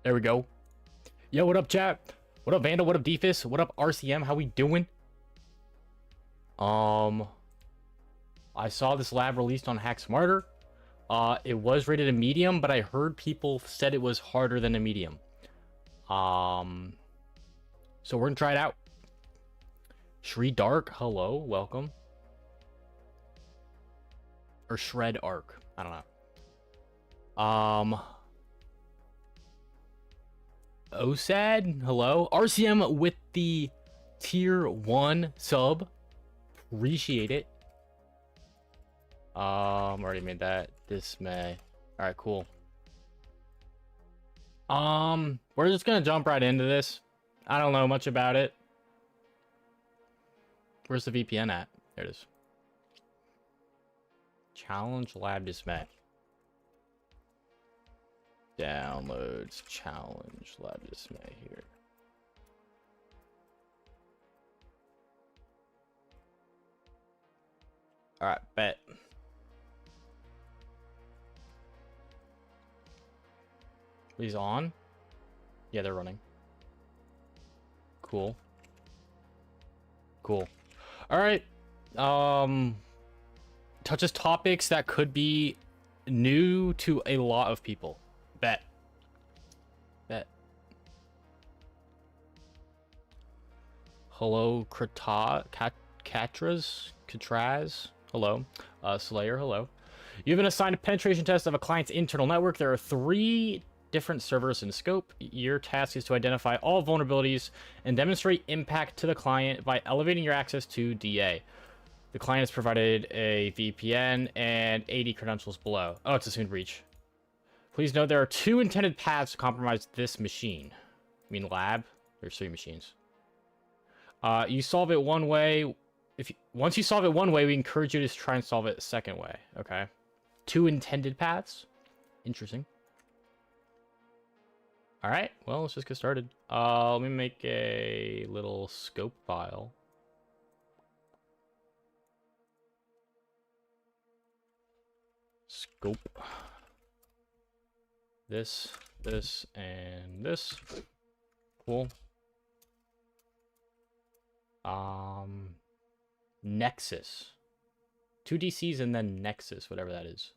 There we go. Yo, what up, chat? What up, Vandal? What up, Deefus? What up, RCM? How we doing? I saw this lab released on Hack Smarter. It was rated a medium, but I heard people said it was harder than a medium. So we're gonna try it out. Shri Dark, hello, welcome. Or Shred Arc, I don't know. OSAD, hello. RCM with the tier 1 sub. Appreciate it. Already made that. Dismay. Alright, cool. We're just gonna jump right into this. I don't know much about it. Where's the VPN at? There it is. Challenge Lab Dismay. Downloads Challenge Lab Dismay here. Alright, bet. He's on? Yeah, they're running. Cool. Cool. Alright. Touches topics that could be new to a lot of people. Bet. Bet. Hello, Katraz? Hello. Slayer, hello. You've been assigned a penetration test of a client's internal network. There are 3 different servers in scope. Your task is to identify all vulnerabilities and demonstrate impact to the client by elevating your access to DA. The client has provided a VPN and 80 credentials below. Oh, it's assumed breach. Please note there are 2 intended paths to compromise this machine. I mean lab. There's 3 machines. You solve it one way. Once you solve it one way, we encourage you to try and solve it a second way. Okay. 2 intended paths. Interesting. All right. Well, let's just get started. Let me make a little scope file. Scope. This, and this. Cool. Nexus. 2 DCs and then Nexus, whatever that is.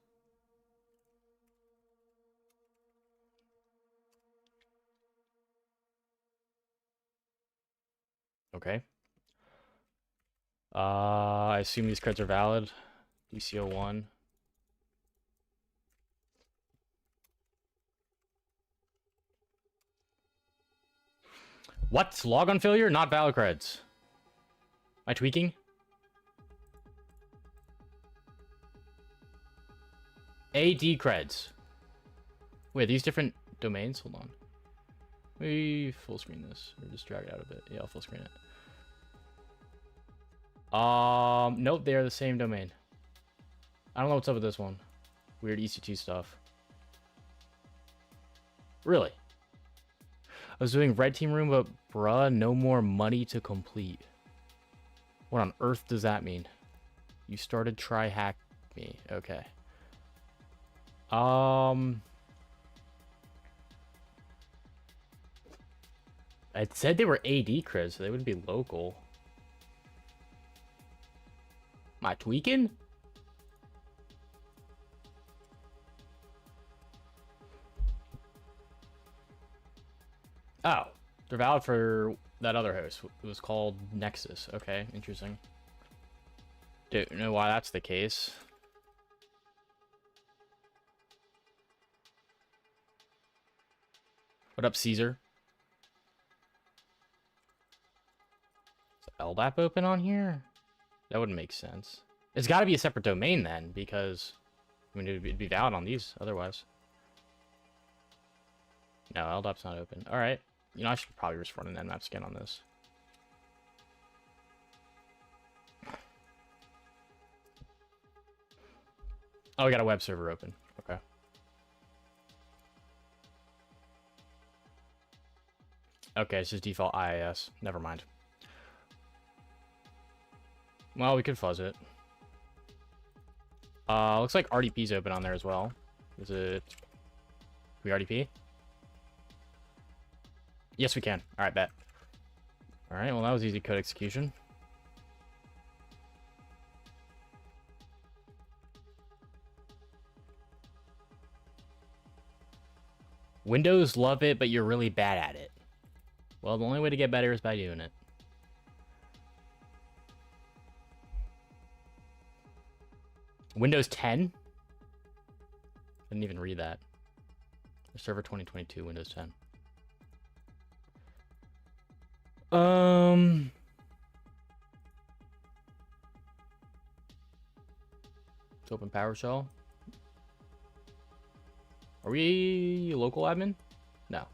Okay. I assume these cards are valid. DCO1. What? Logon failure? Not valid creds. Am I tweaking? AD creds. Wait, these different domains? Hold on. We full screen this, or just drag it out a bit. Yeah, I'll full screen it. Nope, they are the same domain. I don't know what's up with this one. Weird EC2 stuff. Really? I was doing red team room, but bruh, no more money to complete. What on earth does that mean? You started try hack me. Okay. I said they were AD creds, so they would be local. Am I tweaking? Oh, they're valid for that other host. It was called Nexus. Okay, interesting. Don't know why that's the case. What up, Caesar? LDAP open on here? That wouldn't make sense. It's got to be a separate domain then, because I mean it'd be valid on these otherwise. No, LDAP's not open. All right, you know I should probably just run an nmap scan on this. Oh, we got a web server open. Okay. Okay, it's just default IIS. Never mind. Well, we could fuzz it. Looks like RDP's open on there as well. Is it... Can we RDP? Yes, we can. All right, bet. All right, well, that was easy code execution. Windows love it, but you're really bad at it. Well, the only way to get better is by doing it. Windows 10? Didn't even read that. Server 2022, Windows 10. Let's open PowerShell. Are we local admin? No.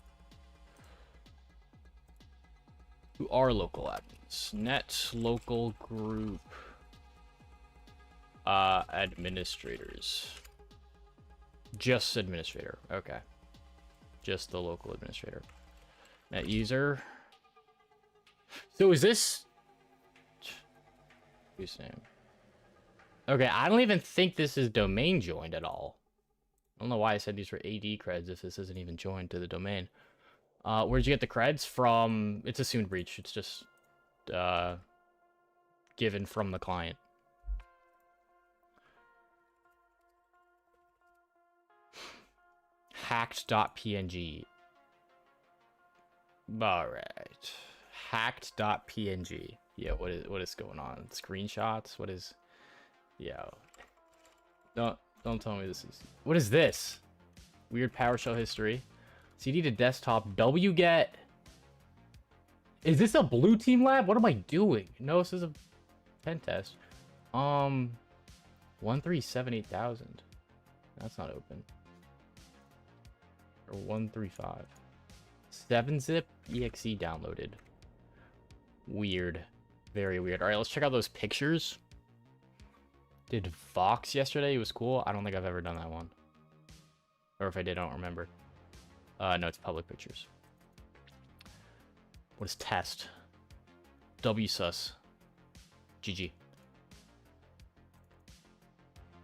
Who are local admins? Net local group. Administrators. Just administrator. Okay. Just the local administrator. Net user. So is this... username. Okay, I don't even think this is domain joined at all. I don't know why I said these were AD creds if this isn't even joined to the domain. Where'd you get the creds from? It's assumed breach. It's just given from the client. Hacked.png. All right. Hacked.png. Yeah, what is going on? Screenshots? What is... Yeah. Don't tell me this is... What is this? Weird PowerShell history. CD to desktop. wget. Is this a blue team lab? What am I doing? No, this is a pen test. 1378000. That's not open. Or 135. 7-zip exe downloaded. Weird. Very weird. All right, let's check out those pictures. Did Vox yesterday. It was cool. I don't think I've ever done that one. Or if I did, I don't remember. No, it's public pictures. What is test? WSUS. GG.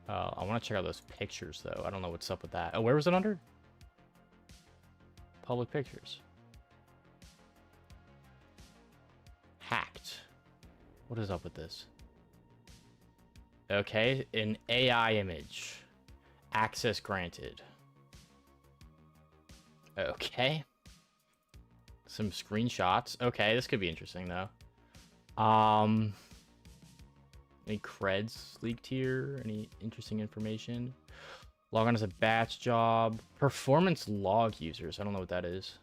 I want to check out those pictures, though. I don't know what's up with that. Oh, where was it under? Public pictures. Hacked. What is up with this? Okay, an AI image. Access granted. Okay. Some screenshots. Okay, this could be interesting, though. Any creds leaked here? Any interesting information? Log on as a batch job. Performance log users. I don't know what that is.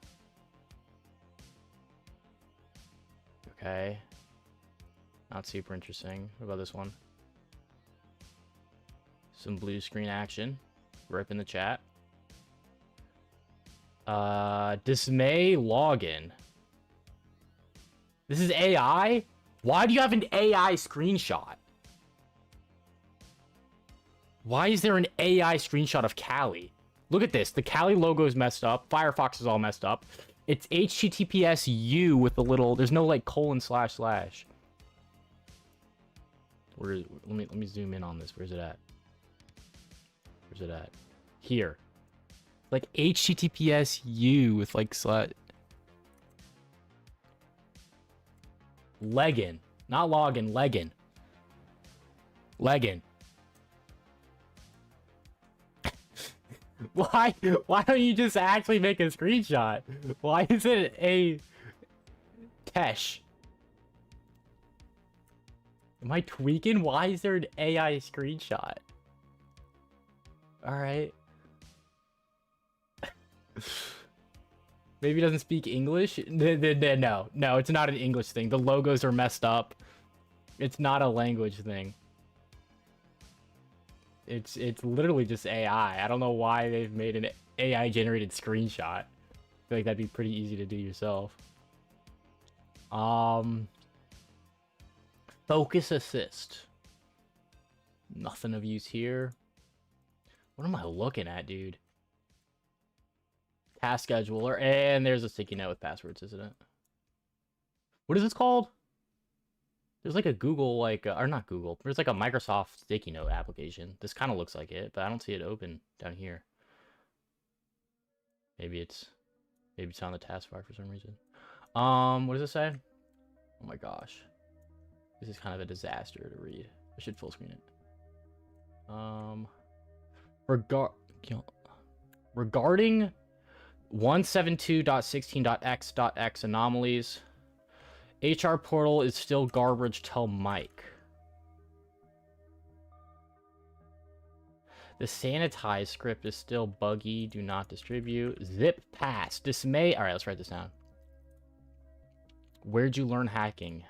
Okay. Not super interesting. What about this one? Some blue screen action. Rip in the chat. Dismay login. This is AI? Why do you have an AI screenshot? Why is there an AI screenshot of Kali? Look at this. The Kali logo is messed up. Firefox is all messed up. It's HTTPS U with a little... There's no, like, ://. Where? Let me zoom in on this. Where's it at? Where's it at? Here. Like, HTTPS U with, like, Leggin. Not login. Leggin. Leggin. Why don't you just actually make a screenshot? Why is it a Tesh? Am I tweaking? Why is there an AI screenshot? Alright. Maybe he doesn't speak English? No, it's not an English thing. The logos are messed up. It's not a language thing. It's literally just AI. I don't know why they've made an AI generated screenshot. I feel like that'd be pretty easy to do yourself. Focus assist. Nothing of use here. What am I looking at, dude? Task scheduler, and there's a sticky note with passwords, isn't it? What is this called? There's like a Google, like, or not Google. There's like a Microsoft sticky note application. This kind of looks like it, but I don't see it open down here. Maybe it's on the taskbar for some reason. What does it say? Oh my gosh. This is kind of a disaster to read. I should full screen it. Regarding 172.16.x.x anomalies, HR portal is still garbage. Tell Mike. The sanitize script is still buggy. Do not distribute. Zip pass. Dismay. All right, let's write this down. Where'd you learn hacking?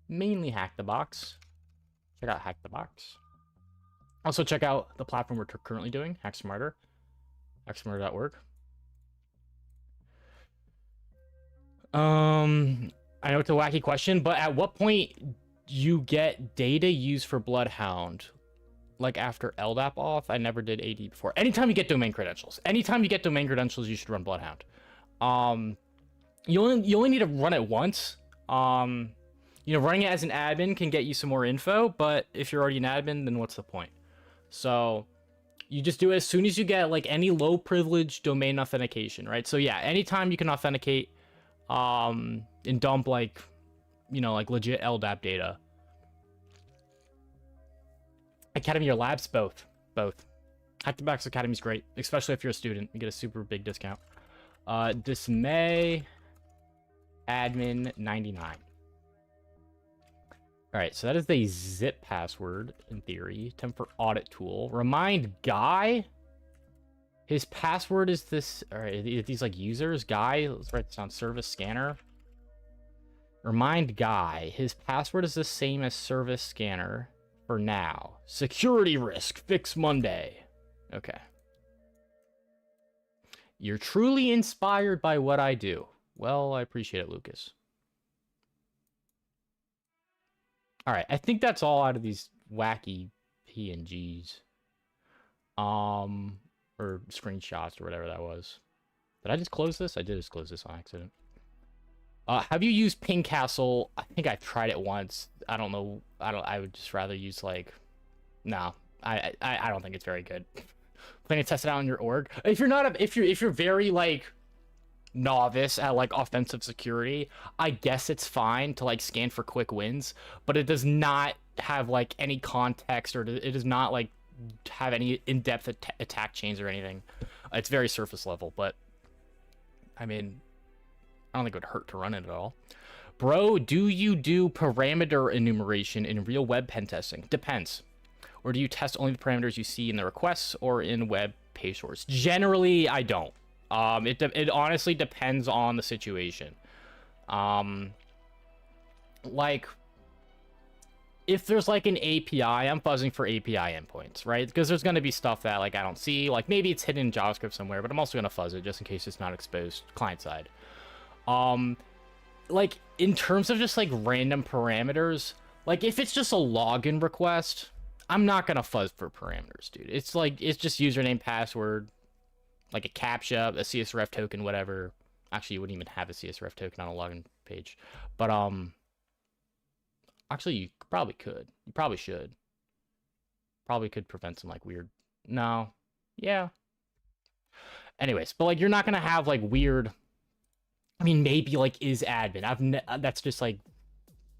Mainly Hack the Box. Check out Hack the Box. Also check out the platform we're currently doing, Hack Smarter. hacksmarter.org. I know it's a wacky question, but at what point you get data used for BloodHound? Like after LDAP off? I never did AD before. Anytime you get domain credentials. Anytime you get domain credentials, you should run BloodHound. You only need to run it once. You know, running it as an admin can get you some more info, but if you're already an admin, then what's the point? So you just do it as soon as you get like any low privilege domain authentication, right? So yeah, anytime you can authenticate and dump like, you know, like legit LDAP data. Academy or labs, both. Hack the Box Academy is great, especially if you're a student. You get a super big discount. Dismay admin 99. All right, so that is the zip password in theory. Temp for audit tool. Remind Guy. His password is this. All right, these like users. Guy. Let's write this down. Service scanner. Remind Guy. His password is the same as service scanner for now. Security risk. Fix Monday. Okay. You're truly inspired by what I do. Well, I appreciate it, Lucas. All right, I think that's all out of these wacky PNGs. Or screenshots or whatever that was. Did I just close this? I did just close this on accident. Have you used Ping Castle? I think I've tried it once. I don't know. I would just rather use like, no, I don't think it's very good. Planning to test it out on your org. If you're not, if you're very like novice at like offensive security, I guess it's fine to like scan for quick wins, but it does not have like any context, or it does not like have any in-depth attack chains or anything. It's very surface level, but I mean, I don't think it would hurt to run it at all. Bro, do you do parameter enumeration in real web pen testing? Depends. Or do you test only the parameters you see in the requests or in web page source? Generally, I don't. It honestly depends on the situation. Like, if there's like an API, I'm fuzzing for API endpoints, right? Because there's going to be stuff that like I don't see. Like maybe it's hidden in JavaScript somewhere, but I'm also going to fuzz it just in case it's not exposed client side. Like in terms of just like random parameters, like if it's just a login request, I'm not going to fuzz for parameters, dude. It's like, it's just username, password, like a CAPTCHA, a CSRF token, whatever. Actually, you wouldn't even have a CSRF token on a login page. But, actually, you probably could. You probably should. Probably could prevent some, like, weird... No. Yeah. Anyways, but, like, you're not gonna have, like, weird... I mean, maybe, like, is admin. That's just, like,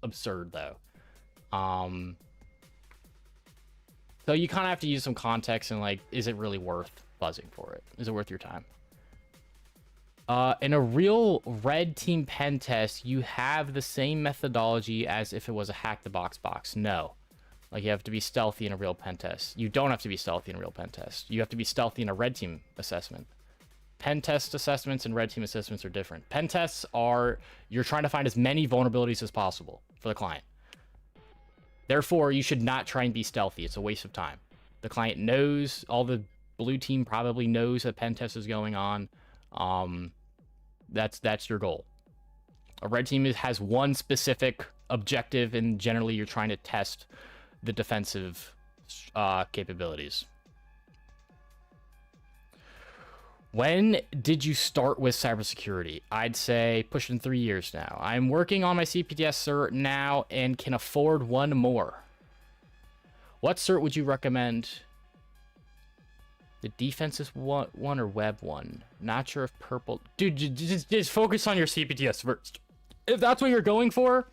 absurd, though. So you kind of have to use some context and, like, is it really worth buzzing for it? Is it worth your time? In a real red team pen test, you have the same methodology as if it was a hack the box box. No. Like, you have to be stealthy in a real pen test. You don't have to be stealthy in a real pen test. You have to be stealthy in a red team assessment. Pen test assessments and red team assessments are different. Pen tests are, you're trying to find as many vulnerabilities as possible for the client. Therefore, you should not try and be stealthy. It's a waste of time. The client knows, all the blue team probably knows a pen test is going on. That's your goal. A red team has one specific objective, and generally you're trying to test the defensive capabilities. When did you start with cybersecurity? I'd say pushing 3 years now. I'm working on my CPDS cert now and can afford one more. What cert would you recommend? The defense is one or web one. Not sure if purple. Dude, just focus on your CPTS first. If that's what you're going for,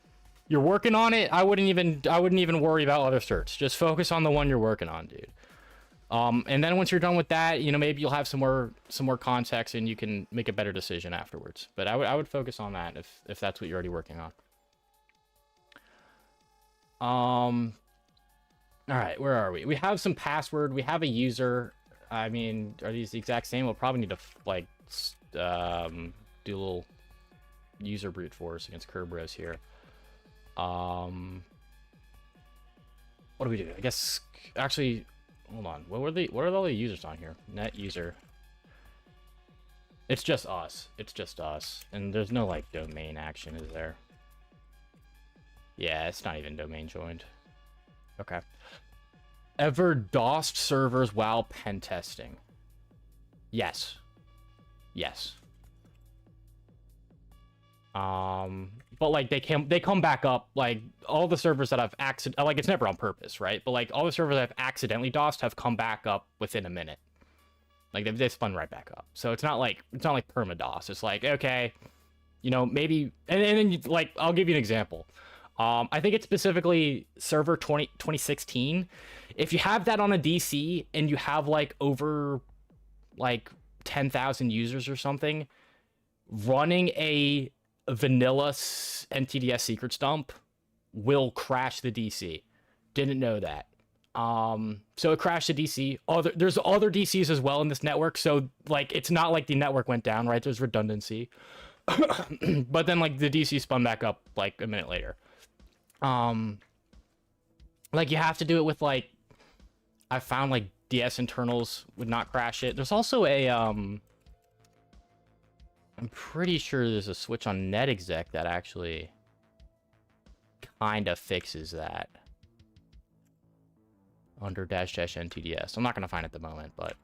you're working on it. I wouldn't even worry about other certs. Just focus on the one you're working on, dude. And then once you're done with that, you know, maybe you'll have some more context and you can make a better decision afterwards. But I would focus on that if that's what you're already working on. All right, where are we? We have some password. We have a user. I mean, are these the exact same? We'll probably need to like do a little user brute force against Kerberos here. What do we do? I guess actually, hold on. What are all the users on here? Net user. It's just us. It's just us, and there's no like domain action, is there? Yeah, it's not even domain joined. Okay. Ever DOSed servers while pen testing? Yes. Yes. But like they come back up, like all the servers that I've like it's never on purpose, right? But like all the servers that I've accidentally DOSed have come back up within a minute. Like they spun right back up. So it's not like perma-DOS. It's like, okay, you know, maybe and then like I'll give you an example. I think it's specifically server 2016. If you have that on a DC and you have like over like 10,000 users or something, running a vanilla NTDS secrets dump will crash the DC. Didn't know that. So it crashed the DC. There's other DCs as well in this network, so like it's not like the network went down, right? There's redundancy. But then like the DC spun back up like a minute later. Like you have to do it with like I found like DS internals would not crash it. There's also a I'm pretty sure there's a switch on NetExec that actually kind of fixes that. Under dash NTDS. I'm not gonna find it at the moment, but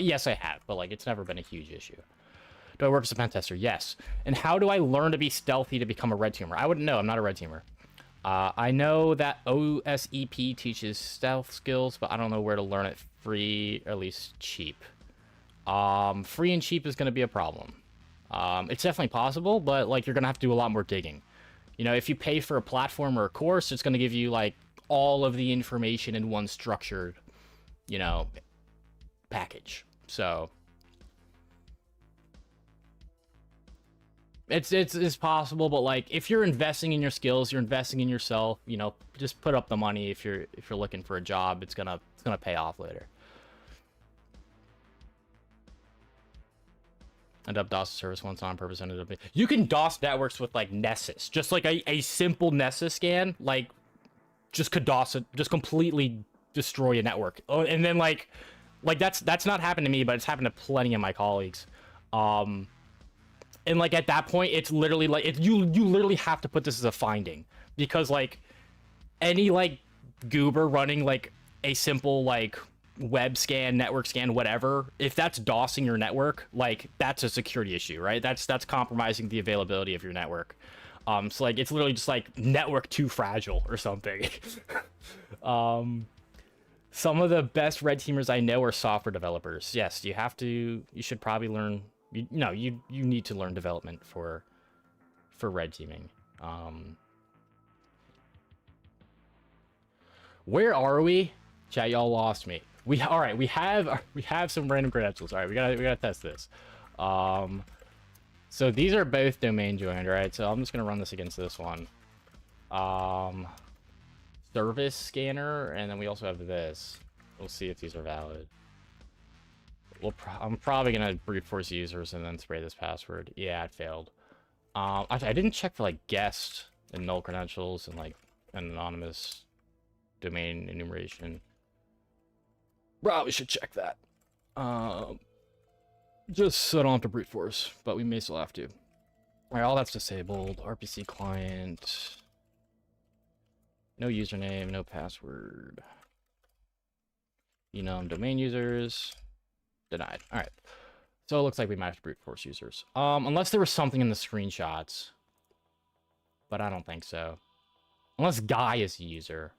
yes, I have. But like, it's never been a huge issue. Do I work as a pen tester? Yes. And how do I learn to be stealthy to become a red teamer? I wouldn't know. I'm not a red teamer. I know that OSEP teaches stealth skills, but I don't know where to learn it free, or at least cheap. Free and cheap is gonna be a problem. It's definitely possible, but like you're gonna have to do a lot more digging. You know, if you pay for a platform or a course, it's gonna give you like all of the information in one structured, you know, package. So it's possible, but like if you're investing in your skills, you're investing in yourself, you know, just put up the money. If you're looking for a job, it's gonna pay off later. Ended up DOS service once on purpose. Ended up you can DOS networks with like Nessus, just like a simple Nessus scan, like just could DOS it, just completely destroy a network. Oh, and then like that's not happened to me, but it's happened to plenty of my colleagues. And like at that point, it's literally like you literally have to put this as a finding, because like any like goober running like a simple like web scan, network scan, whatever, if that's DOSing your network, like that's a security issue, right? That's compromising the availability of your network. So like it's literally just like network too fragile or something. Some of the best red teamers I know are software developers. Yes, you should probably learn. You need to learn development for red teaming. Where are we? Chat, y'all lost me. All right. We have some random credentials. All right, we gotta test this. So these are both domain joined, right? So I'm just gonna run this against this one. Service scanner, and then we also have this. We'll see if these are valid. I'm probably gonna brute force users and then spray this password. Yeah, it failed. I didn't check for like guest and null credentials and like an anonymous domain enumeration. Probably should check that. Just so I don't have to brute force, but we may still have to. Alright, all that's disabled. RPC client. No username, no password. Domain users. Denied. Alright. So it looks like we might have to brute force users. Unless there was something in the screenshots. But I don't think so. Unless Guy is the user.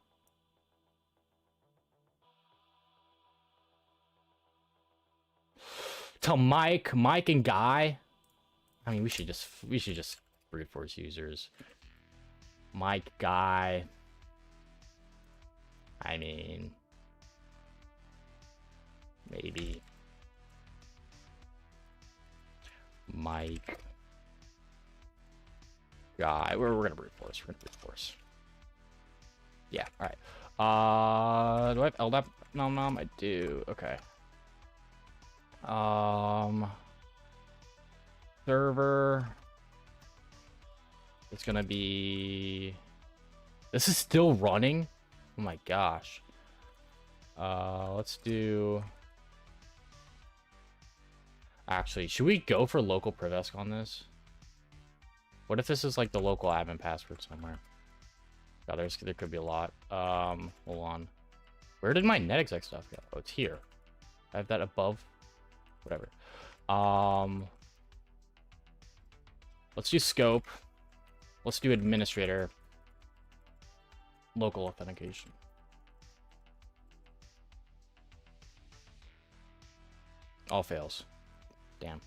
Tell Mike and Guy. I mean, we should just brute force users. Mike, Guy. I mean, maybe Mike, Guy. We're gonna brute force. We're gonna brute force. Yeah. All right. Do I have LDAP? No, I do. Okay. Server. It's gonna be. This is still running. Oh my gosh. Let's do. Actually, should we go for local Privesc on this? What if this is like the local admin password somewhere? God, there could be a lot. Hold on. Where did my netexec stuff go? Oh, it's here. I have that above. Whatever. Let's do scope. Let's do administrator. Local authentication. All fails. Damn.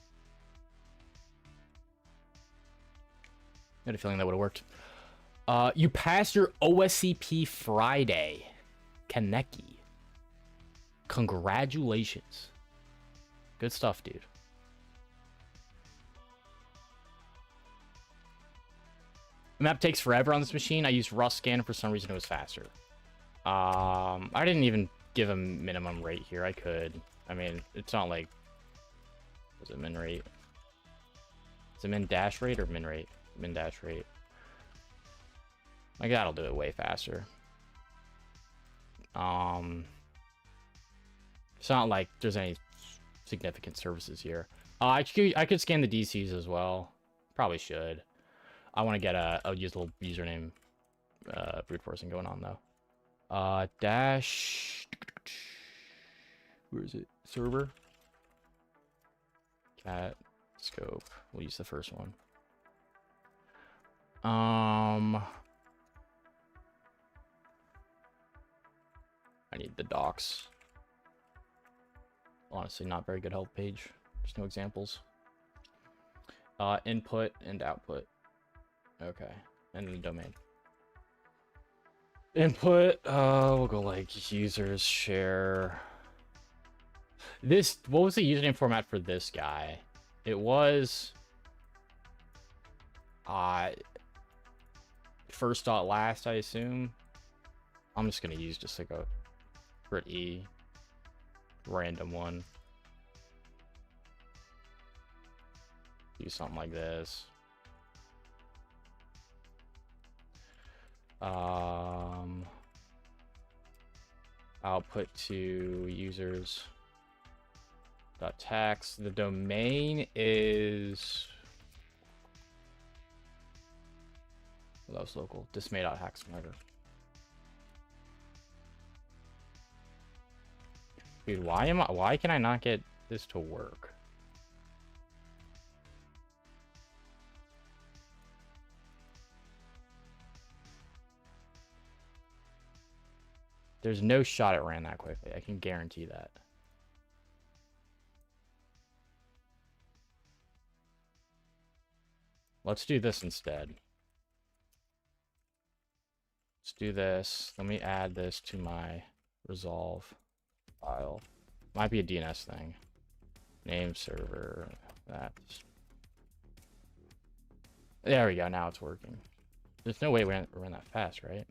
I had a feeling that would have worked. You passed your OSCP Friday. Kaneki. Congratulations. Good stuff, dude. The map takes forever on this machine. I used Rust Scan, and for some reason it was faster. I didn't even give a minimum rate here. I could. I mean, it's not like... Was it min rate? Is it min dash rate or min rate? Min dash rate. Like, that'll do it way faster. It's not like there's any significant services here. I could scan the DCs as well. Probably should. I want to get a usable username brute forcing going on though. Dash. Where is it? Server. Cat scope. We'll use the first one. I need the docs. Honestly, not very good help page. There's no examples. Input and output. Okay, and the domain. Input. We'll go like users share. This. What was the username format for this guy? It was. First dot last, I assume. I'm just gonna use just like a pretty random one. Do something like this. Output to users dot tax. The domain is that was local. Dismay.hacksmarter. Dude, why can I not get this to work? There's no shot it ran that quickly. I can guarantee that. Let's do this instead. Let's do this. Let me add this to my resolve file. Might be a DNS thing. Name server. That's. There we go. Now it's working. There's no way we ran that fast, right?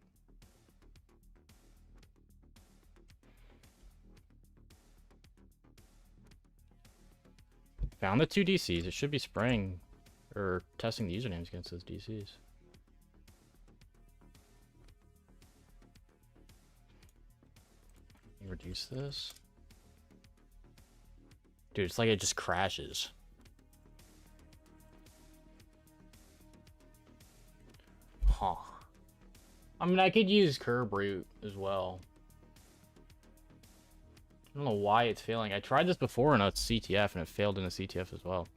Found the 2 DCs. It should be spraying or testing the usernames against those DCs. Reduce this. Dude, it's like it just crashes. Huh. I mean, I could use curbrute as well. I don't know why it's failing. I tried this before in a CTF and it failed in a CTF as well.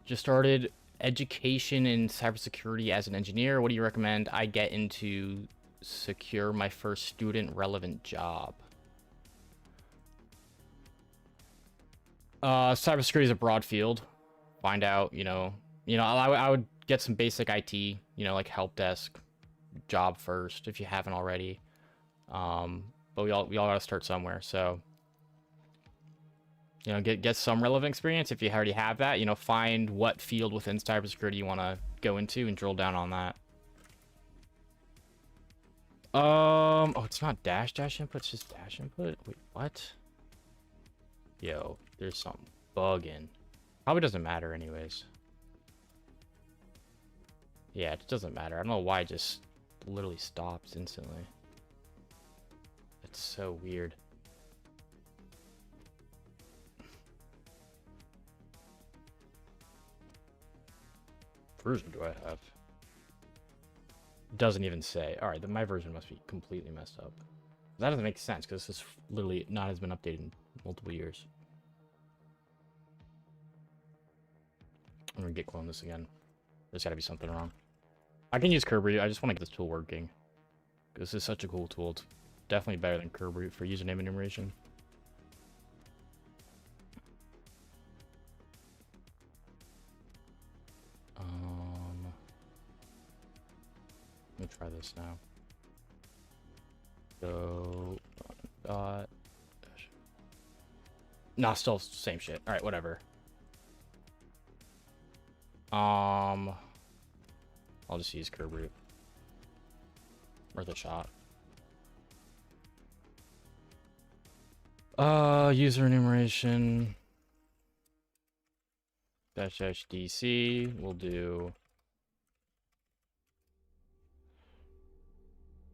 Just started education in cybersecurity as an engineer. What do you recommend I get into secure my first student relevant job. Cybersecurity is a broad field. Find out, I would get some basic IT, like help desk job first if you haven't already. But we all gotta start somewhere. So, get some relevant experience. If you already have that, find what field within cybersecurity you want to go into and drill down on that. Oh, it's not dash input, it's just dash input. Wait, what? Yo, there's something bugging. Probably doesn't matter anyways. Yeah, it doesn't matter. I don't know why it just literally stops instantly. It's so weird. Version do I have? Doesn't even say. All right, then my version must be completely messed up. That doesn't make sense because this is literally not has been updated in multiple years. I'm gonna git clone this again. There's gotta be something wrong. I can use curb root. I just want to get this tool working. This is such a cool tool. It's definitely better than curb root for username enumeration. Let me try this now. Go dot. Nah, still same shit. All right, whatever. I'll just use curb root. Worth a shot. User enumeration. Dash DC. We'll do.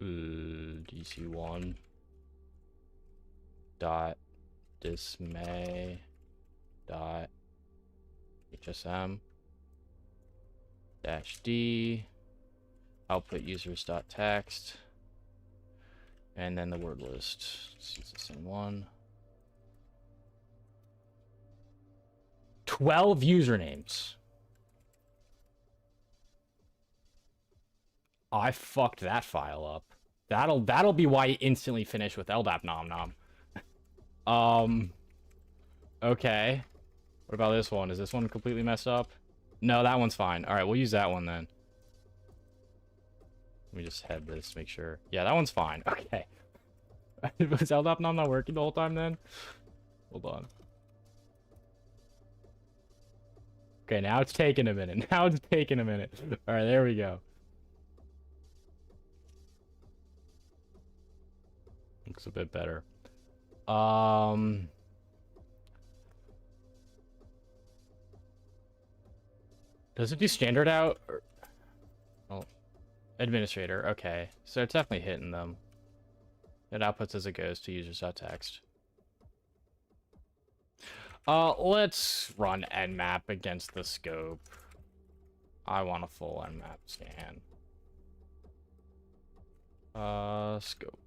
DC1 dot Dismay dot HSM dash D output users dot text, and then the word list. Let's use the same one. 12 usernames. I fucked that file up. That'll be why you instantly finish with LDAP nom nom. Okay. What about this one? Is this one completely messed up? No, that one's fine. All right, we'll use that one then. Let me just head this, make sure. Yeah, that one's fine. Okay. Was LDAP nom not working the whole time then? Hold on. Okay, now it's taking a minute. Now it's taking a minute. All right, there we go. Looks a bit better. Does it do standard out? Or... Oh, administrator. Okay, so it's definitely hitting them. It outputs as it goes to users.txt. Let's run nmap against the scope. I want a full nmap scan. Scope.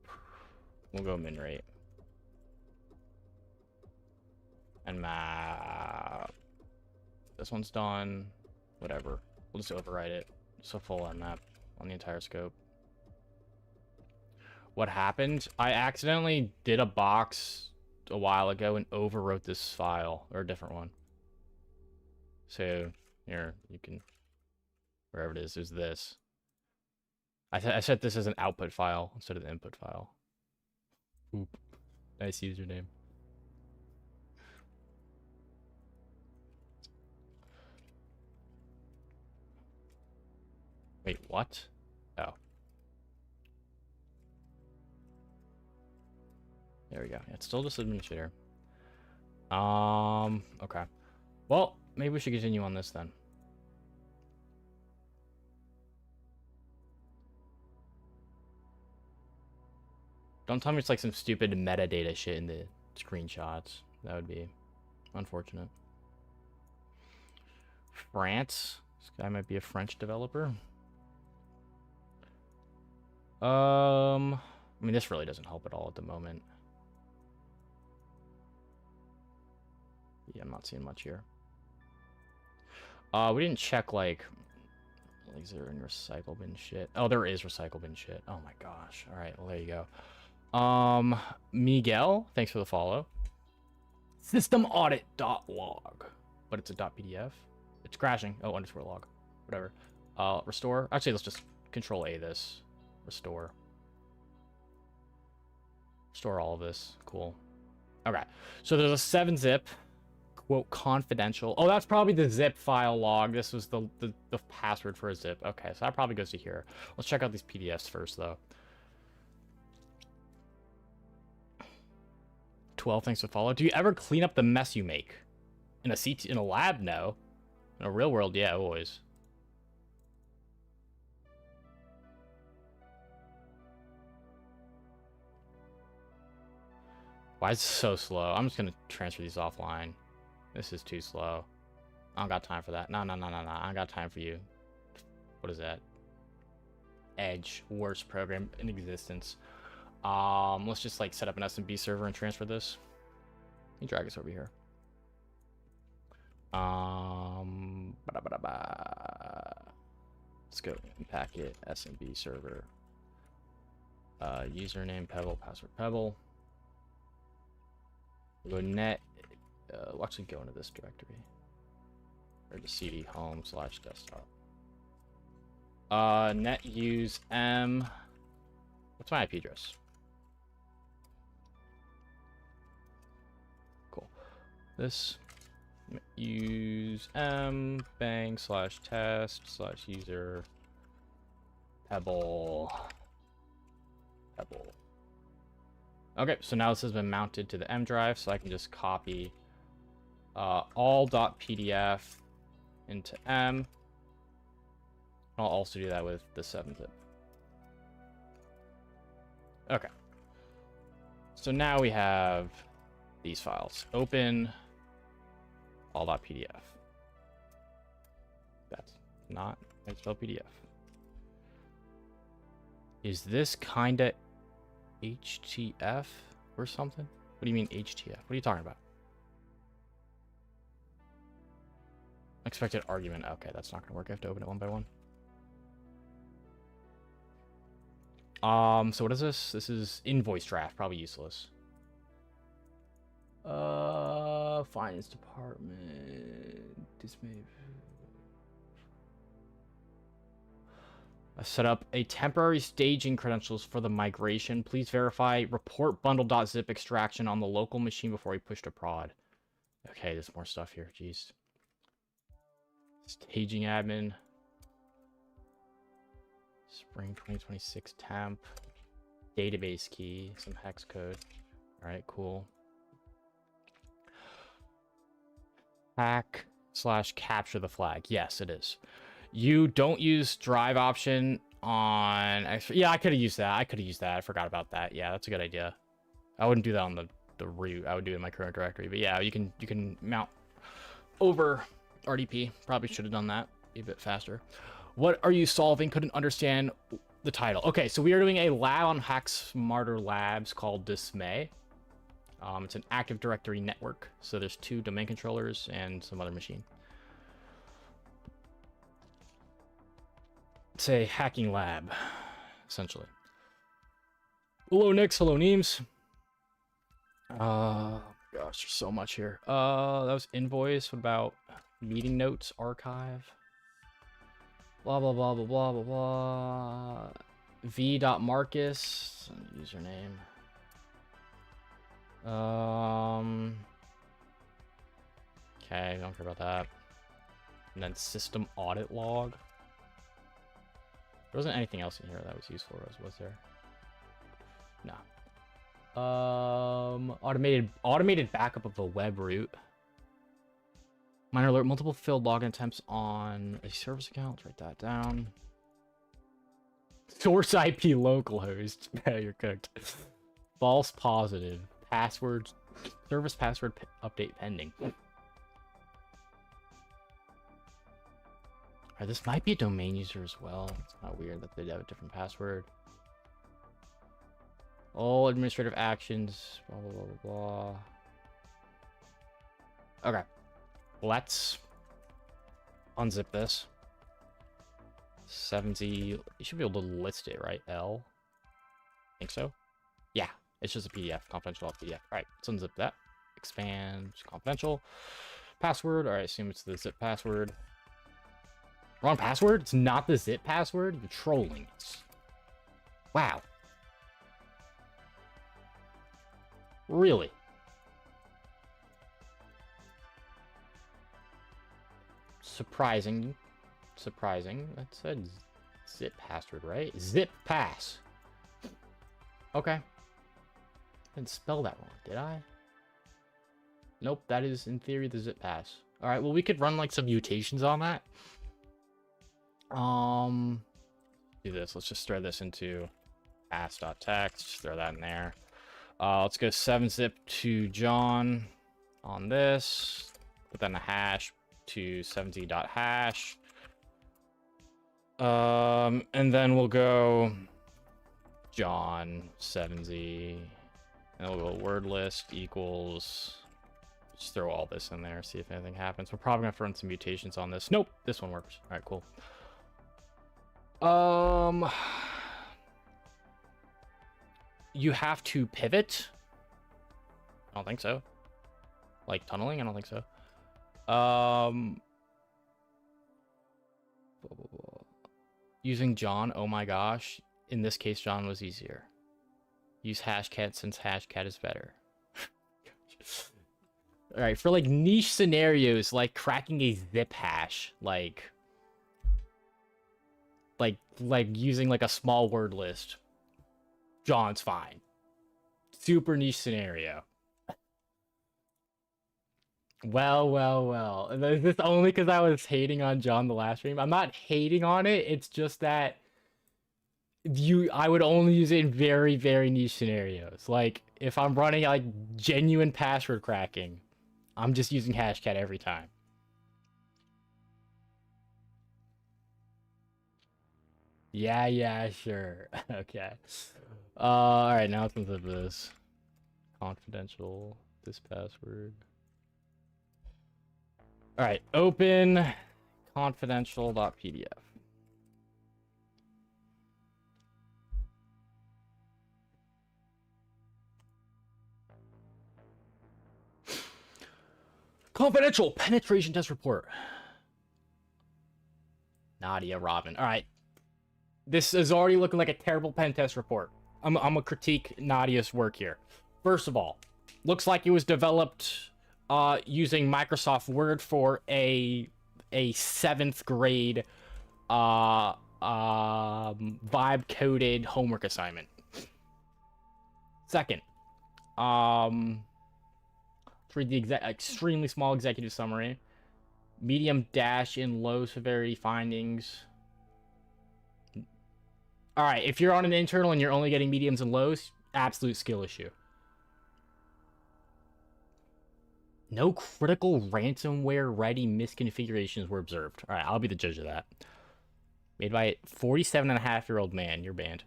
We'll go min rate. Nmap. This one's done. Whatever. We'll just overwrite it. Just a full nmap on the entire scope. What happened? I accidentally did a box a while ago and overwrote this file, or a different one. So here you can, wherever it is, there's this. I set this as an output file instead of the input file. Oop. Nice username. Wait, what? Oh. There we go. It's still just administrator. Okay. Well, maybe we should continue on this then. Don't tell me it's like some stupid metadata shit in the screenshots. That would be unfortunate. France. This guy might be a French developer. I mean, this really doesn't help at all at the moment. Yeah, I'm not seeing much here. We didn't check like Is there any recycle bin shit? Oh, there is recycle bin shit. Oh my gosh. All right, well there you go. Miguel, thanks for the follow. System audit .log, but it's a .pdf. It's crashing. Oh, underscore log, whatever. Restore. Actually, let's just Control A this. Restore. Restore all of this. Cool. Okay. So there's a 7-zip. Quote confidential. Oh, that's probably the zip file log. This was the password for a zip. Okay, so that probably goes to here. Let's check out these PDFs first, though. 12, thanks for follow. Do you ever clean up the mess you make? In a lab, no. In a real world, yeah, always. Why is it so slow? I'm just gonna transfer these offline. This is too slow. I don't got time for that. No. I don't got time for you. What is that? Edge, worst program in existence. Let's just like set up an SMB server and transfer this. Let me drag this over here. Let's go packet SMB server. Username Pebble, password Pebble. We'll go net. We'll actually go into this directory. Or the cd home/desktop. Net use m. What's my IP address? Cool. This use m bang/test/user pebble. Okay, so now this has been mounted to the M drive, so I can just copy all.pdf into M. I'll also do that with the 7-zip. Okay. So now we have these files. Open all.pdf. That's not how you spell PDF. Is this kinda HTF or something? What do you mean HTF? What are you talking about? Expected argument. Okay, that's not gonna work. I have to open it one by one. So what is this? This is invoice draft. Probably useless. Finance department. Dismay. I set up a temporary staging credentials for the migration. Please verify report bundle.zip extraction on the local machine before we push to prod. Okay, there's more stuff here. Jeez. Staging admin. Spring 2026 temp. Database key. Some hex code. All right, cool. Hack/capture the flag. Yes, it is. You don't use drive option on extra. Yeah, I could have used that. I forgot about that. Yeah, that's a good idea. I wouldn't do that on the root. I would do it in my current directory. But yeah, you can mount over RDP. Probably should have done that. Be a bit faster. What are you solving? Couldn't understand the title. Okay, so we are doing a lab on Hack Smarter Labs called Dismay. It's an Active Directory network. So there's 2 domain controllers and some other machine. It's a hacking lab, essentially. Hello, Nix. Hello, Neems. Gosh, there's so much here. That was invoice. What about meeting notes, archive? Blah, blah, blah, blah, blah, blah, blah. v.marcus, username. Okay, don't care about that. And then system audit log. There wasn't anything else in here that was useful, was there? No. Automated backup of the web root. Minor alert, multiple failed login attempts on a service account. Let's write that down. Source IP localhost. Yeah, you're cooked. False positive. Password. Service password update pending. Alright, this might be a domain user as well. It's not weird that they have a different password. All administrative actions. Blah, blah, blah, blah, blah. Okay. Let's unzip this. 7Z. You should be able to list it, right? L. Think so? Yeah, it's just a PDF. Confidential.pdf. All right, let's unzip that. Expand confidential. Password. All right, assume it's the zip password. Wrong password? It's not the zip password? You're trolling. Wow. Really? Surprising. Surprising. That said zip password, right? Zip pass. Okay. Didn't spell that wrong, did I? Nope, that is in theory the zip pass. All right, well we could run like some mutations on that. Do this. Let's just throw this into pass.text. Throw that in there. Let's go 7-zip to John on this. Put that in a hash to 7z.hash. And then we'll go John 7z. And we'll go word list equals. Just throw all this in there, see if anything happens. We're probably gonna have to run some mutations on this. Nope, this one works. All right, cool. You have to pivot. I don't think so. Like tunneling, I don't think so. Using John, oh my gosh. In this case, John was easier. Use hashcat since hashcat is better. All right, for like niche scenarios, like cracking a zip hash, like using like a small word list, John's fine. Super niche scenario. Well. Is this only because I was hating on John the last stream? I'm not hating on it. It's just that I would only use it in very, very niche scenarios. Like if I'm running like genuine password cracking, I'm just using hashcat every time. Yeah, sure. Okay. All right, now let's look at this. Confidential, this password. All right, open confidential.pdf. Confidential penetration test report. Nadia, Robin. All right. This is already looking like a terrible pen test report. I'm gonna critique Nadia's work here. First of all, looks like it was developed using Microsoft Word for a 7th grade vibe coded homework assignment. Second, let's read the extremely small executive summary. Medium dash in low severity findings. All right, if you're on an internal and you're only getting mediums and lows, absolute skill issue. No critical ransomware ready misconfigurations were observed. All right, I'll be the judge of that. Made by a 47.5-year-old man. You're banned.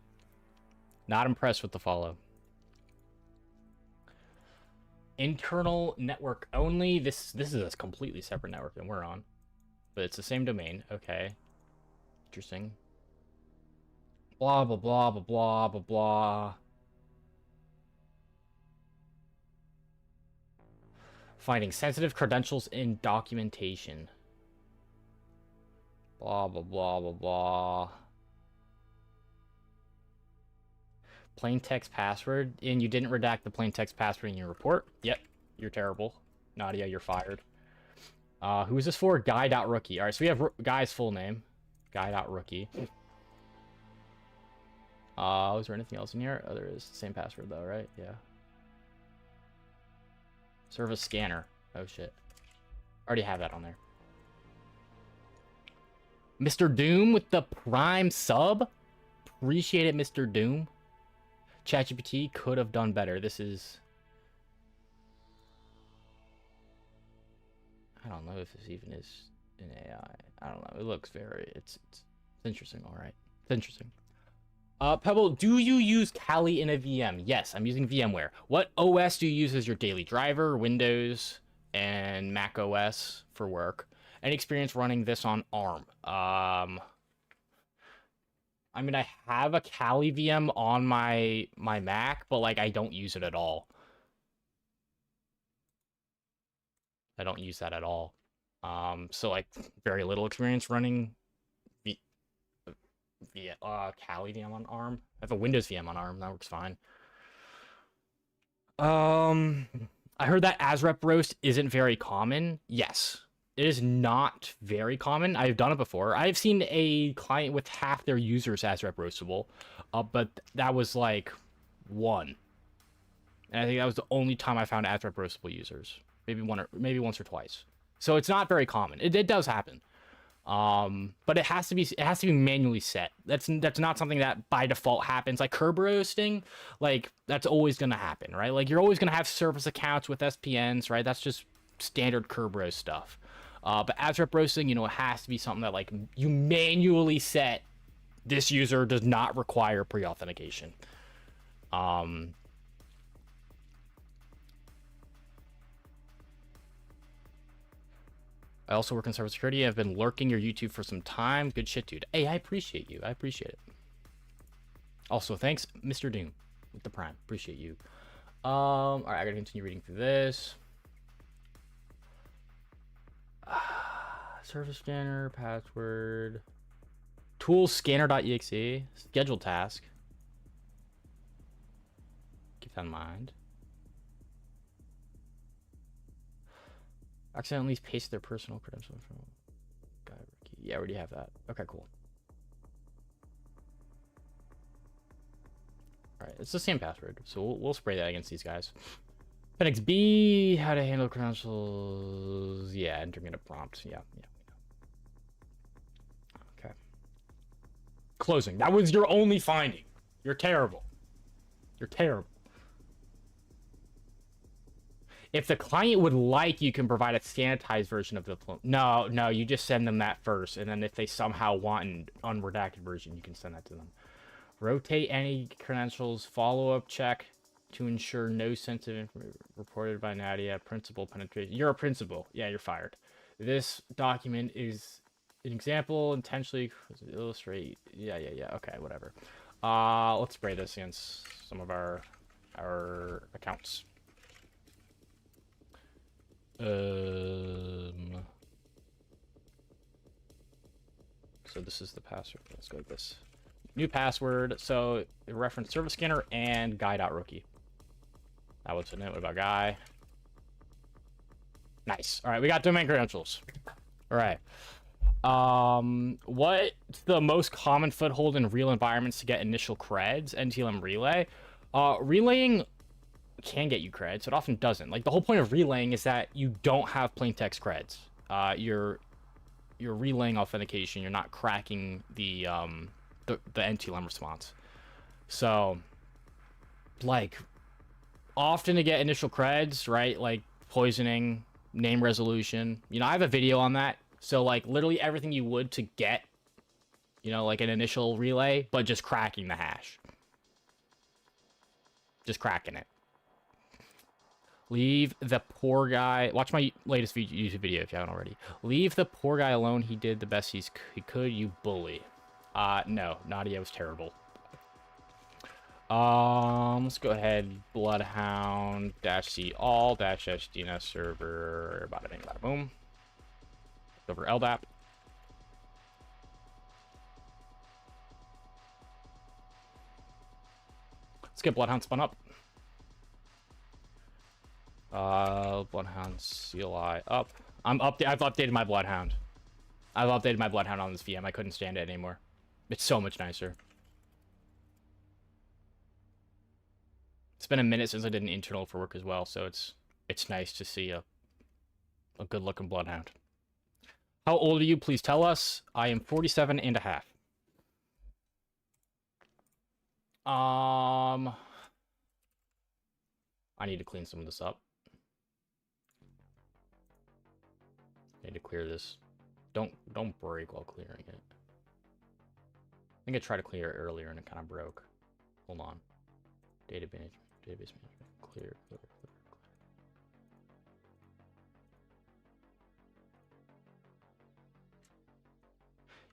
Not impressed with the follow. Internal network only. This is a completely separate network than we're on, but it's the same domain. Okay, interesting. Blah blah blah blah blah blah blah. Finding sensitive credentials in documentation. Blah blah blah blah blah. Plain text password, and you didn't redact the plain text password in your report. Yep, you're terrible. Nadia, you're fired. Who is this for? Guy.rookie. All right, so we have Guy's full name. Guy.rookie. Was there anything else in here? Oh, there is. Same password, though, right? Yeah. Service scanner. Oh, shit. Already have that on there. Mr. Doom with the Prime sub? Appreciate it, Mr. Doom. ChatGPT could have done better. This is... I don't know if this even is an AI. I don't know. It looks very... It's interesting, all right. It's interesting. Pebble, do you use Kali in a VM? Yes, I'm using VMware. What OS do you use as your daily driver? Windows and Mac OS for work. Any experience running this on ARM? I mean, I have a Kali VM on my Mac, but like I don't use it at all. I don't use that at all. So like very little experience running v via Kali VM on ARM. I have a Windows VM on ARM. That works fine. Um, I heard that ASREP roast isn't very common. Yes, it is not very common. I've done it before. I've seen a client with half their users ASREP roastable, but that was like one. And I think that was the only time I found ASREP roastable users. Maybe once or twice. So it's not very common. It does happen. But it has to be manually set. That's not something that by default happens. Like curb roasting, like that's always gonna happen, right? Like you're always gonna have service accounts with SPNs, right? That's just standard curb roast stuff. But ASREP roasting, it has to be something that like you manually set. This user does not require pre-authentication. Um, I also work in cybersecurity. I've been lurking your YouTube for some time. Good shit, dude. Hey, I appreciate you. I appreciate it. Also, thanks, Mr. Doom, with the Prime. Appreciate you. All right, I gotta continue reading through this. Surface scanner, password, tools scanner.exe, scheduled task. Keep that in mind. Accidentally paste their personal credential from guy. Yeah, I already have that. Okay, cool. All right, it's the same password, so we'll spray that against these guys. Appendix B, how to handle credentials. Yeah, entering in a prompt. Yeah. Okay. Closing. That was your only finding. You're terrible. You're terrible. If the client would like, you can provide a sanitized version of the... No, you just send them that first, and then if they somehow want an unredacted version, you can send that to them. Rotate any credentials, follow-up check to ensure no sensitive information reported by Nadia. Principal penetration. You're a principal. Yeah, you're fired. This document is an example intentionally illustrate. Yeah. Okay, whatever. Let's spray this against some of our accounts. So this is the password. Let's go with this. New password. So reference service scanner and guy.rookie. That was it. What about guy? Nice. All right, we got domain credentials. All right. What's the most common foothold in real environments to get initial creds? NTLM relay. Relaying can get you creds. It often doesn't. Like the whole point of relaying is that you don't have plain text creds. You're relaying authentication. You're not cracking the NTLM response. So, like, often to get initial creds, right? Like poisoning, name resolution. I have a video on that. So, like, literally everything you would to get, like an initial relay, but just cracking the hash. Just cracking it. Leave the poor guy... Watch my latest YouTube video if you haven't already. Leave the poor guy alone. He did the best he could, you bully. No. Nadia was terrible. Let's go ahead. BloodHound -C all -S DNS server. Bada bing, bada boom. Over LDAP. Let's get BloodHound spun up. BloodHound CLI up. I've updated my BloodHound. I've updated my BloodHound on this VM. I couldn't stand it anymore. It's so much nicer. It's been a minute since I did an internal for work as well, so it's nice to see a good looking BloodHound. How old are you? Please tell us. I am 47 and a half. I need to clean some of this up. I need to clear this. Don't break while clearing it. I think I tried to clear it earlier and it kind of broke. Hold on. Database management. Clear.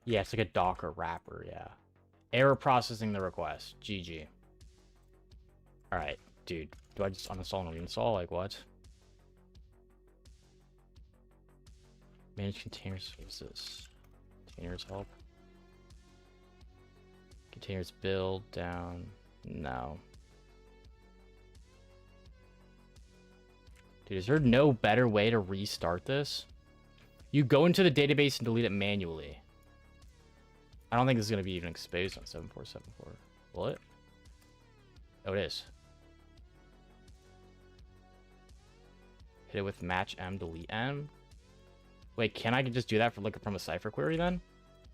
Yeah, it's like a Docker wrapper, yeah. Error processing the request. GG. Alright, dude. Do I just uninstall and reinstall? Like, what? Manage containers. What's this? Containers help. Containers build down. No. Dude, is there no better way to restart this? You go into the database and delete it manually. I don't think this is going to be even exposed on 7474. Will it? Oh, it is. Hit it with match M, delete M. Wait, can I just do that for looking from a cipher query then?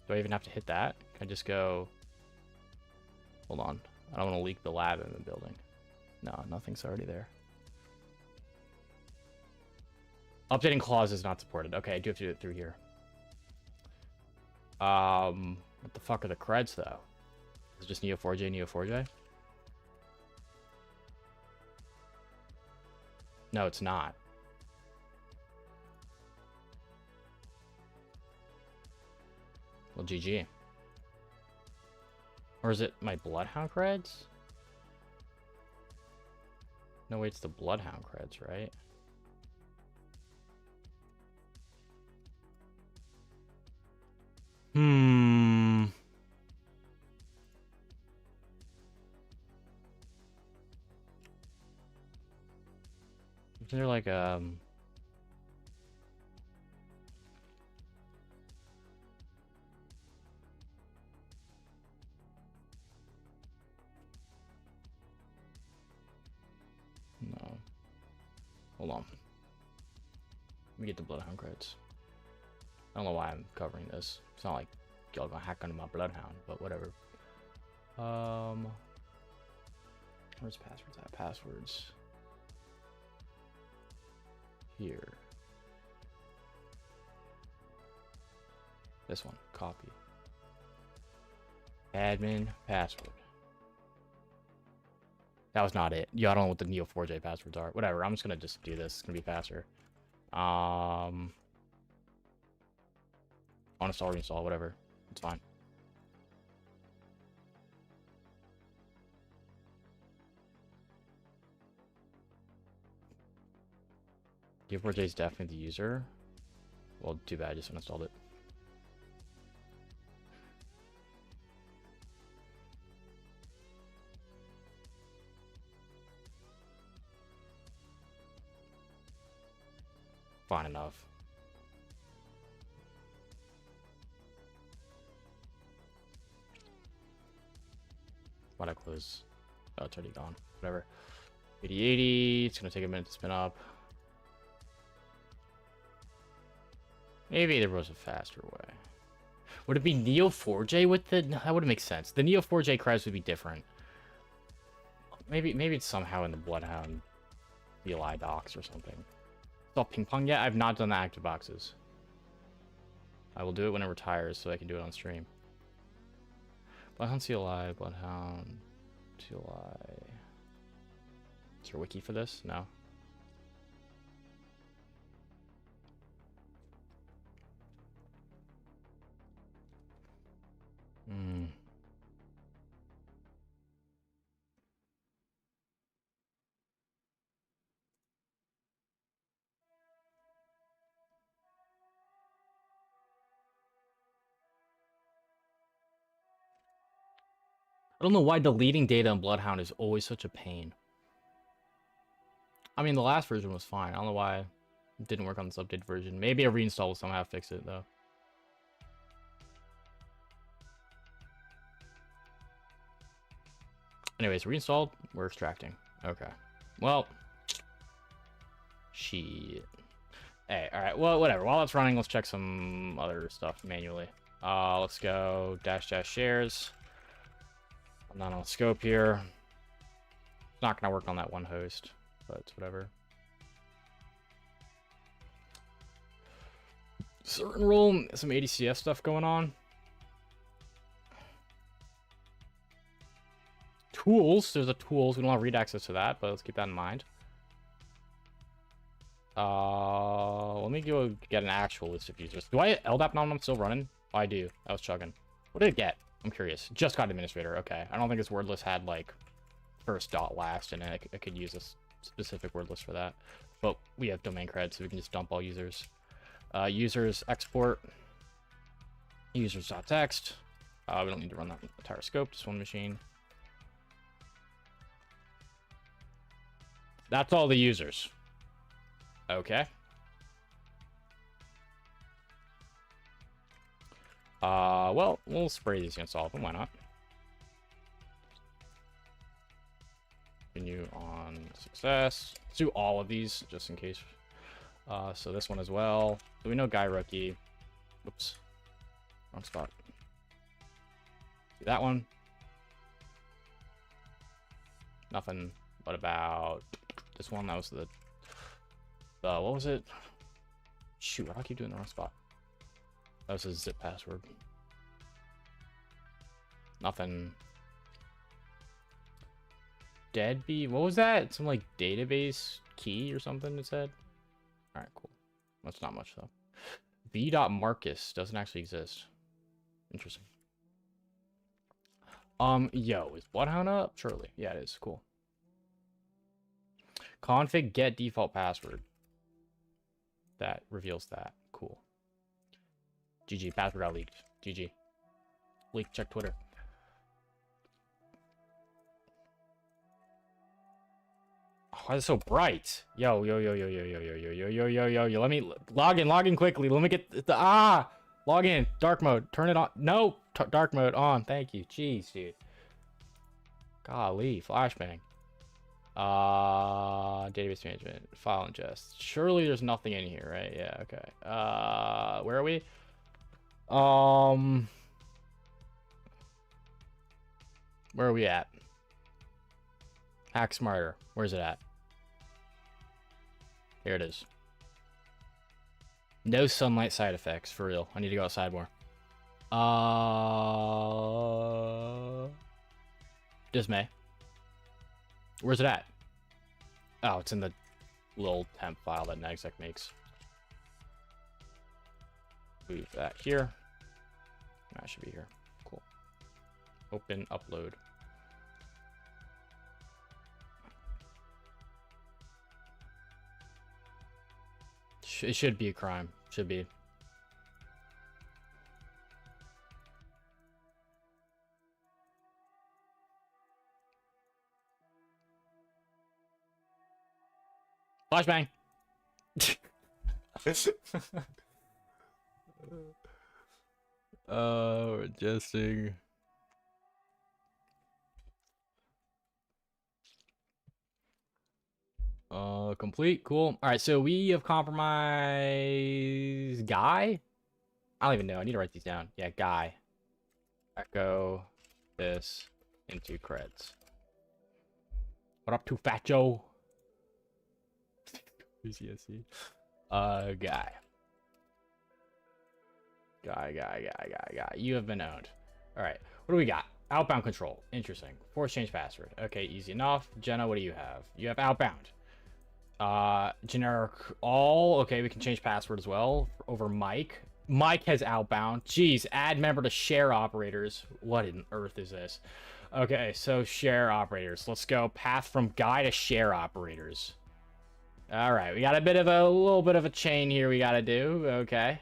Do I even have to hit that? Can I just go... Hold on. I don't want to leak the lab in the building. No, nothing's already there. Updating clause is not supported. Okay, I do have to do it through here. What the fuck are the creds, though? Is it just Neo4j, Neo4j? No, it's not. Well, GG. Or is it my BloodHound creds? No, wait, it's the BloodHound creds, right? Is there like no. Hold on. Let me get the BloodHound creds. I don't know why I'm covering this. It's not like y'all gonna hack onto my BloodHound, but whatever. Where's passwords at? Passwords. Here. This one. Copy. Admin password. That was not it. Yeah, I don't know what the Neo4j passwords are. Whatever. I'm just gonna just do this. It's gonna be faster. Uninstall, reinstall, whatever. It's fine. Neo4j is definitely the user. Well, too bad. I just uninstalled it. Fine enough. Why'd I close? Oh, it's already gone. Whatever. 8080. It's gonna take a minute to spin up. Maybe there was a faster way. Would it be Neo4j with the... No, that wouldn't make sense. The Neo4j creds would be different. Maybe it's somehow in the BloodHound CLI docs or something. It's all ping pong yet? I've not done the active boxes. I will do it when it retires so I can do it on stream. BloodHound CLI, BloodHound CLI. Is there a wiki for this? No. I don't know why deleting data in BloodHound is always such a pain. I mean, the last version was fine. I don't know why it didn't work on this updated version. Maybe a reinstall will somehow fix it, though. Anyways, reinstalled. We're extracting. Okay. Well. Shit. Hey, alright. Well, whatever. While it's running, let's check some other stuff manually. Let's go -- shares. I'm not on scope here. It's not going to work on that one host, but it's whatever. Certain role, some ADCS stuff going on. Tools, there's a tools. We don't have read access to that, but let's keep that in mind. Let me go get an actual list of users. Do I LDAP nom still running? Oh, I do. I was chugging. What did it get? I'm curious. Just got administrator. Okay. I don't think this word list had like first dot last in it. I could use a specific word list for that. But we have domain cred, so we can just dump all users. Users export. Users.text. We don't need to run that entire scope, just one machine. That's all the users. Okay. Well, we'll spray these against all of them. Why not? Continue on success. Let's do all of these just in case. So this one as well. So we know guy rookie. Whoops. Wrong spot. See that one? Nothing. What about this one? That was the what was it? Shoot, why do I keep doing the wrong spot? That was a zip password. Nothing. Deadbeat. What was that? Some like database key or something it said? Alright, cool. That's not much though. v.marcus doesn't actually exist. Interesting. Yo, is BloodHound up? Surely. Yeah, it is. Cool. Config get default password. That reveals that. Cool. GG, password got leaked. GG. Leak, check Twitter. Oh, why is it so bright? Yo, let me log in quickly. Let me get the log in. Dark mode. Turn it on. No, dark mode on. Thank you. Jeez, dude. Golly, flashbang. Database management, file ingest. Surely there's nothing in here, right? Yeah, okay. Where are we? Where are we at? Hack smarter. Where's it at? Here it is. No sunlight side effects, for real. I need to go outside more. Dismay. Where's it at? Oh, it's in the little temp file that NAGSEC makes. Move that here. That should be here. Cool. Open, upload. It should be a crime. Should be. Flashbang. Adjusting. Complete. Cool. All right, so we have compromised Guy. I don't even know. I need to write these down. Yeah, Guy. Echo this into creds. What up to Fat Joe? PCSC. Guy. Guy. You have been owned. All right. What do we got? Outbound control. Interesting. Force change password. Okay, easy enough. Jenna, what do you have? You have outbound. Generic all. Okay, we can change password as well over Mike. Mike has outbound. Jeez, add member to share operators. What on earth is this? Okay, so share operators. Let's go path from guy to share operators. All right, we got a little bit of a chain here we got to do. Okay.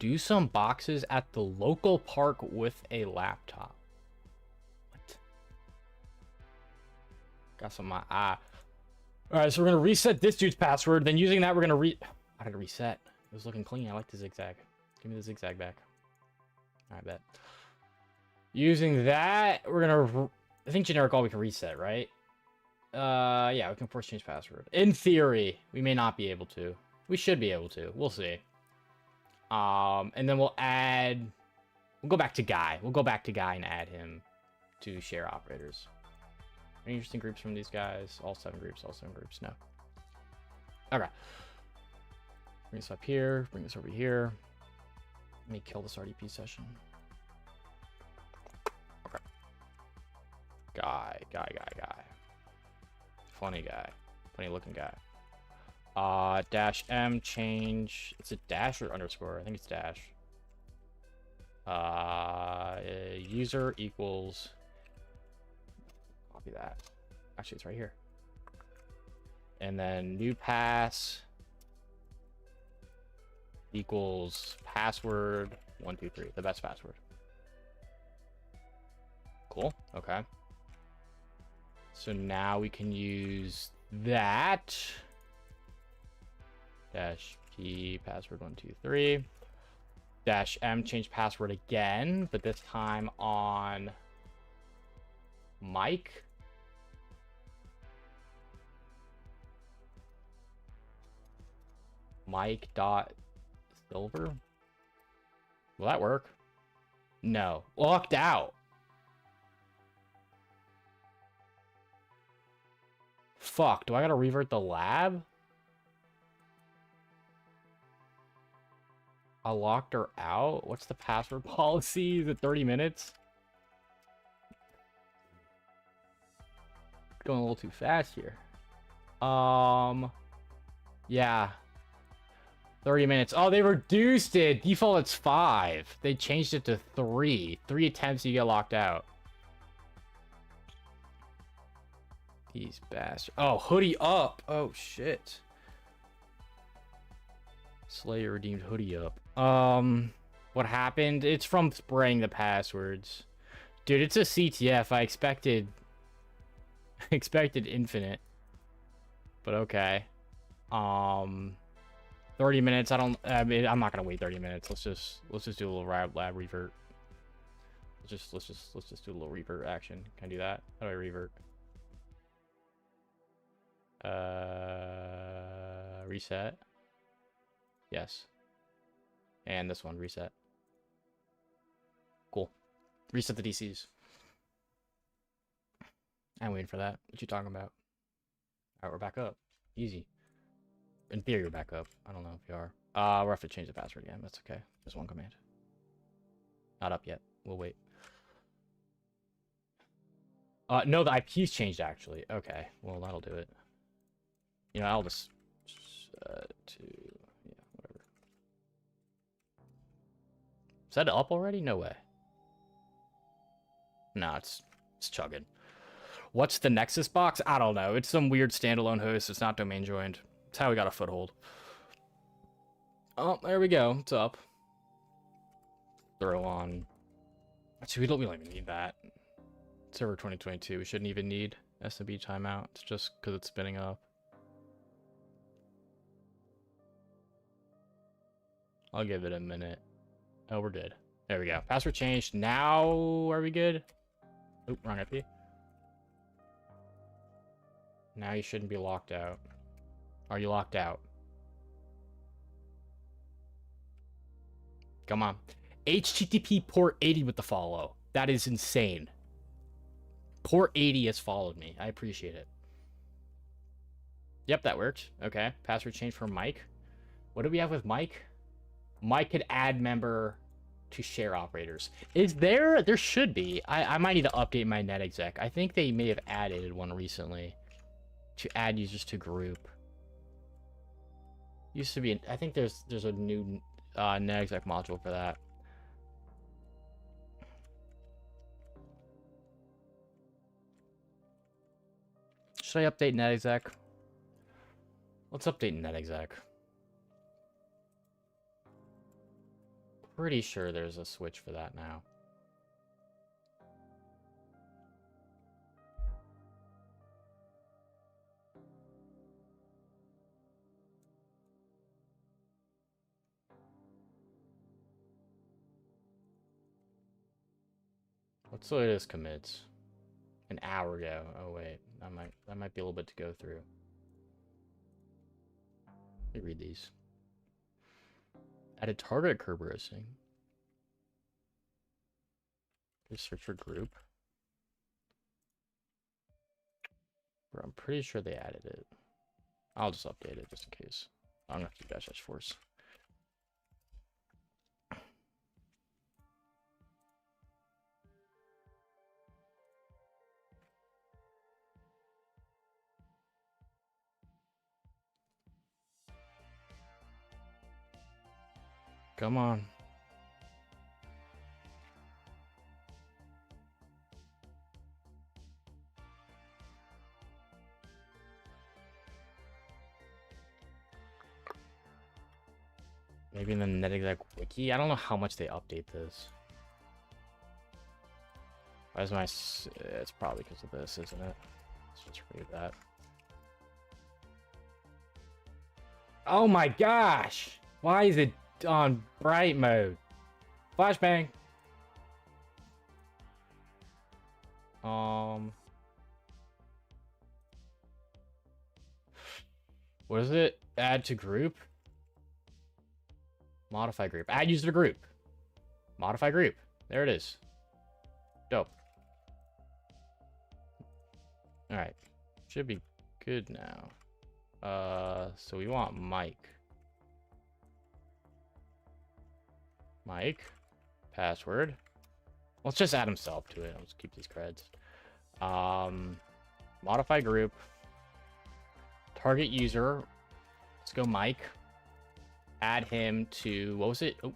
Do some boxes at the local park with a laptop. What? Got some my eye. All right, so we're gonna reset this dude's password. Then using that, we're gonna How did it reset? It was looking clean. I like the zigzag. Give me the zigzag back. I bet. Using that, we're gonna. I think generic all we can reset, right? Yeah, we can force change password. In theory, we may not be able to. We should be able to. We'll see. And then we'll go back to Guy. We'll go back to Guy and add him to share operators. Any interesting groups from these guys? All 7 groups, no. Okay. Bring this up here, bring this over here. Let me kill this RDP session. Okay. Guy. Funny guy. Funny looking guy. Dash M change. Is it dash or underscore? I think it's dash. User equals. Copy that. Actually, it's right here. And then new pass equals password 123. The best password. Cool. Okay. So now we can use that. Dash P password 123. Dash M change password again, but this time on Mike. Mike dot silver. Will that work? No. Locked out. Fuck, do I gotta revert the lab? I locked her out? What's the password policy? Is it 30 minutes? Going a little too fast here. Yeah. 30 minutes. Oh, they reduced it. Default, it's 5. They changed it to 3. 3 attempts, you get locked out. These bastards. Oh, hoodie up. Oh, shit. Slayer redeemed hoodie up. What happened? It's from spraying the passwords. Dude, it's a CTF. I expected infinite. But okay. 30 minutes. I mean, I'm not gonna wait 30 minutes. Let's just do a little lab revert. Let's just do a little revert action. Can I do that? How do I revert? Reset. Yes. And this one, reset. Cool. Reset the DCs. I'm waiting for that. What you talking about? Alright, we're back up. Easy. In theory, we're back up. I don't know if you are. We'll have to change the password again. That's okay. Just one command. Not up yet. We'll wait. No, the IP's changed, actually. Okay. Well, that'll do it. You know, I'll just... yeah, whatever. Is that up already? No way. Nah, it's chugging. What's the Nexus box? I don't know. It's some weird standalone host. It's not domain joined. It's how we got a foothold. Oh, there we go. It's up. Throw on. Actually, we don't even need that. Server 2022. We shouldn't even need SMB timeout. It's just because it's spinning up. I'll give it a minute. Oh, we're good. There we go. Password changed. Now, are we good? Oop, wrong IP. Now you shouldn't be locked out. Are you locked out? Come on. HTTP port 80 with the follow. That is insane. Port 80 has followed me. I appreciate it. Yep, that worked. Okay. Password change for Mike. What do we have with Mike? Mike could add member to share operators. Is there? There should be. I might need to update my netexec. I think they may have added one recently to add users to group. Used to be. I think there's a new netexec module for that. Should I update netexec? Let's update netexec. Pretty sure there's a switch for that now. What's the latest commits? An hour ago. Oh wait, that might be a little bit to go through. Let me read these. Added target Kerberosing. Just search for group. Bro, I'm pretty sure they added it. I'll just update it just in case. I'm gonna have to do dash force. Come on. Maybe in the NetExec wiki. I don't know how much they update this. Why is my... It's probably because of this, isn't it? Let's just read that. Oh my gosh! Why is it on bright mode? Flashbang! What is it? Add to group? Modify group. Add user to group. Modify group. There it is. Dope. Alright. Should be good now. So we want Mike. Mike. Password. Let's just add himself to it. Let's keep these creds. Modify group. Target user. Let's go Mike. Add him to, what was it? Oh.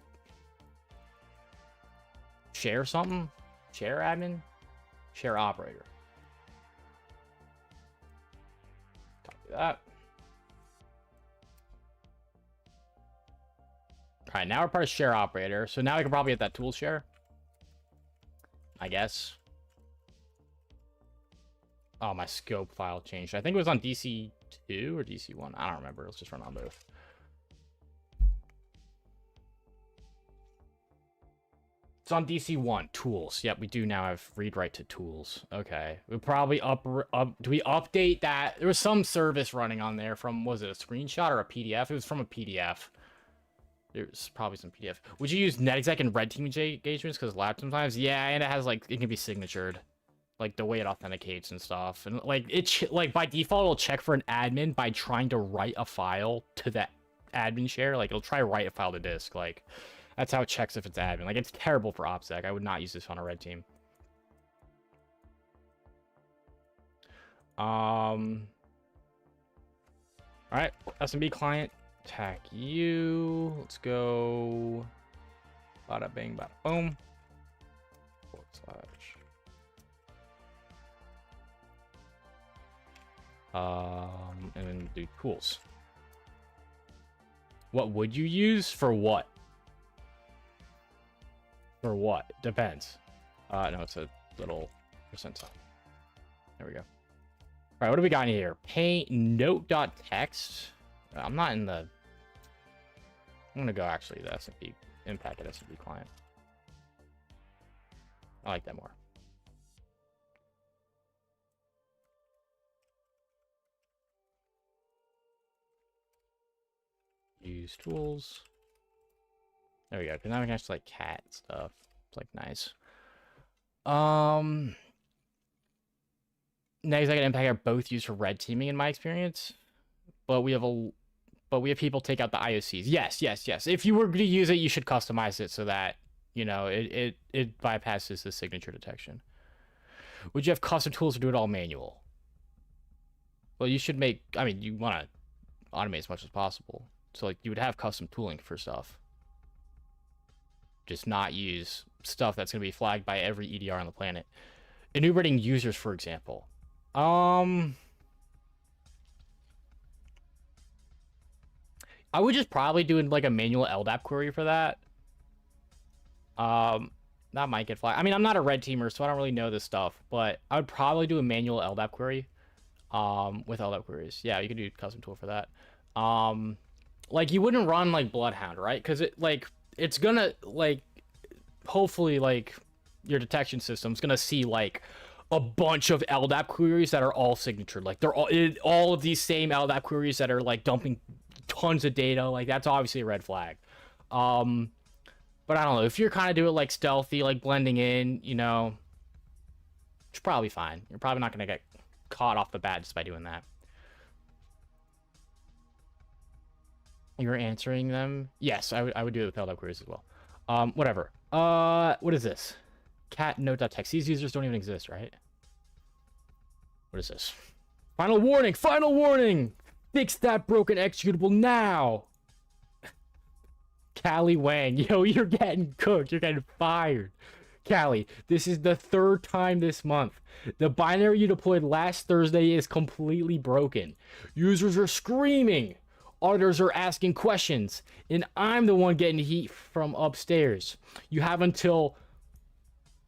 Share something? Share admin? Share operator. Copy that. All right, now we're part of share operator. So now we can probably get that tool share. I guess. Oh, my scope file changed. I think it was on DC2 or DC1. I don't remember. Let's just run on both. It's on DC1. Tools. Yep, we do now have read write to tools. Okay. We probably do we update that? There was some service running on there from, was it a screenshot or a PDF? It was from a PDF. There's probably some PDF. Would you use NetExec and red team engagements because lab sometimes? Yeah, and it has like, it can be signatured, like the way it authenticates and stuff. And like like by default, it'll check for an admin by trying to write a file to that admin share. Like it'll try to write a file to disk. Like that's how it checks if it's admin. Like it's terrible for OPSEC. I would not use this on a red team. All right, SMB client. Attack you. Let's go. Bada bang, bada boom. / and then do tools. What would you use for what? For what? Depends. No, it's a little percentile. There we go. All right, what do we got in here? Paint note.text. I'm not in the... I'm gonna go actually the SMP impact at SMP client. I like that more. Use tools. There we go. Because now we can actually like cat stuff. It's like nice. NetExec and impact are both used for red teaming in my experience, but we have people take out the IOCs. Yes. If you were to use it, you should customize it so that, you know, it bypasses the signature detection. Would you have custom tools to do it all manual? Well, you should make, I mean, you want to automate as much as possible. So like you would have custom tooling for stuff. Just not use stuff that's going to be flagged by every EDR on the planet. Enumerating users, for example. I would just probably do like a manual LDAP query for that. That might get flagged. I mean, I'm not a red teamer, so I don't really know this stuff, but I would probably do a manual LDAP query with LDAP queries. Yeah, you could do a custom tool for that. Like you wouldn't run like BloodHound, right? Because it's gonna like hopefully like your detection system's gonna see like a bunch of LDAP queries that are all signatured. Like they're all of these same LDAP queries that are like dumping tons of data. Like that's obviously a red flag. But I don't know, if you're kind of doing like stealthy, like blending in, you know, it's probably fine. You're probably not gonna get caught off the bat just by doing that. You're answering them? Yes, I would do it with LDAP queries as well. Whatever. What is this? Cat note.txt. These users don't even exist, right? What is this? Final warning! Final warning! Fix that broken executable now! Callie Wang. Yo, you're getting cooked. You're getting fired. Callie, this is the third time this month. The binary you deployed last Thursday is completely broken. Users are screaming. Auditors are asking questions. And I'm the one getting heat from upstairs. You have until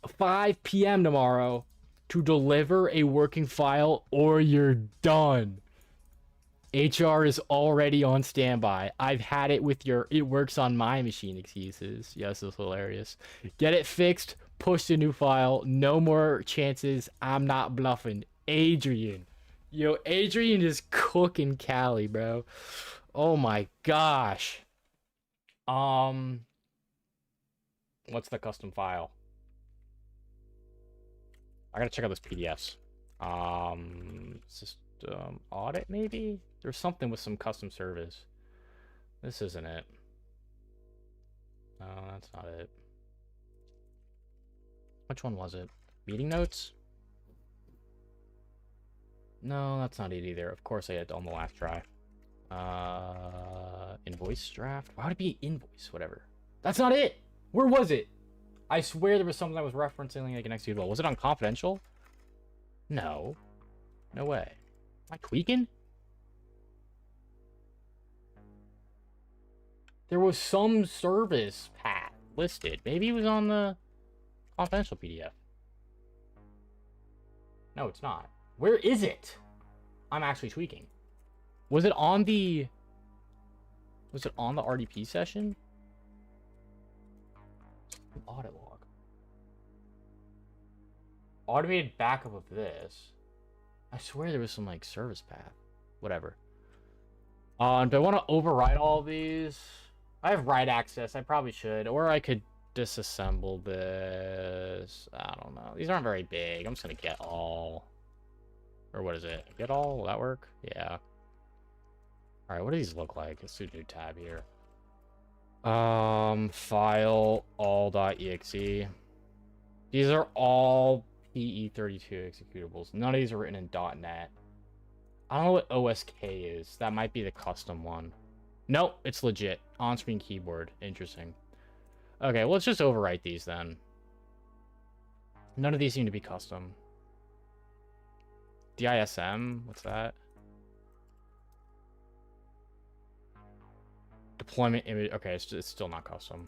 5 p.m. tomorrow to deliver a working file or you're done. HR is already on standby. I've had it with your it works on my machine excuses. Yes, it's hilarious. Get it fixed, push the new file. No more chances. I'm not bluffing. Adrian. Yo, Adrian is cooking Callie, bro. Oh my gosh. What's the custom file? I gotta check out those PDFs. System audit, maybe? There's something with some custom service. This isn't it. No, that's not it. Which one was it? Meeting notes? No, that's not it either. Of course I had it on the last try. Invoice draft? Why would it be invoice? Whatever. That's not it! Where was it? I swear there was something I was referencing like an executable. Was it on confidential? No. No way. Am I tweaking? There was some service path listed. Maybe it was on the confidential PDF. No, it's not. Where is it? I'm actually tweaking. Was it on the RDP session? Audit log. Automated backup of this. I swear there was some like service path. Whatever. Do I want to override all of these? I have write access. I probably should. Or I could disassemble this. I don't know. These aren't very big. I'm just going to get all. Or what is it? Get all? Will that work? Yeah. Alright, what do these look like? Let's do a new tab here. File all.exe. These are all PE32 executables. None of these are written in .NET. I don't know what OSK is. That might be the custom one. Nope, it's legit. On-screen keyboard. Interesting. Okay, well, let's just overwrite these then. None of these seem to be custom. DISM? What's that? Deployment image. Okay, it's still not custom.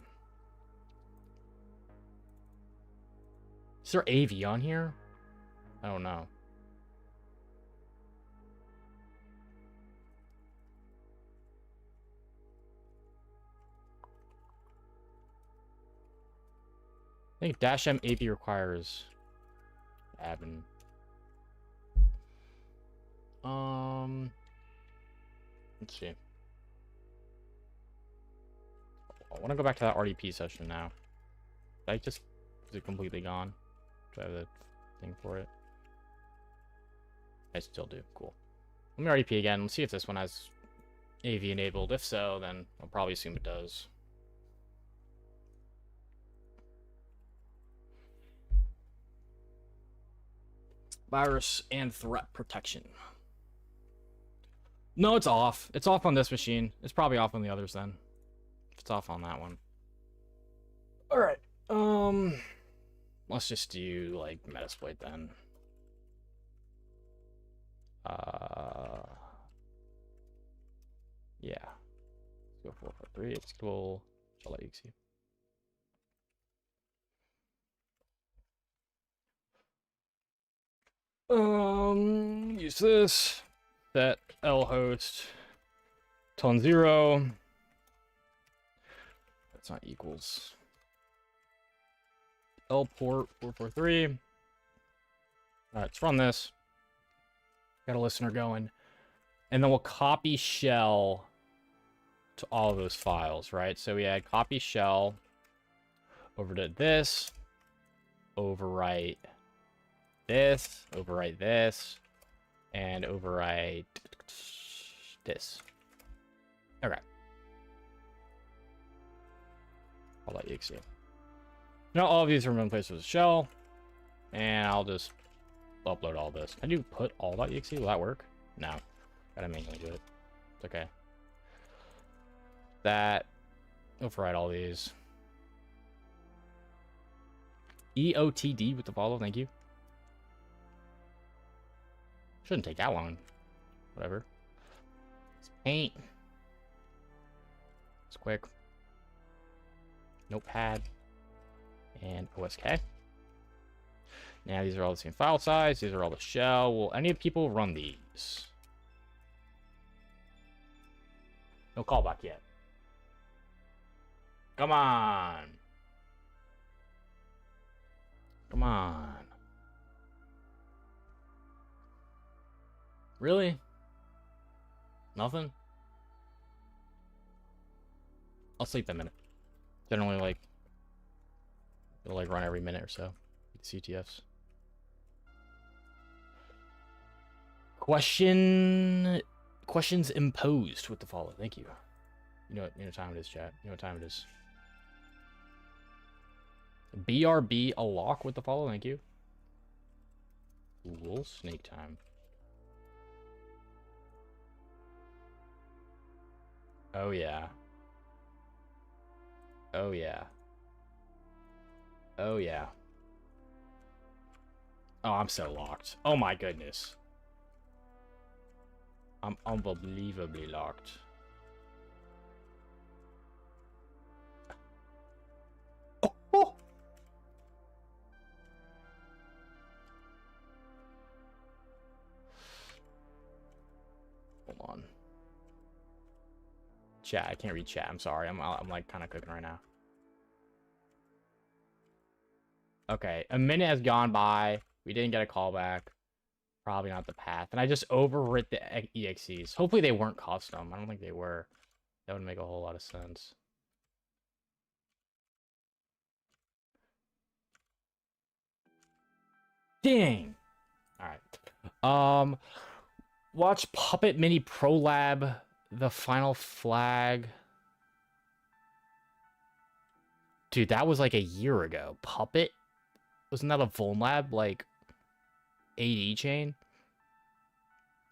Is there AV on here? I don't know. I think -M AV requires admin. Let's see. I want to go back to that RDP session now. Is it completely gone? Do I have the thing for it? I still do. Cool. Let me RDP again. Let's see if this one has AV enabled. If so, then I'll probably assume it does. Virus and threat protection. No, it's off. It's off on this machine. It's probably off on the others then. If it's off on that one. Alright. Let's just do like Metasploit then. Yeah. Let's go 443. It's cool. I'll let you see. Use this. Set L host. Ton 0. That's not equals. L port 443. Alright, let's run this. Got a listener going. And then we'll copy shell to all of those files, right? So we add copy shell over to this, overwrite this, and overwrite this. Okay. I'll let you see. Now all of these are in one place with a shell, and I'll just upload all this. Can you put all.exe? Will that work? No. Gotta manually do it. It's okay. That. Override all these. EOTD with the follow, thank you. Shouldn't take that long. Whatever. It's paint. It's quick. Notepad. And OSK. Now these are all the same file size. These are all the shell. Will any people run these? No callback yet. Come on. Come on. Really? Nothing? I'll sleep a minute. Generally, like, it'll like run every minute or so. The CTFs. Questions imposed with the follow. Thank you. You know what time it is, chat. You know what time it is. BRB a lock with the follow. Thank you. Cool. Snake time. Oh yeah. Oh yeah. Oh yeah. Oh, I'm so locked. Oh my goodness. I'm unbelievably locked. Oh, oh. Hold on. Chat, I can't read chat. I'm sorry. I'm like kind of cooking right now. Okay, a minute has gone by. We didn't get a call back. Probably not the path. And I just overwrit the EXEs. Hopefully they weren't custom. I don't think they were. That would make a whole lot of sense. Dang. All right. Watch Puppet Mini Pro Lab, the final flag. Dude, that was like a year ago. Puppet? Wasn't that a Vuln Lab, like, AD chain?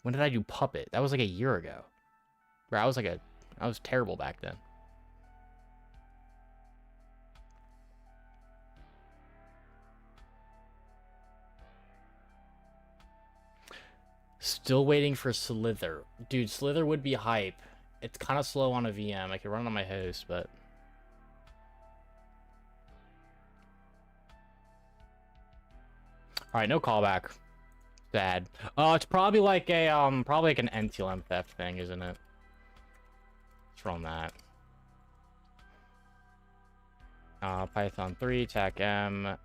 When did I do Puppet? That was like a year ago. Bro, I was terrible back then. Still waiting for Slither. Dude, Slither would be hype. It's kind of slow on a VM. I could run it on my host, but... Alright, no callback. Sad. It's probably like a, probably like an NTLM theft thing, isn't it? Let's run that. Python 3, TAC M...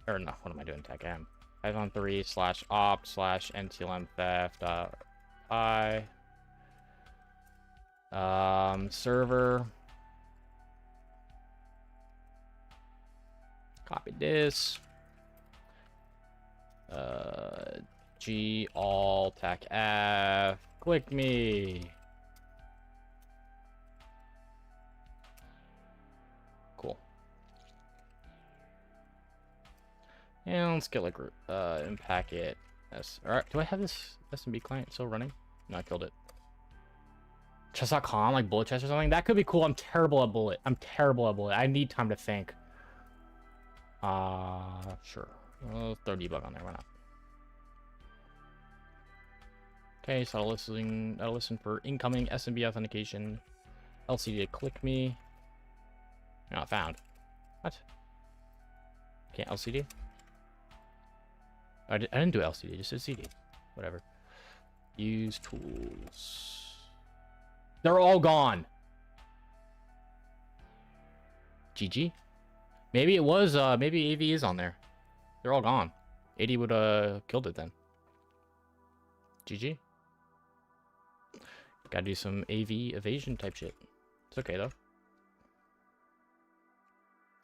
Or no, what am I doing, TAC M? Python 3 / opt / NTLM theft, I... server. Copy this. G all TAC F. Click me. Cool. And let's get like unpack it. Alright, do I have this SMB client still running? No, I killed it. Chess.com, like bullet chess or something? That could be cool. I'm terrible at bullet. I need time to think. Sure. Well, throw debug on there, why not? Okay, so I'll listen for incoming SMB authentication. LCD to click me. Not found. What? Can't LCD? I didn't do LCD, just did CD. Whatever. Use tools. They're all gone. GG. Maybe it was, maybe AV is on there. They're all gone. 80 would, killed it then. GG. Gotta do some AV evasion type shit. It's okay, though.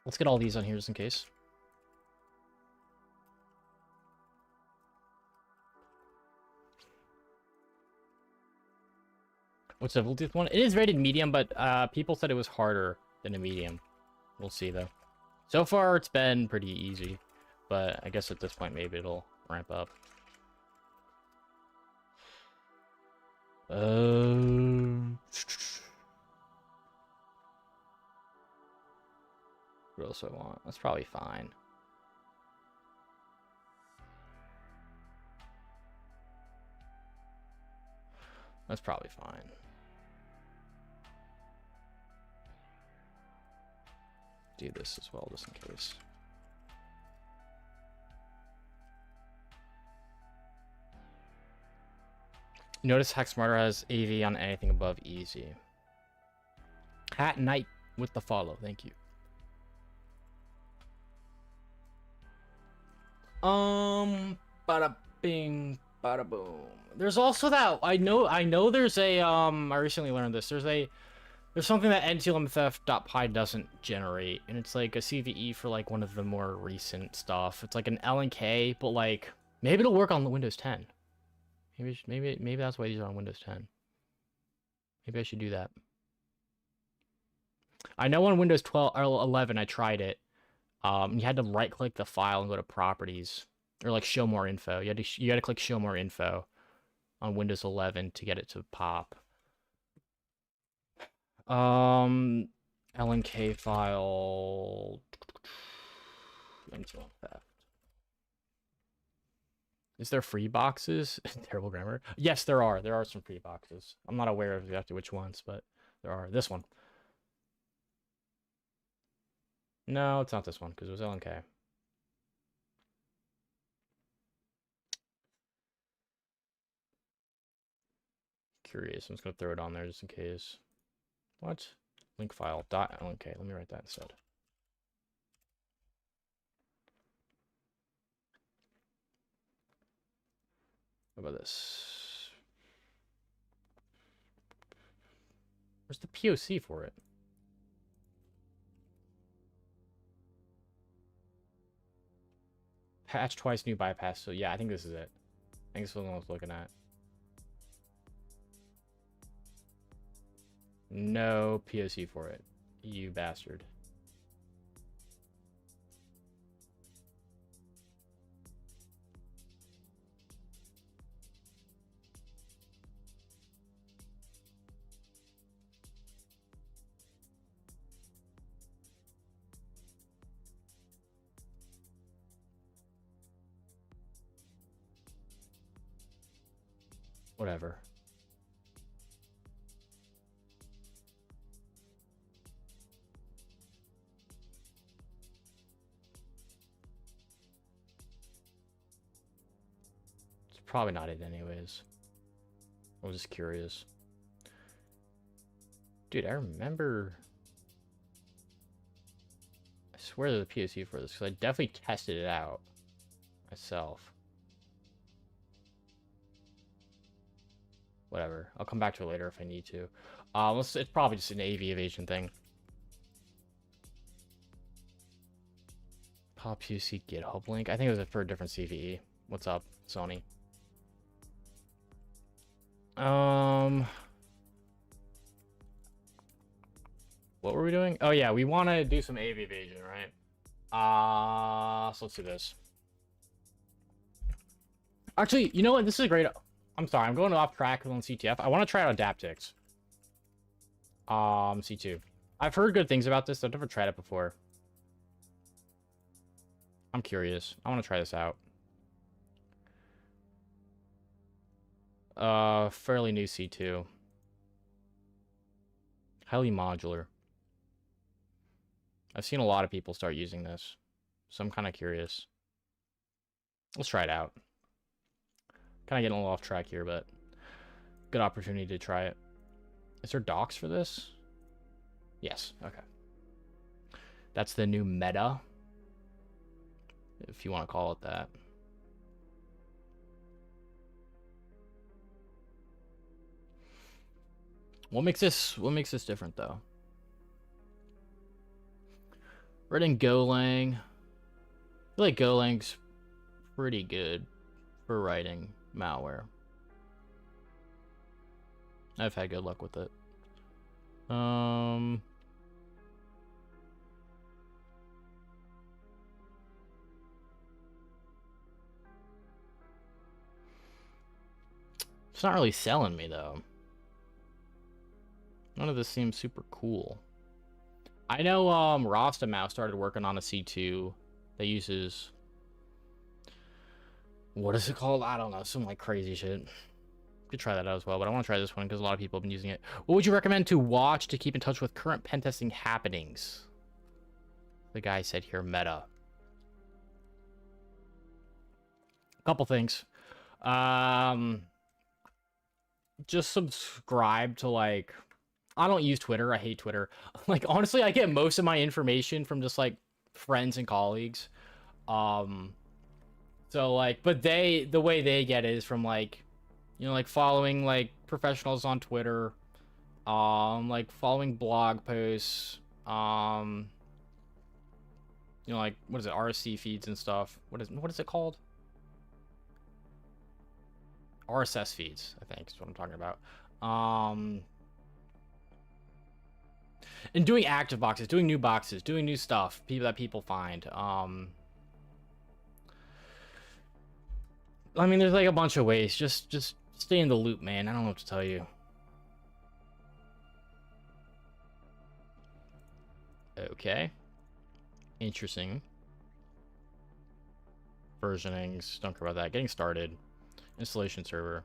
Let's get all these on here just in case. What's the Bluetooth one? It is rated medium, but people said it was harder than a medium. We'll see, though. So far, it's been pretty easy. But I guess at this point, maybe it'll ramp up. What else do I want? That's probably fine. That's probably fine. Do this as well, just in case. Notice Hexmartyr has AV on anything above easy. Hat Knight with the follow, thank you. Bada bing, bada boom. There's also that I know there's a I recently learned this. There's something that NTLMFF.py doesn't generate, and it's like a CVE for like one of the more recent stuff. It's like an LNK, but like maybe it'll work on the Windows 10. Maybe that's why these are on Windows 10. Maybe I should do that. I know on Windows 12 or 11 I tried it. You had to right-click the file and go to Properties, or like Show More Info. You had to click Show More Info on Windows 11 to get it to pop. LNK file. Is there free boxes? Terrible grammar. Yes, there are. There are some free boxes. I'm not aware of exactly which ones, but there are. This one. No, it's not this one because it was LNK. Curious. I'm just gonna throw it on there just in case. What? Link file dot LNK. Let me write that instead. How about this? Where's the POC for it? Patch twice, new bypass. So yeah, I think this is it. I think this is what I was looking at. No POC for it. You bastard. Whatever. It's probably not it anyways. I was just curious. Dude, I remember... I swear there's a POC for this, because I definitely tested it out myself. Whatever. I'll come back to it later if I need to. It's probably just an AV evasion thing. Pop POC GitHub link. I think it was for a different CVE. What's up, Sony? What were we doing? Oh yeah, we want to do some AV evasion, right? So let's do this. Actually, you know what? This is a great... I'm sorry, I'm going off track on CTF. I want to try out Adaptix. C2. I've heard good things about this. I've never tried it before. I'm curious. I want to try this out. Fairly new C2. Highly modular. I've seen a lot of people start using this, so I'm kind of curious. Let's try it out. Kind of getting a little off track here, but good opportunity to try it. Is there docs for this? Yes. Okay. That's the new meta, if you want to call it that. What makes this different though? Written Golang. I feel like Golang's pretty good for writing malware. I've had good luck with it. It's not really selling me though. None of this seems super cool. I know Rasta Mouse started working on a C2 that uses, what is it called? I don't know, some like crazy shit. Could try that out as well, but I want to try this one because a lot of people have been using it. What would you recommend to watch to keep in touch with current pen testing happenings? The guy said here, meta. A couple things. Just subscribe to, like, I don't use Twitter. I hate Twitter. Like, honestly, I get most of my information from just like friends and colleagues. So like, but the way they get it is from like, you know, like following like professionals on Twitter, like following blog posts, you know, like, what is it, RSC feeds and stuff. What is it called? RSS feeds, I think is what I'm talking about. And doing active boxes, doing new boxes, doing new stuff, people find. I mean, there's like a bunch of ways. Just stay in the loop, man. I don't know what to tell you. Okay. Interesting. Versionings. Don't care about that. Getting started. Installation server.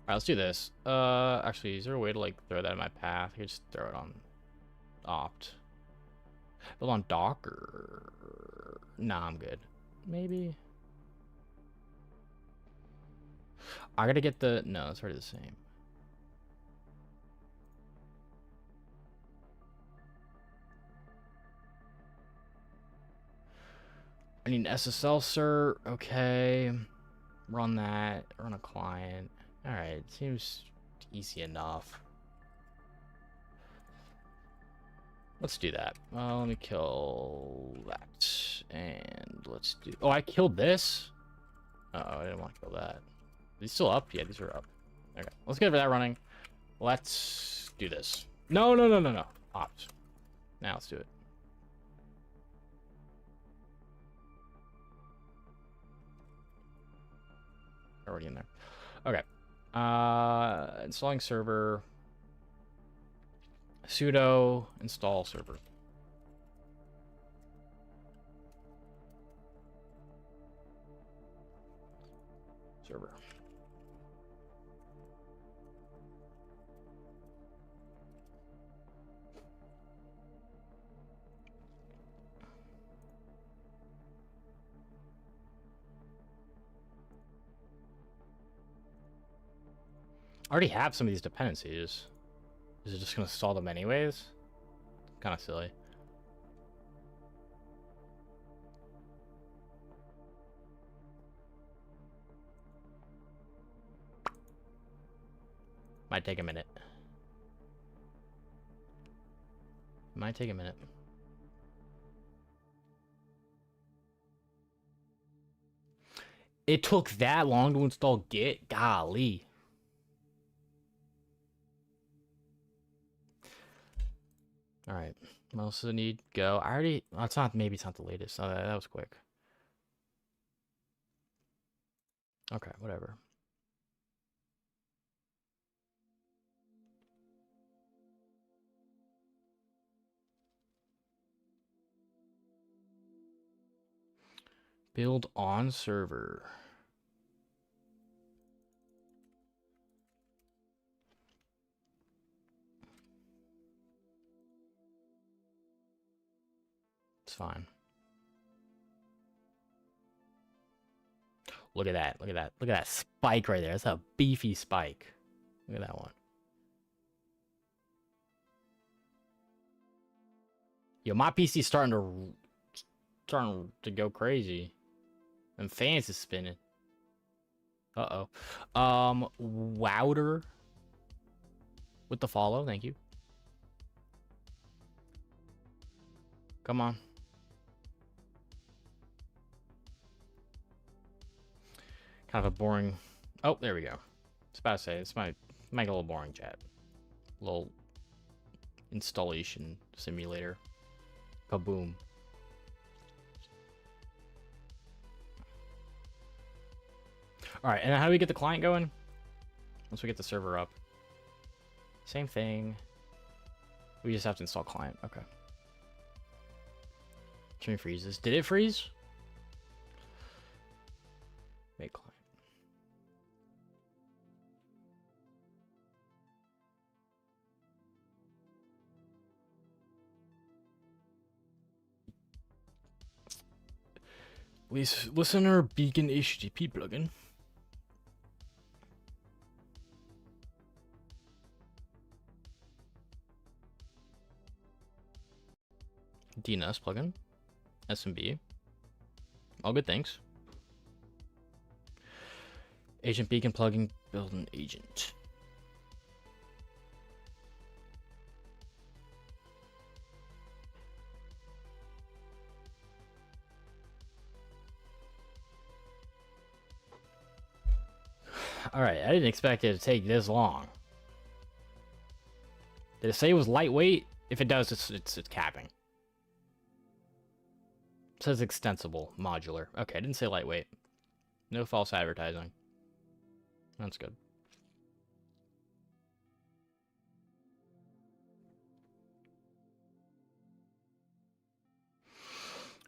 Alright, let's do this. Actually, is there a way to like throw that in my path? I could just throw it on opt. Build on Docker. Nah, I'm good. Maybe. I gotta get the... No, it's already the same. I need an SSL cert. Okay. Run that. Run a client. Alright, seems easy enough. Let's do that. Let me kill that. And let's do... Oh, I killed this? Uh-oh, I didn't want to kill that. Are these still up? Yeah, these are up. Okay, let's get that running. Let's do this. No. Opt. Now let's do it. Already in there. Okay. Installing server. Sudo install server. Server. I already have some of these dependencies. Is it just going to install them anyways? Kind of silly. Might take a minute. Might take a minute. It took that long to install Git? Golly. All right. What else does it need? Go. I already... Oh, it's not... Maybe it's not the latest. Oh, that was quick. Okay, whatever. Build on server. It's fine. Look at that. Look at that. Look at that spike right there. That's a beefy spike. Look at that one. Yo, my PC's starting to go crazy. And fans is spinning. Uh-oh. Wouter with the follow. Thank you. Come on. Kind of a boring... Oh, there we go. I was about to say, this might make a little boring, chat. A little installation simulator. Kaboom. Alright, and how do we get the client going? Once we get the server up. Same thing. We just have to install client. Okay. Stream freezes. Did it freeze? Make client. Listener beacon HTTP plugin. DNS plugin. SMB. All good things. Agent beacon plugin. Build an agent. Alright, I didn't expect it to take this long. Did it say it was lightweight? If it does, it's capping. It says extensible, modular. Okay, I didn't say lightweight. No false advertising. That's good.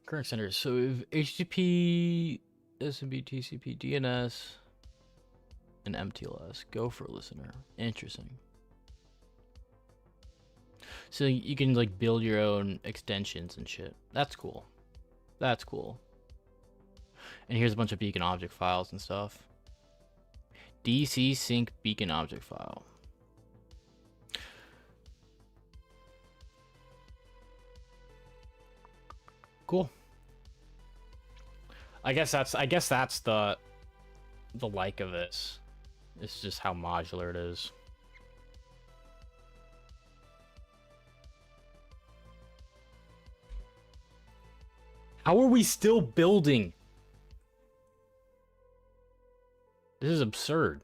Current centers. So if HTTP, SMB, TCP, DNS, and MTLS. Go for a listener. Interesting. So you can like build your own extensions and shit. That's cool. That's cool. And here's a bunch of beacon object files and stuff. DC sync beacon object file. Cool. I guess that's the like of this. It's just how modular it is. How are we still building? This is absurd.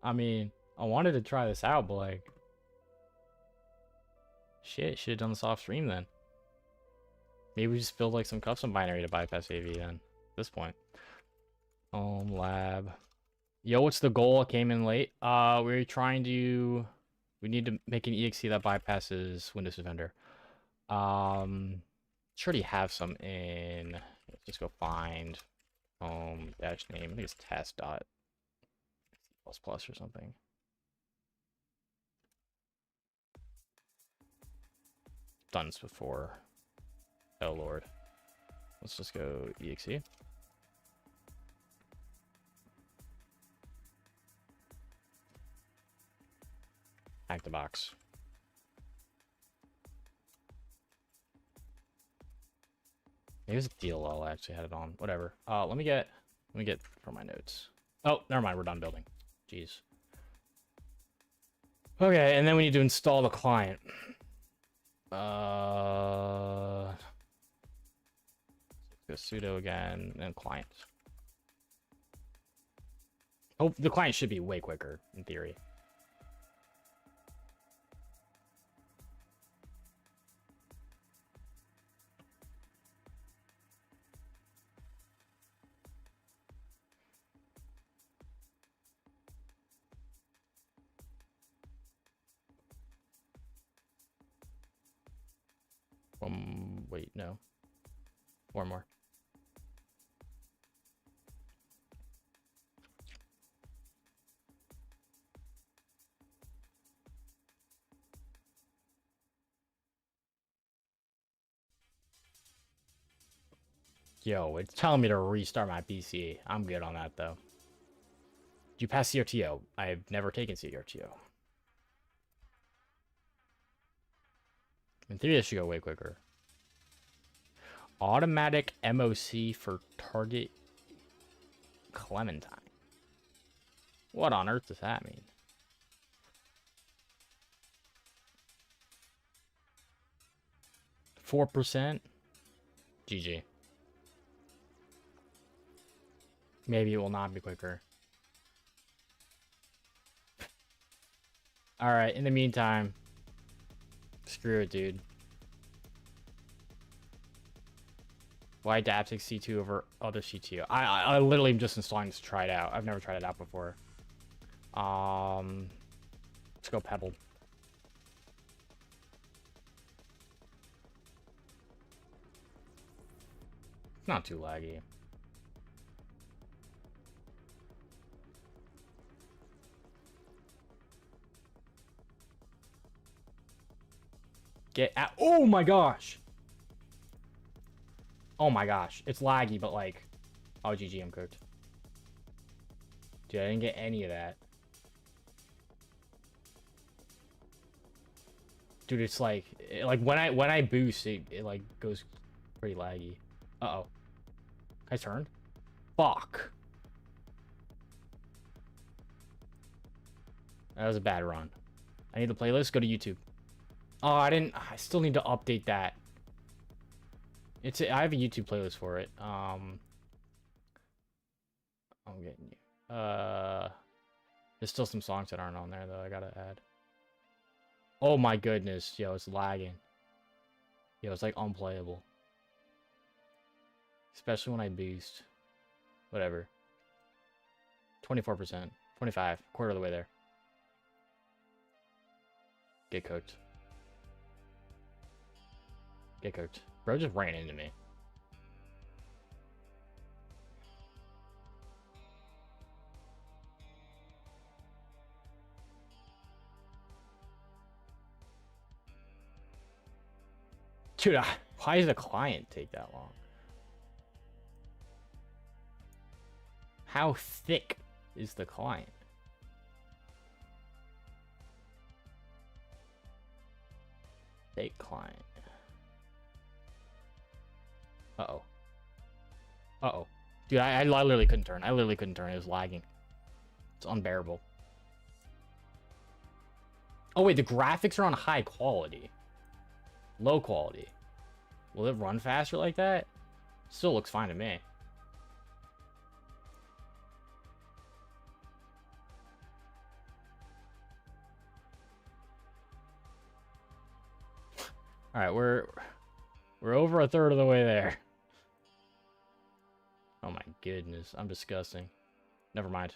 I mean, I wanted to try this out, but like, shit, should have done this off stream then. Maybe we just build like some custom binary to bypass AV then. At this point. Lab. Yo, what's the goal? I came in late. We're trying to. We need to make an exe that bypasses Windows Defender. Should already have some in. Let's just go find dash name. I think it's test dot plus plus or something. Done this before. Oh lord. Let's just go exe. Hack the box. Maybe it was a DLL I actually had it on. Whatever. Let me get from my notes. Oh, never mind, we're done building. Jeez. Okay, and then we need to install the client. Go sudo again and client. Oh, the client should be way quicker in theory. Wait, no. One more. Yo, it's telling me to restart my PC. I'm good on that, though. Did you pass CRTO? I've never taken CRTO. In theory, this should go way quicker. Automatic MOC for target Clementine. What on earth does that mean? %? GG. Maybe it will not be quicker. Alright, in the meantime, screw it, dude. Why adapting C2 over other C2? I literally am just installing this to try it out. I've never tried it out before. Let's go Pebble. It's not too laggy. Get out. Oh my gosh. Oh my gosh. It's laggy, but like... Oh, GG, I'm cooked. Dude, I didn't get any of that. Dude, it's like when I boost, it like goes pretty laggy. Uh-oh. I turned? Fuck. That was a bad run. I need the playlist. Go to YouTube. Oh, I still need to update that. I have a YouTube playlist for it. I'm getting you. There's still some songs that aren't on there though. I gotta add. Oh my goodness, yo, it's lagging. Yo, it's like unplayable. Especially when I boost. Whatever. 24%. 25. Quarter of the way there. Get cooked. Get cooked. Bro just ran into me. Dude, why does the client take that long? How thick is the client? Thick client. Uh-oh. Uh-oh. Dude, I literally couldn't turn. I literally couldn't turn. It was lagging. It's unbearable. Oh, wait. The graphics are on high quality. Low quality. Will it run faster like that? Still looks fine to me. All right, we're over a third of the way there. Oh my goodness, I'm disgusting. Never mind.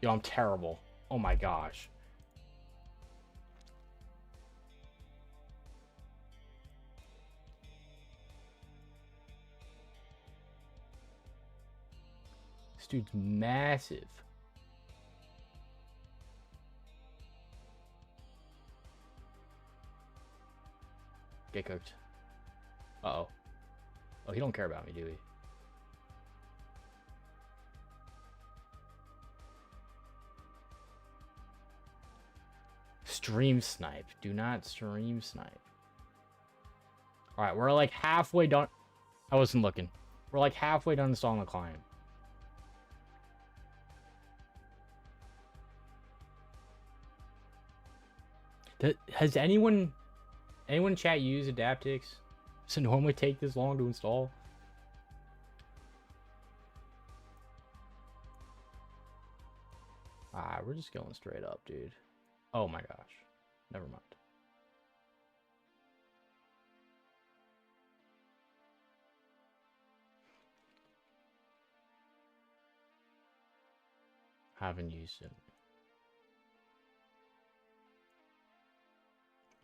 Yo, I'm terrible. Oh my gosh. This dude's massive. Get cooked. Uh-oh. Oh, he don't care about me, do he? Stream snipe. Do not stream snipe. Alright, we're like halfway done. I wasn't looking. We're like halfway done installing the client. Has anyone in chat used Adaptix? Does it normally take this long to install? Ah, we're just going straight up, dude. Oh my gosh. Never mind. Haven't used it.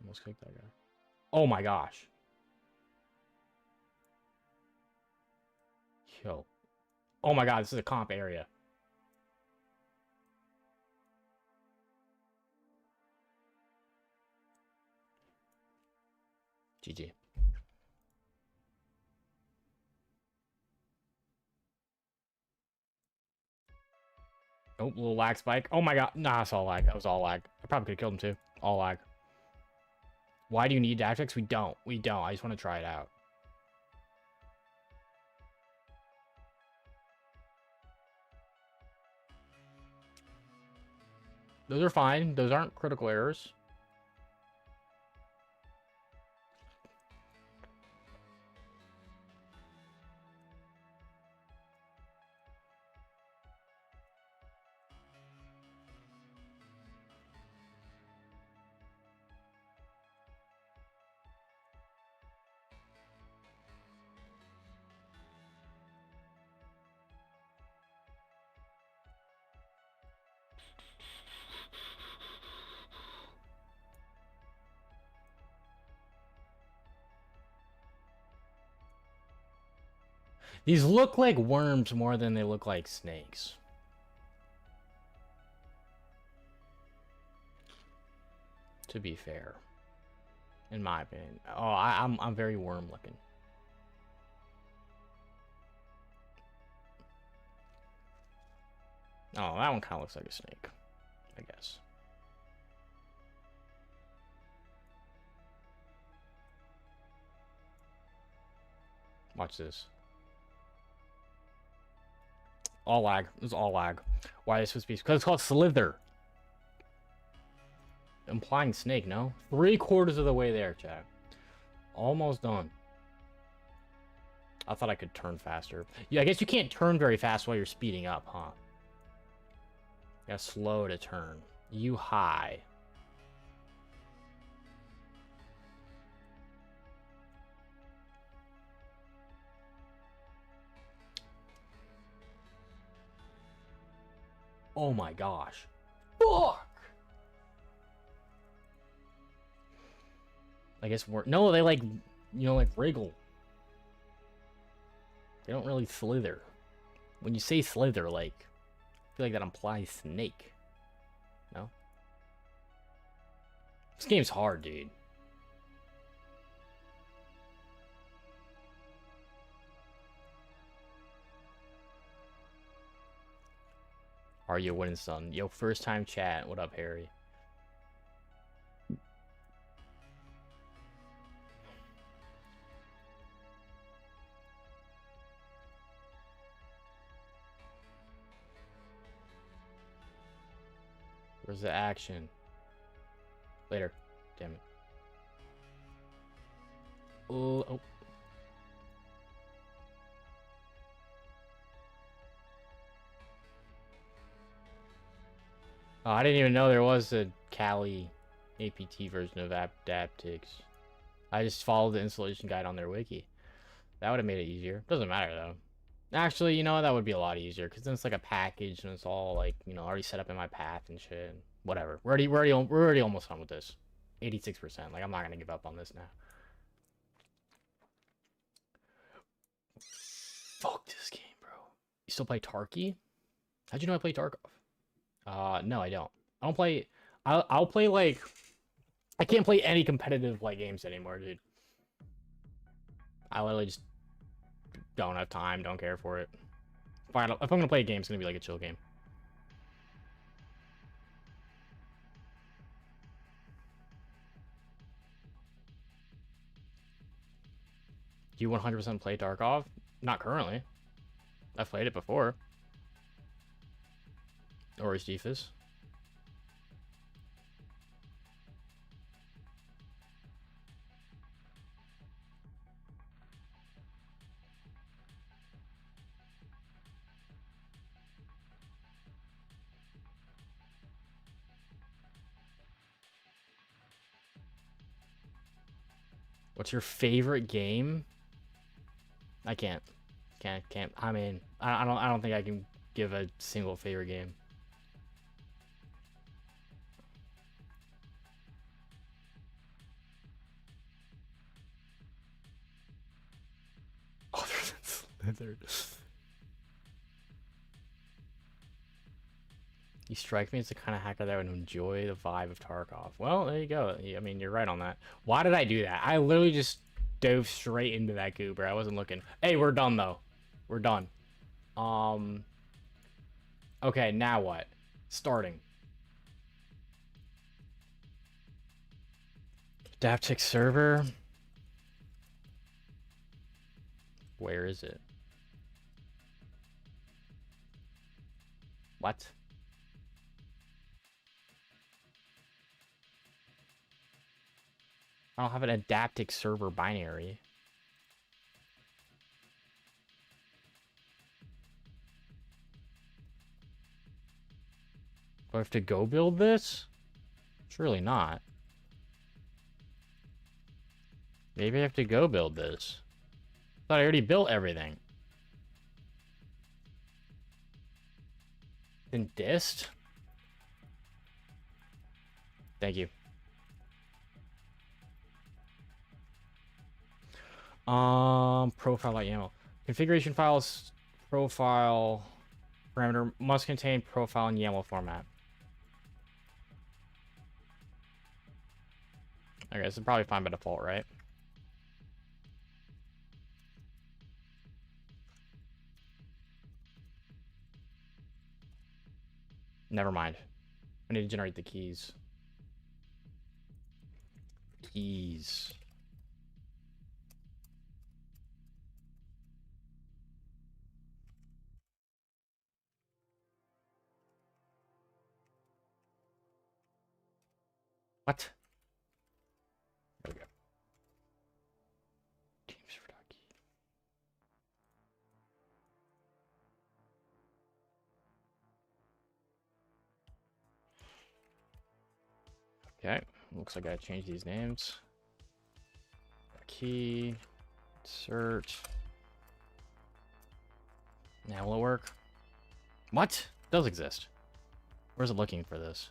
Almost clicked that guy. Oh my gosh. Yo. Oh my god, this is a comp area. GG. Oh, little lag spike. Oh my god. Nah, it's all lag. That was all lag. I probably could have killed him too. All lag. Why do you need Adaptix? We don't. We don't. I just want to try it out. Those are fine. Those aren't critical errors. These look like worms more than they look like snakes. To be fair. In my opinion. Oh, I'm very worm looking. Oh, that one kind of looks like a snake, I guess. Watch this. All lag. This is all lag. Why is this supposed to be? Because it's called Slither. Implying snake, no? 3/4 of the way there, chat. Almost done. I thought I could turn faster. Yeah, I guess you can't turn very fast while you're speeding up, huh? Yeah, slow to turn. You high. Oh my gosh. Fuck! I guess we're... No, they like, you know, like wriggle. They don't really slither. When you say slither, like, I feel like that implies snake. No? This game's hard, dude. Are you winning, son? Yo, first time chat. What up, Harry? Where's the action? Later. Damn it. Oh. Oh, I didn't even know there was a Kali APT version of Adaptics. I just followed the installation guide on their wiki. That would have made it easier. Doesn't matter, though. Actually, you know, that would be a lot easier, because then it's like a package, and it's all, like, you know, already set up in my path and shit. Whatever. We're already almost done with this. 86%. Like, I'm not gonna give up on this now. Fuck this game, bro. You still play Tarky? How'd you know I play Tarkov? No, I don't. I don't play... I'll play, like... I can't play any competitive, like, games anymore, dude. I literally just don't have time, don't care for it. If I'm gonna play a game, it's gonna be, like, a chill game. Do you 100% play Tarkov? Not currently. I've played it before. Or is Defus? What's your favorite game? I can't. I mean, I don't think I can give a single favorite game. Other than Slither. You strike me as the kind of hacker that would enjoy the vibe of Tarkov. Well, there you go. I mean, you're right on that. Why did I do that? I literally just dove straight into that goober. I wasn't looking. Hey, we're done, though. We're done. Okay, now what? Starting. Adaptic server. Where is it? What? I don't have an adaptic server binary. Do I have to go build this? Surely not. Maybe I have to go build this. I thought I already built everything. Then dist? Thank you. Profile like ammo. Configuration files, profile, parameter must contain profile in YAML format. Okay, this is probably fine by default, right? Never mind. I need to generate the keys. Keys. What? There we go. Teams for key. Okay, looks like I changed these names. Key, insert. Now will it work? What? It does exist. Where's it looking for this?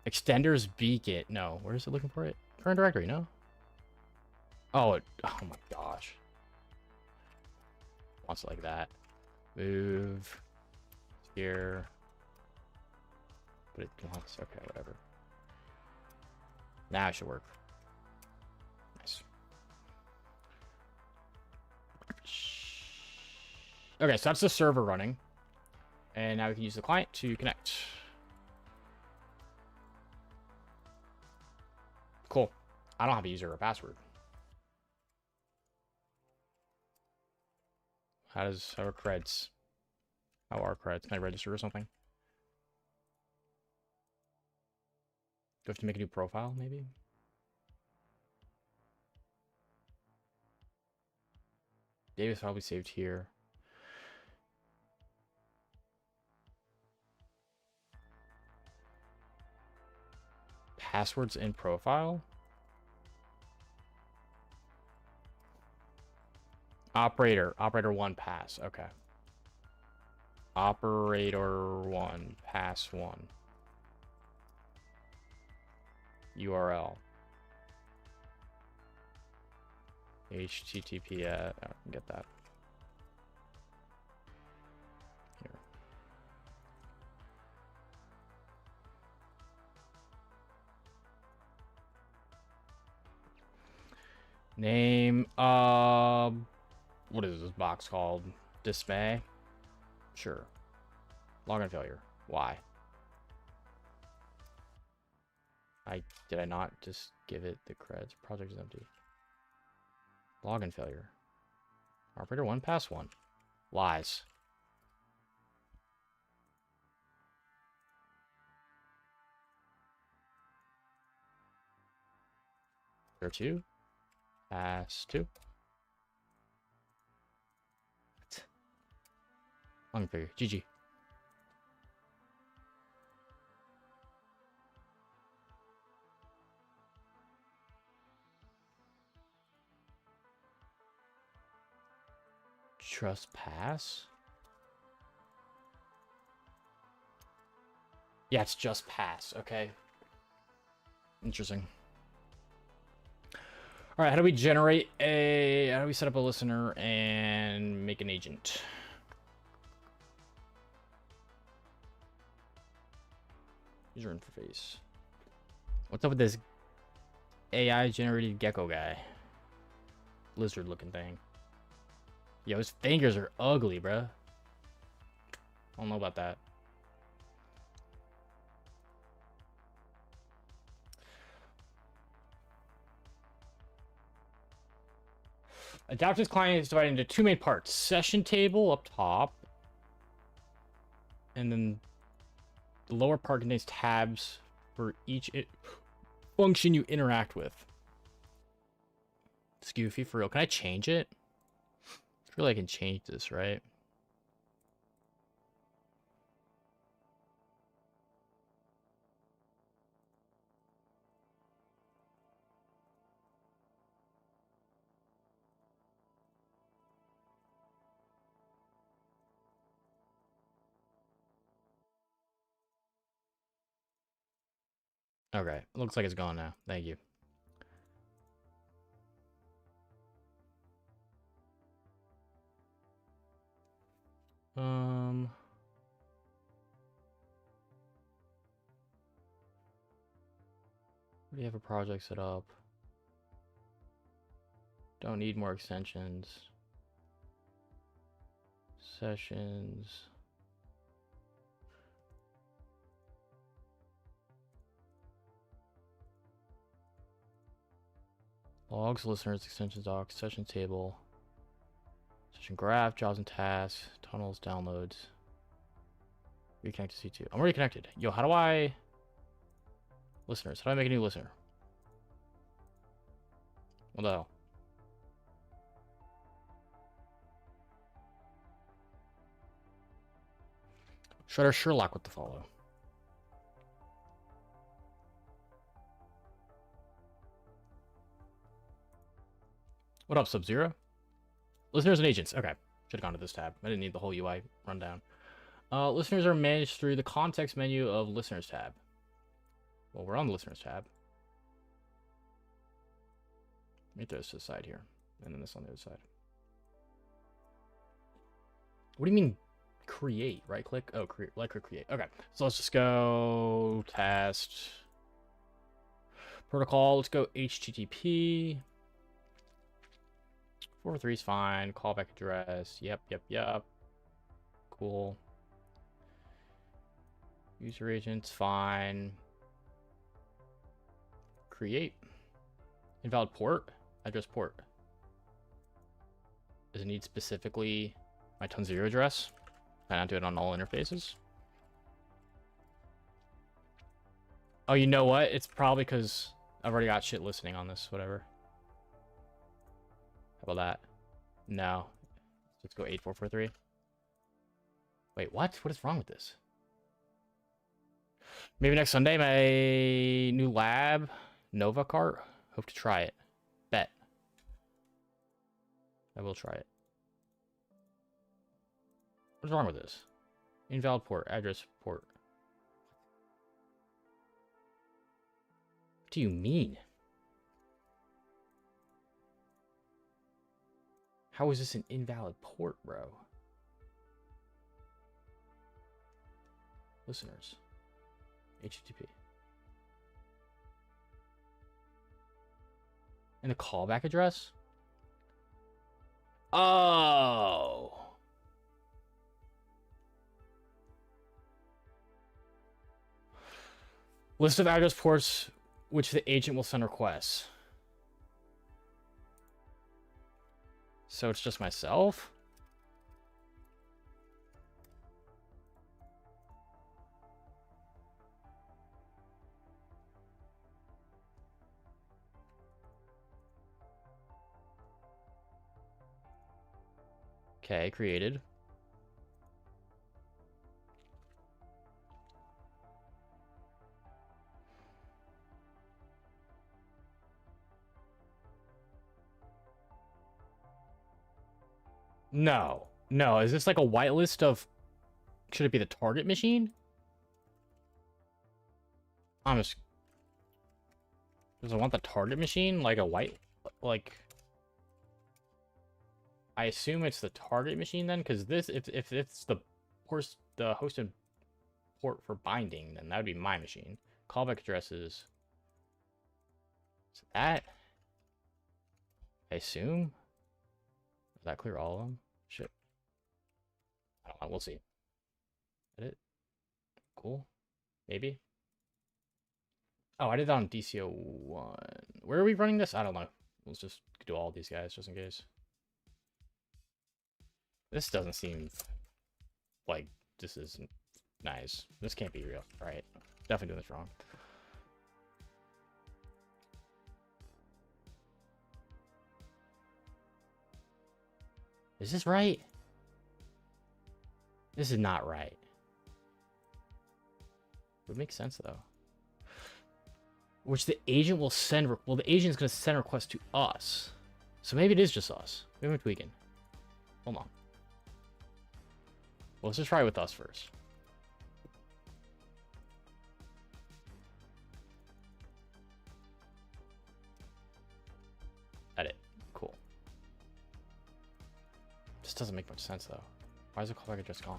Extenders beacon. No, where is it looking for it? Current directory, no? Oh, oh my gosh. Wants it like that. Move. Here. But it wants, okay, whatever. Now it should work. Nice. Okay, so that's the server running. And now we can use the client to connect. Cool. I don't have a user or a password. How are creds? How are creds? Can I register or something? Do I have to make a new profile, maybe? Data is probably saved here. Passwords in profile? Operator 1 pass. Okay. Operator 1 pass 1. URL. HTTPS. Oh, get that. Here. Name. What is this box called? Dismay? Sure. Login failure. Why? Did I not just give it the creds? Project is empty. Login failure. Operator 1 pass 1. Lies. There 2. Pass 2. Login failure. GG. Trust pass? Yeah, it's just pass. Okay. Interesting. All right, how do we how do we set up a listener and make an agent? User interface. What's up with this AI generated gecko guy? Lizard looking thing. Yo, his fingers are ugly, bruh. I don't know about that. Adaptive client is divided into 2 main parts. Session table up top. And then the lower part contains tabs for each function you interact with. It's goofy for real. Can I change it? I feel like I can change this, right? Okay, looks like it's gone now. Thank you. Do you have a project set up? Don't need more extensions. Sessions. Logs, listeners, extensions, docs, session table, session graph, jobs and tasks, tunnels, downloads. Reconnect to C2. I'm already connected. Yo, how do I... Listeners. How do I make a new listener? What the hell? Shutter Sherlock with the follow. What up, Sub-Zero? Listeners and agents. Okay. Should have gone to this tab. I didn't need the whole UI rundown. Listeners are managed through the context menu of Listeners tab. Well, we're on the Listeners tab. Let me throw this to the side here. And then this on the other side. What do you mean create? Right click? Oh, create. Right click create. Okay. So let's just go test protocol. Let's go HTTP. 443 is fine. Callback address. Yep. Cool. User agents, fine. Create. Invalid port. Address port. Does it need specifically my ton0 address? Can I not do it on all interfaces? Oh, you know what? It's probably because I've already got shit listening on this, whatever. How about that? No. Let's go 8443. Wait, what? What is wrong with this? Maybe next Sunday, my new lab, Nova cart. Hope to try it. Bet. I will try it. What's wrong with this? Invalid port. Address port. What do you mean? How is this an invalid port, bro? Listeners. HTTP. And the callback address? Oh. List of address ports which the agent will send requests. So it's just myself? Okay, created. No. No, is this like a whitelist of... Should it be the target machine? I'm just... Does it want the target machine? Like a white... Like... I assume it's the target machine then? Because this... If it's the hosted port for binding, then that would be my machine. Callback addresses... Is that... I assume? Does that clear all of them? Shit. I don't know. We'll see. Edit. Cool. Maybe. Oh, I did that on DCO1. Where are we running this? I don't know. Let's just do all these guys just in case. This doesn't seem like this is nice. This can't be real. All right. Definitely doing this wrong. Is this right? This is not right. Would make sense though. Which the agent will send. Well, the agent's gonna send a request to us. So maybe it is just us. Maybe we're tweaking. Hold on. Well, let's just try it with us first. Edit. Cool. This doesn't make much sense though. Why is the callback just gone?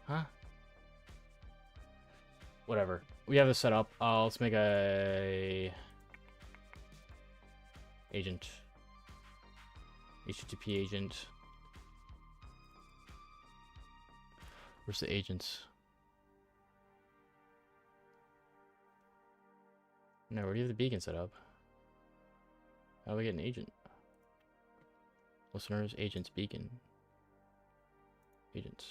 Huh? Whatever. We have this set up. Let's make a agent. HTTP agent. Where's the agents? No, where do you have the beacon set up? How do we get an agent? Listeners, agents, beacon. Agents.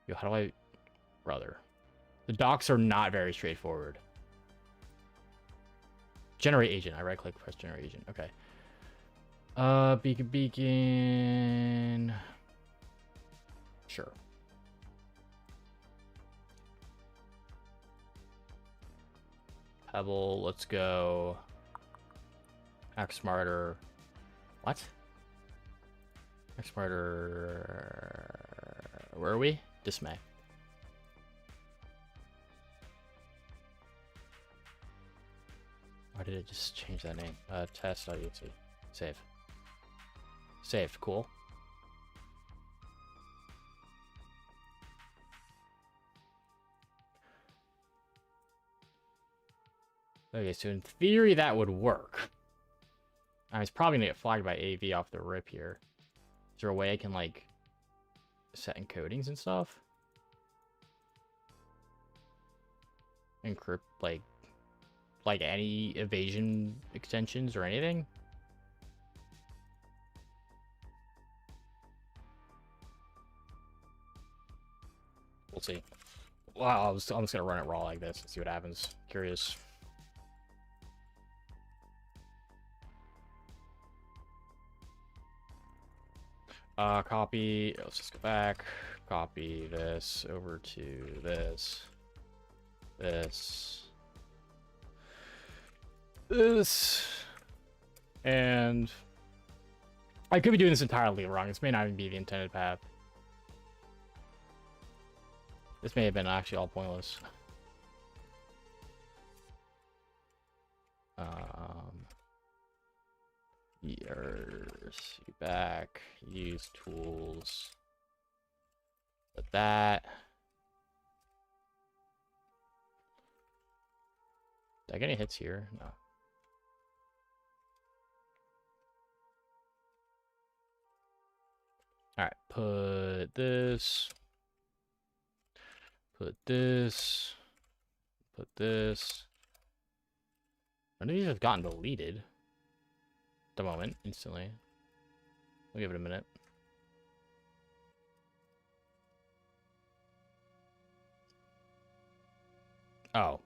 Yo, how do I... Brother. The docs are not very straightforward. Generate agent. I right-click, press generate agent. Okay. Beacon. Sure. Pebble, let's go. Act smarter. What? Act smarter. Where are we? Dismay. Why did it just change that name? Test.exe. Save. Save. Cool. Okay, so in theory that would work. I was probably gonna get flagged by AV off the rip here. Is there a way I can like set encodings and stuff? Encrypt like any evasion extensions or anything? We'll see. Wow, I'm just gonna run it raw like this and see what happens. Curious. Copy. Let's just go back. Copy this over to this. This. And I could be doing this entirely wrong. This may not even be the intended path. This may have been actually all pointless. Back, use tools. Put that. Did I get any hits here? No. Alright, put this. Put this. Put this. None of these have gotten deleted. At the moment, instantly. We'll give it a minute. Oh.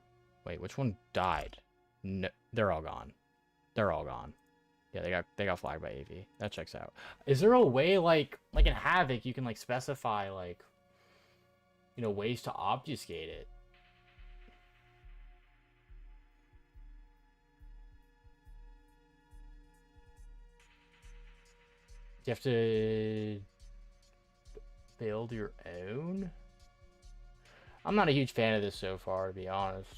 Wait, which one died? No, they're all gone. They're all gone. Yeah, they got flagged by AV. That checks out. Is there a way like in Havoc you can like specify like ways to obfuscate it? You have to build your own? I'm not a huge fan of this so far, to be honest.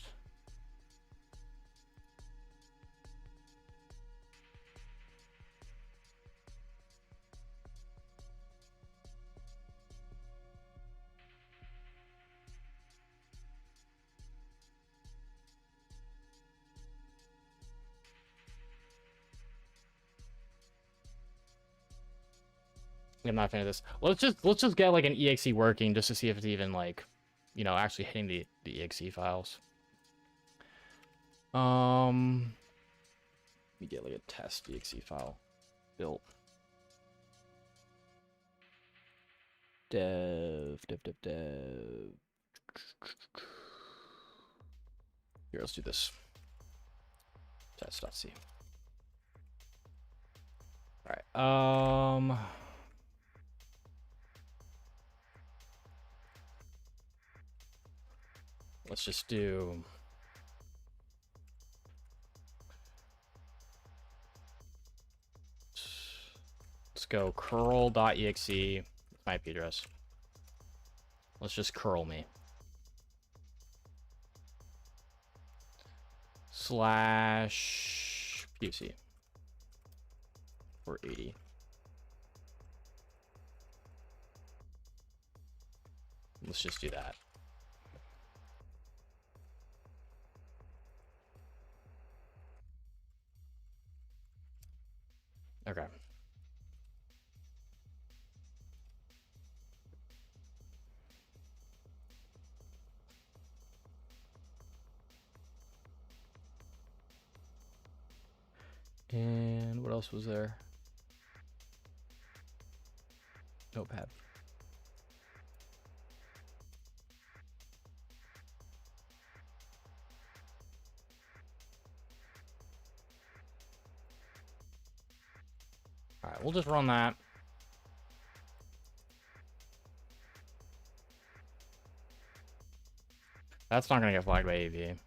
I'm not a fan of this. Let's just get like an exe working just to see if it's even like, actually hitting the exe files. Let me get like a test exe file built. Dev. Here, let's do this. Test.c. All right. Let's just do. Let's go curl.exe. My IP address. Let's just curl me. slash PUC for 80. Let's just do that. Okay. And what else was there? Notepad. All right, we'll just run that. That's not going to get flagged by AV.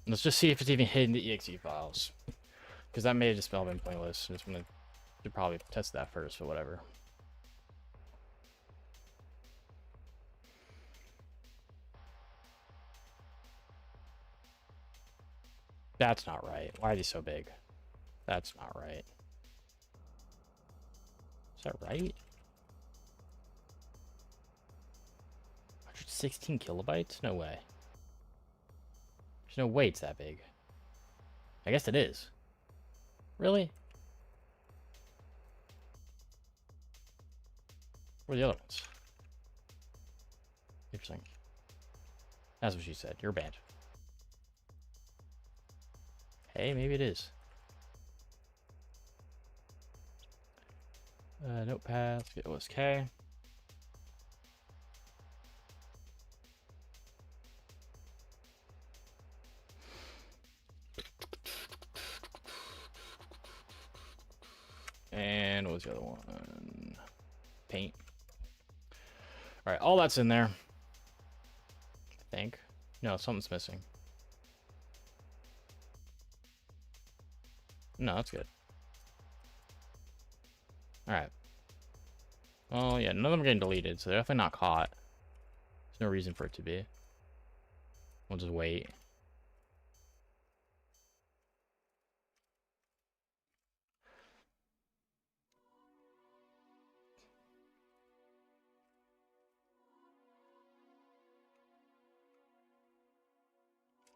Let's just see if it's even hidden the exe files. Because that may have just been pointless. I'm just going to probably test that first, or whatever. That's not right. Why are these so big? That's not right. Is that right? 116 kilobytes? No way. There's no way it's that big. I guess it is. Really? Where are the other ones? Interesting. That's what she said. You're banned. Hey, maybe it is. Notepad. Let's get OSK. And what was the other one? Paint. All right, all that's in there. I think. No, something's missing. No, that's good. All right. Well, yeah, none of them are getting deleted, so they're definitely not caught. There's no reason for it to be. We'll just wait.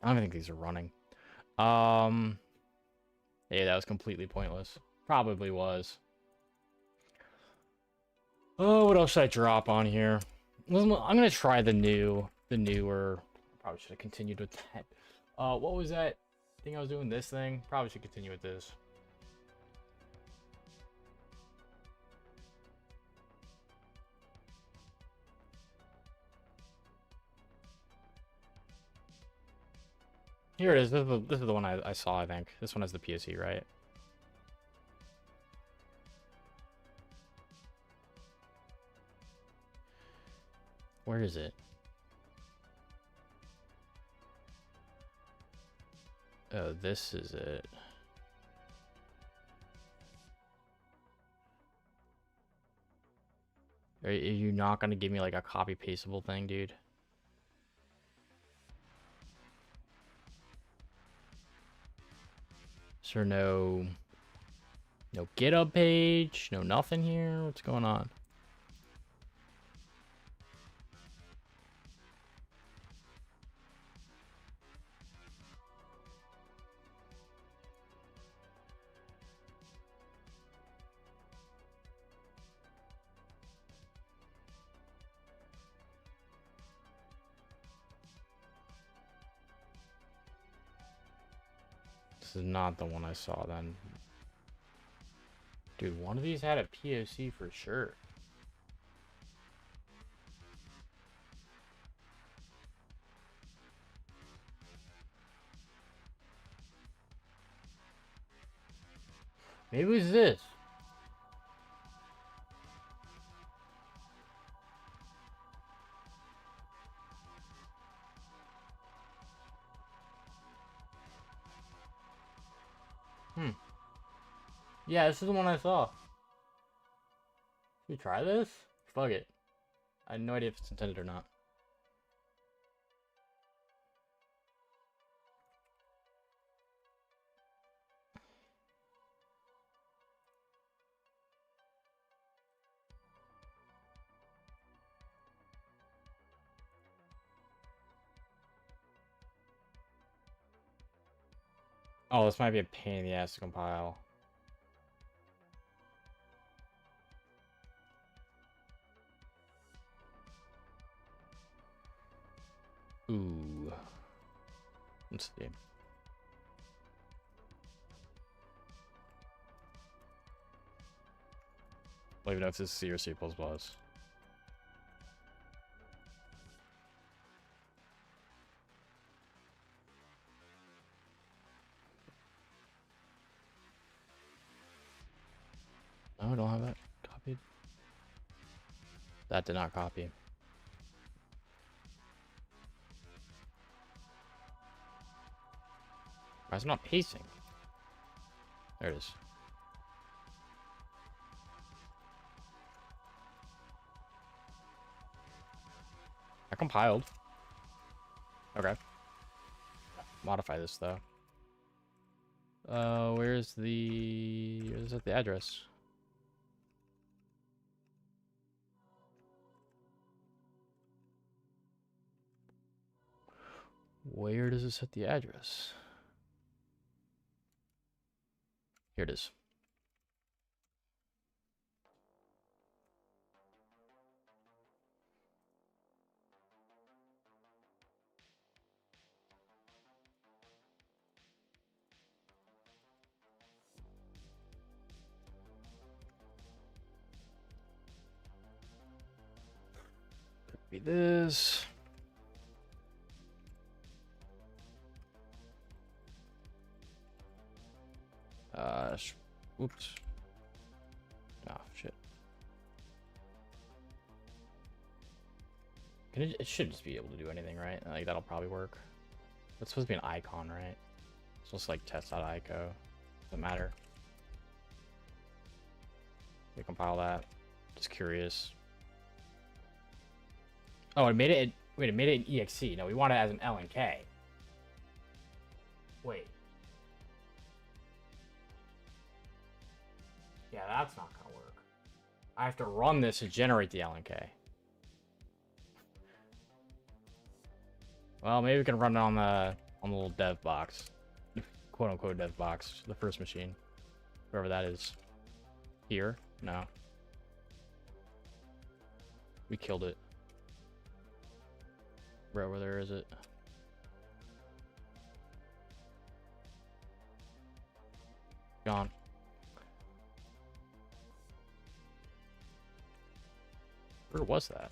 I don't think these are running. Yeah, that was completely pointless. Probably was. Oh, what else should I drop on here? I'm gonna try the newer. Probably should have continued with that. What was that thing I was doing? This thing? Probably should continue with this. Here it is. This is the one I saw, I think. This one has the PSE, right? Where is it? Oh, this is it. Are you not gonna give me like a copy pasteable thing, dude? Is there no GitHub page? No nothing here? What's going on? This is not the one I saw then. Dude, one of these had a POC for sure. Maybe it was this. Yeah, this is the one I saw. Should we try this? Fuck it. I have no idea if it's intended or not. Oh, this might be a pain in the ass to compile. Ooh. Let's see. I don't even know if this is C or C++. No, I don't have that copied. That did not copy. Why is it not pacing? There it is. I compiled. Okay. Modify this though. Where's the address? Where does it set the address? Here it is. Could be this. Oops. Oh, shit. It should just be able to do anything, right? Like, that'll probably work. It's supposed to be an icon, right? It's supposed to, like, test.ico. Doesn't matter. We compile that. Just curious. Oh, it made it... Wait, it made it an exe. No, we want it as an LNK. Wait. Yeah, that's not gonna work. I have to run this to generate the LNK. Well, maybe we can run it on the little dev box, quote unquote dev box, the first machine, wherever that is. Here? No. We killed it. Right over there, is it? Gone. Where was that?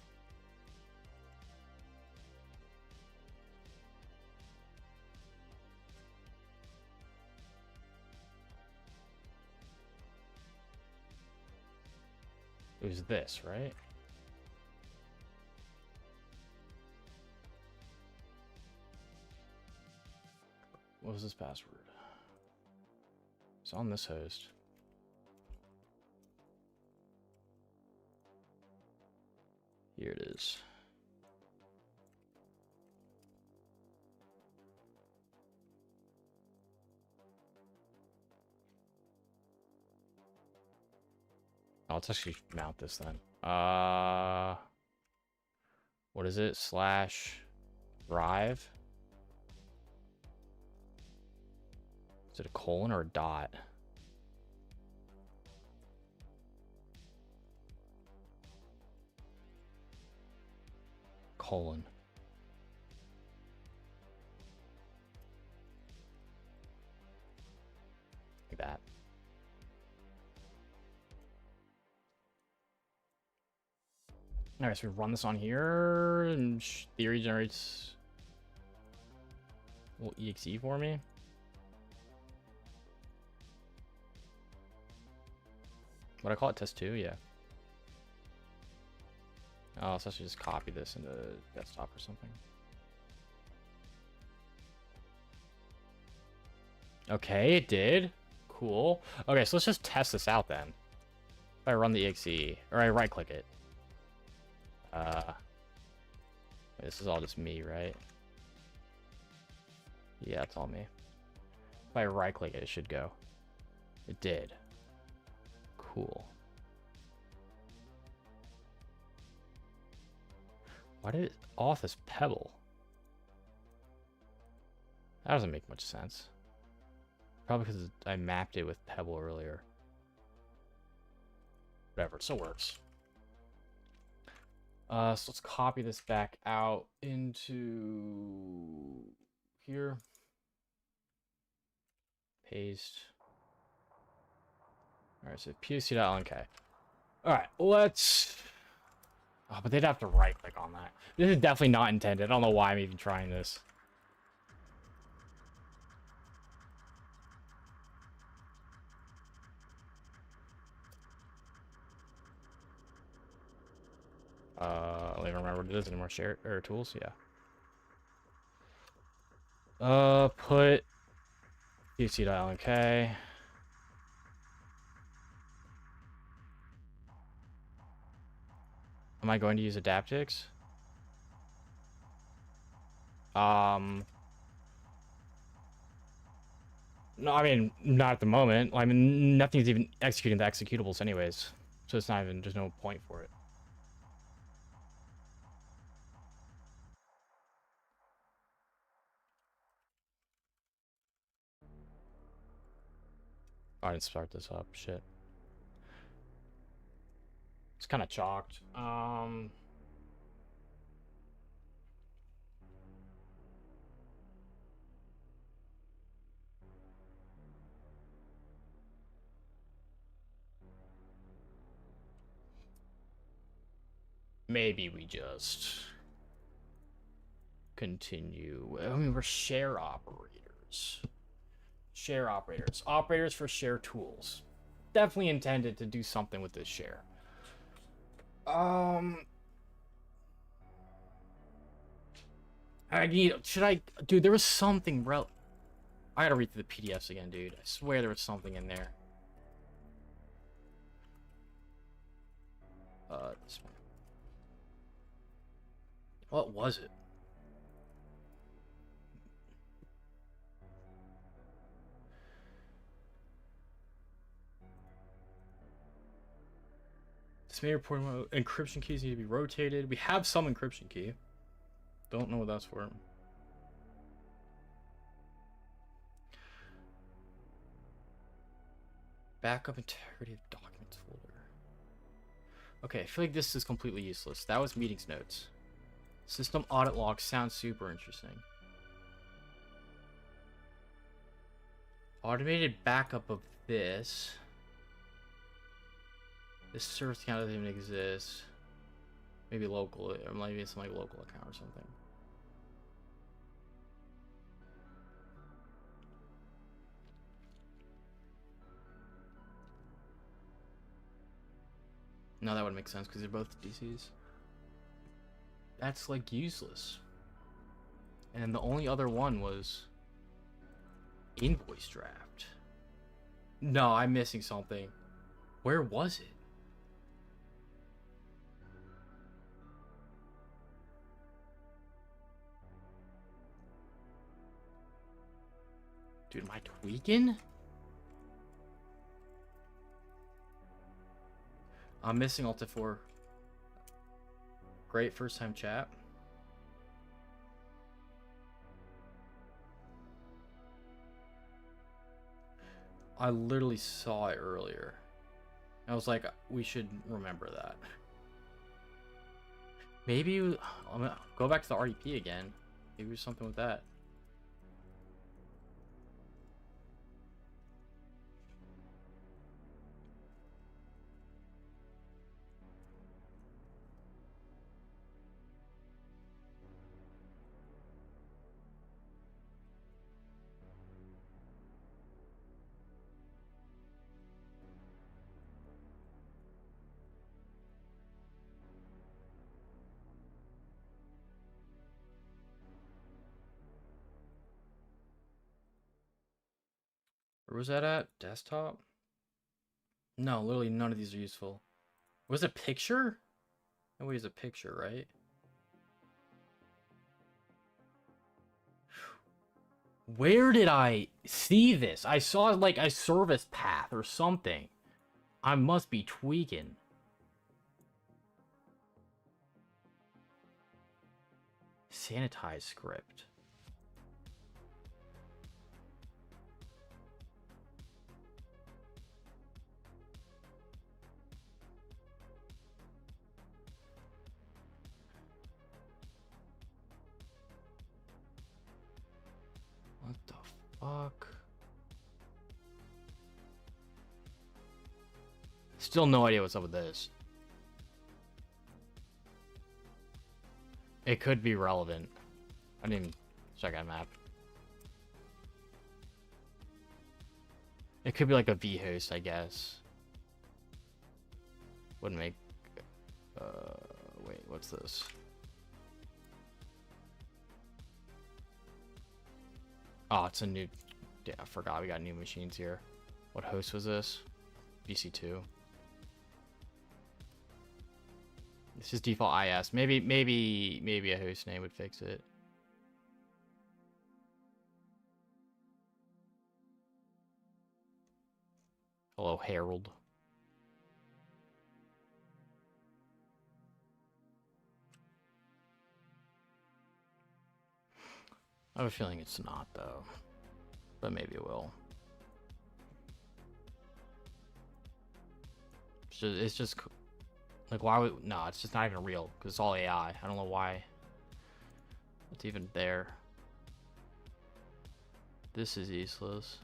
It was this, right? What was this password? It's on this host. Here it is. Oh, let's actually mount this then. What is it? Slash drive? Is it a colon or a dot? Colon. Like that. Alright, so we run this on here, and theory generates a little exe for me. What I call it, test 2? Yeah. Oh, so I should just copy this into desktop or something. Okay, it did. Cool. Okay, so let's just test this out then. If I run the exe, or I right click it. This is all just me, right? Yeah, it's all me. If I right click it, it should go. It did. Cool. Why did it off as Pebble? That doesn't make much sense. Probably because I mapped it with Pebble earlier. Whatever, it still works. So let's copy this back out into here. Paste. All right, so POC.lnk. All right, let's. Oh, but they'd have to right click on that. This is definitely not intended. I don't know why I'm even trying this. I don't even remember what it is anymore. Share or tools, yeah. Put POC.lnk. Am I going to use adaptics? No, I mean, not at the moment. I mean, nothing's even executing the executables anyways. So it's not even, there's no point for it. I didn't start this up. Shit. It's kind of chalked. Maybe we just continue. I mean, we're share operators. Share operators. Operators for share tools. Definitely intended to do something with this share. I need. Should I? Dude, there was something. I gotta read through the PDFs again, dude. I swear there was something in there. This one. What was it? Dismay reporting encryption keys need to be rotated. We have some encryption key. Don't know what that's for. Backup integrity of documents folder. Okay, I feel like this is completely useless. That was meetings notes. System audit log sounds super interesting. Automated backup of this. This service account doesn't even exist. Maybe local, or maybe it's like local account or something. No, that would make sense because they're both DCs. That's like useless. And the only other one was invoice draft. No, I'm missing something. Where was it? Dude, am I tweaking? I'm missing Alt F4. Great first time chat. I literally saw it earlier. I was like, we should remember that. Maybe I'm gonna go back to the RDP again. Maybe there's something with that. Where was that at? Desktop? No, literally none of these are useful. Was it a picture? No way, it's a picture, right? Where did I see this? I saw like a service path or something. I must be tweaking. Sanitize script. Still no idea what's up with this. It could be relevant. I didn't even check that map. It could be like a vhost, I guess. Wouldn't make... wait, what's this? Oh, it's a new... Yeah, I forgot we got new machines here. What host was this? VC2. This is default IS. Maybe a host name would fix it. Hello, Harold. I have a feeling it's not, though. But maybe it will. It's just like, why would... No, it's just not even real, because it's all AI. I don't know why it's even there. This is useless.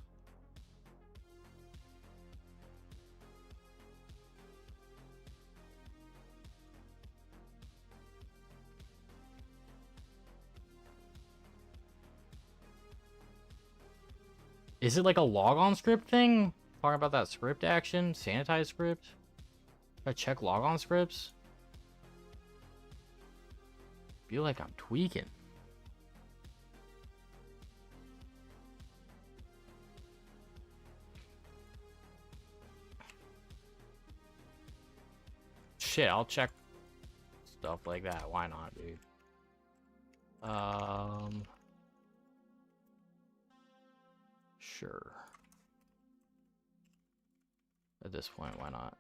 Is it like a logon script thing? Talking about that script action? Sanitize script? I check logon scripts? Feel like I'm tweaking. Shit, I'll check stuff like that. Why not, dude? Sure. At this point, why not?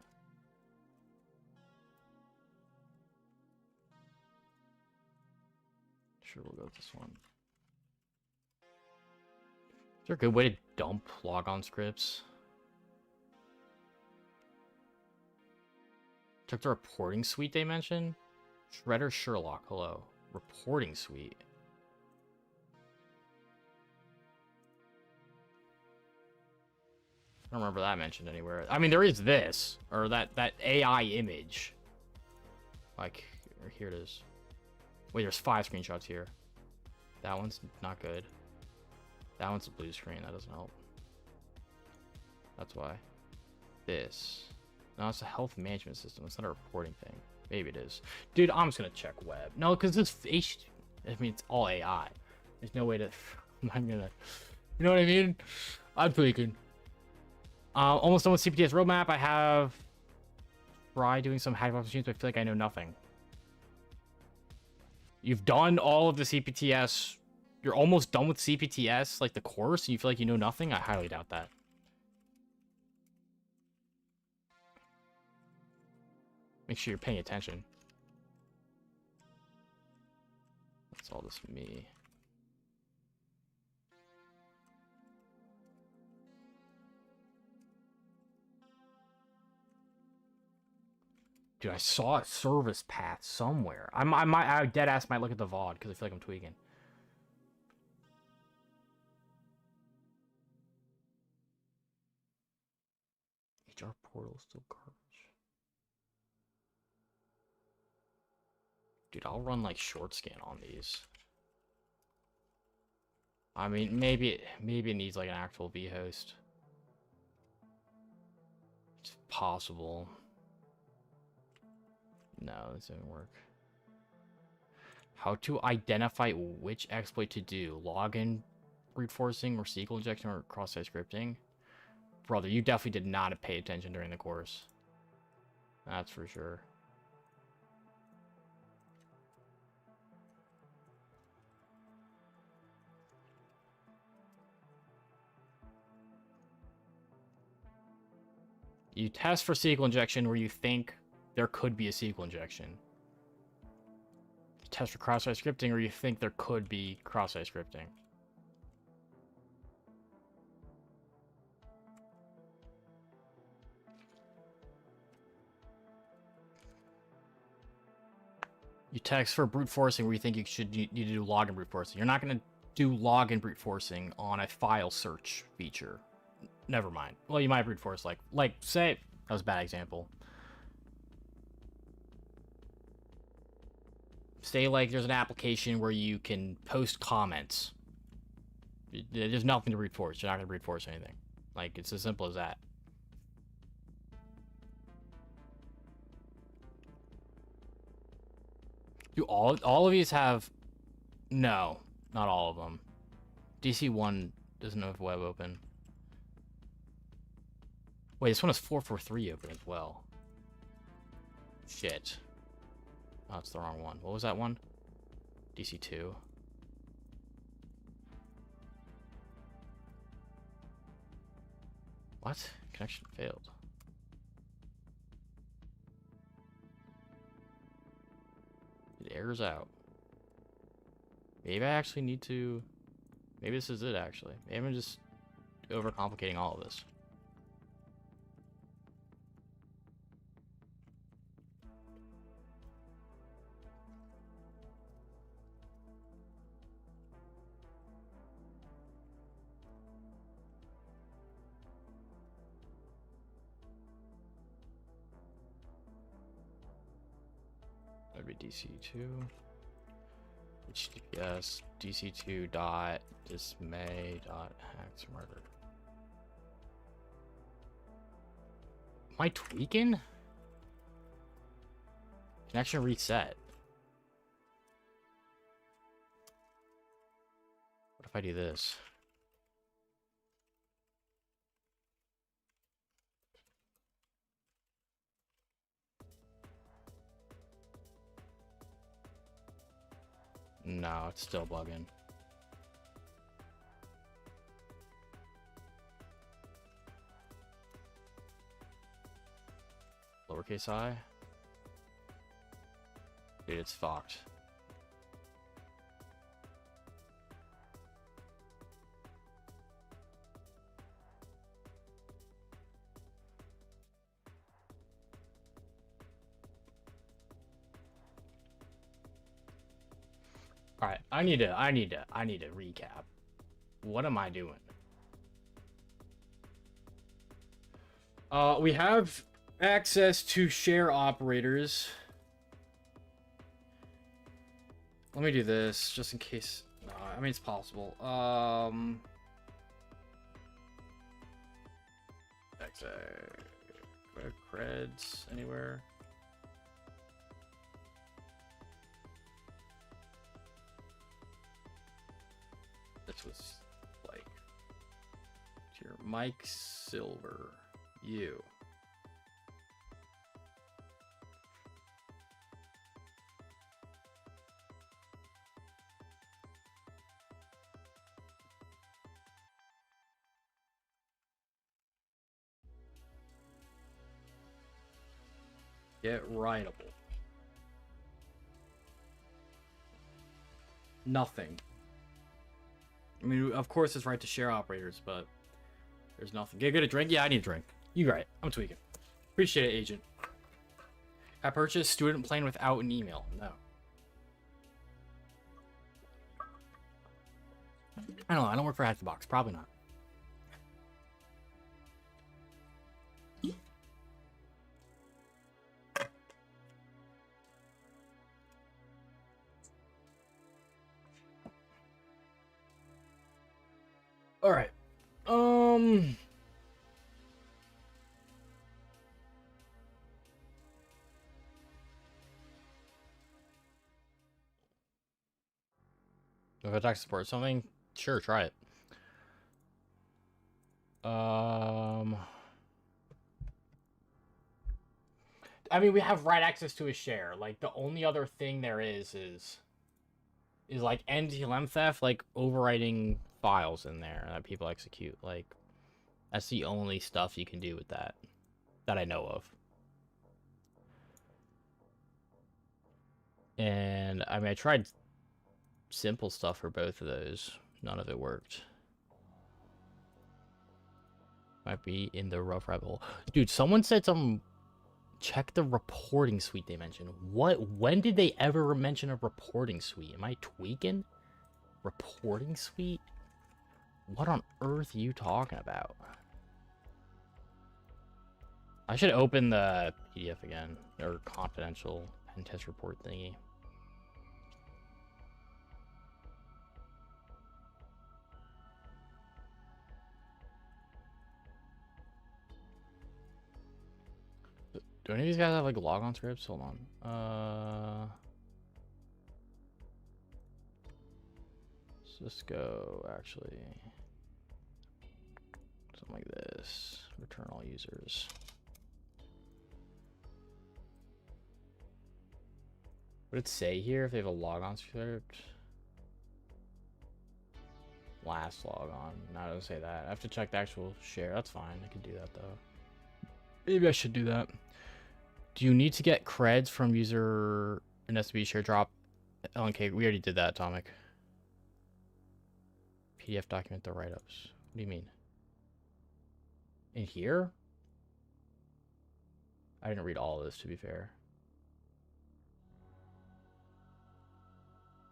Sure, we'll go with this one. Is there a good way to dump logon scripts? Check the reporting suite they mentioned. Shredder Sherlock, hello. Reporting suite. I don't remember that mentioned anywhere. I mean, there is this, or that AI image. Like, here it is. Wait, there's 5 screenshots here. That one's not good. That one's a blue screen. That doesn't help. That's why. This. No, it's a health management system. It's not a reporting thing. Maybe it is. Dude, I'm just gonna check web. No, because this... I mean, it's all AI. There's no way to... I'm gonna... You know what I mean? I'm tweaking. Almost done with CPTS roadmap. I have tried doing some hack machines, but I feel like I know nothing. You've done all of the CPTS. You're almost done with CPTS, like the course, and you feel like you know nothing? I highly doubt that. Make sure you're paying attention. That's all this me. Dude, I saw a service path somewhere. I dead ass might look at the VOD because I feel like I'm tweaking. HR portal still garbage. Dude, I'll run like short scan on these. I mean, maybe it needs like an actual vhost. It's possible. No, this doesn't work. How to identify which exploit to do. Login brute forcing or SQL injection or cross-site scripting. Brother, you definitely did not pay attention during the course. That's for sure. You test for SQL injection where you think there could be a SQL injection. Test for cross-site scripting, or you think there could be cross-site scripting. You test for brute forcing, where you think you need to do login brute forcing. You're not going to do login brute forcing on a file search feature. Never mind. Well, you might brute force like say That was a bad example. Say, like, there's an application where you can post comments. There's nothing to brute force. You're not going to brute force anything. Like, it's as simple as that. Do all of these have... No, not all of them. DC1 doesn't have web open. Wait, this one has 443 open as well. Shit. Oh, that's the wrong one. What was that one? DC2. What? Connection failed. It errors out. Maybe I actually need to... Maybe this is it, actually. Maybe I'm just overcomplicating all of this. That'd be DC2. HTTPS DC2 dot Dismay dot hacks murder. Am I tweaking? Connection reset. What if I do this? No, it's still bugging. Lowercase I? Dude, it's fucked. All right, I need to recap. What am I doing? We have access to share operators. Let me do this just in case. No, I mean it's possible. Creds anywhere? This was like your Mike Silver, you. Get writable. Nothing. I mean, of course it's right to share operators, but there's nothing. Get a drink? Yeah, I need a drink. You right. I'm tweaking. Appreciate it, agent. I purchased student plan without an email. No. I don't know. I don't work for Hack the Box. Probably not. All right. If attack support something, sure, try it. I mean, we have write access to a share. Like the only other thing there is like NTLM theft, like overwriting files in there that people execute. Like that's the only stuff you can do with that I know of. And I mean, I tried simple stuff for both of those. None of it worked. Might be in the rough rabbit hole. Dude, someone said something. Check the reporting suite they mentioned. What? When did they ever mention a reporting suite? Am I tweaking? Reporting suite? What on earth are you talking about? I should open the PDF again, or confidential pen test report thingy. Do any of these guys have like logon scripts? Hold on. Cisco actually. Something like this. Return all users. What did it say here if they have a logon script? Last logon. No, it doesn't say that. I have to check the actual share. That's fine. I can do that though. Maybe I should do that. Do you need to get creds from user an SB share drop? LNK, we already did that, Atomic. PDF document the write-ups. What do you mean? In here? I didn't read all of this, to be fair.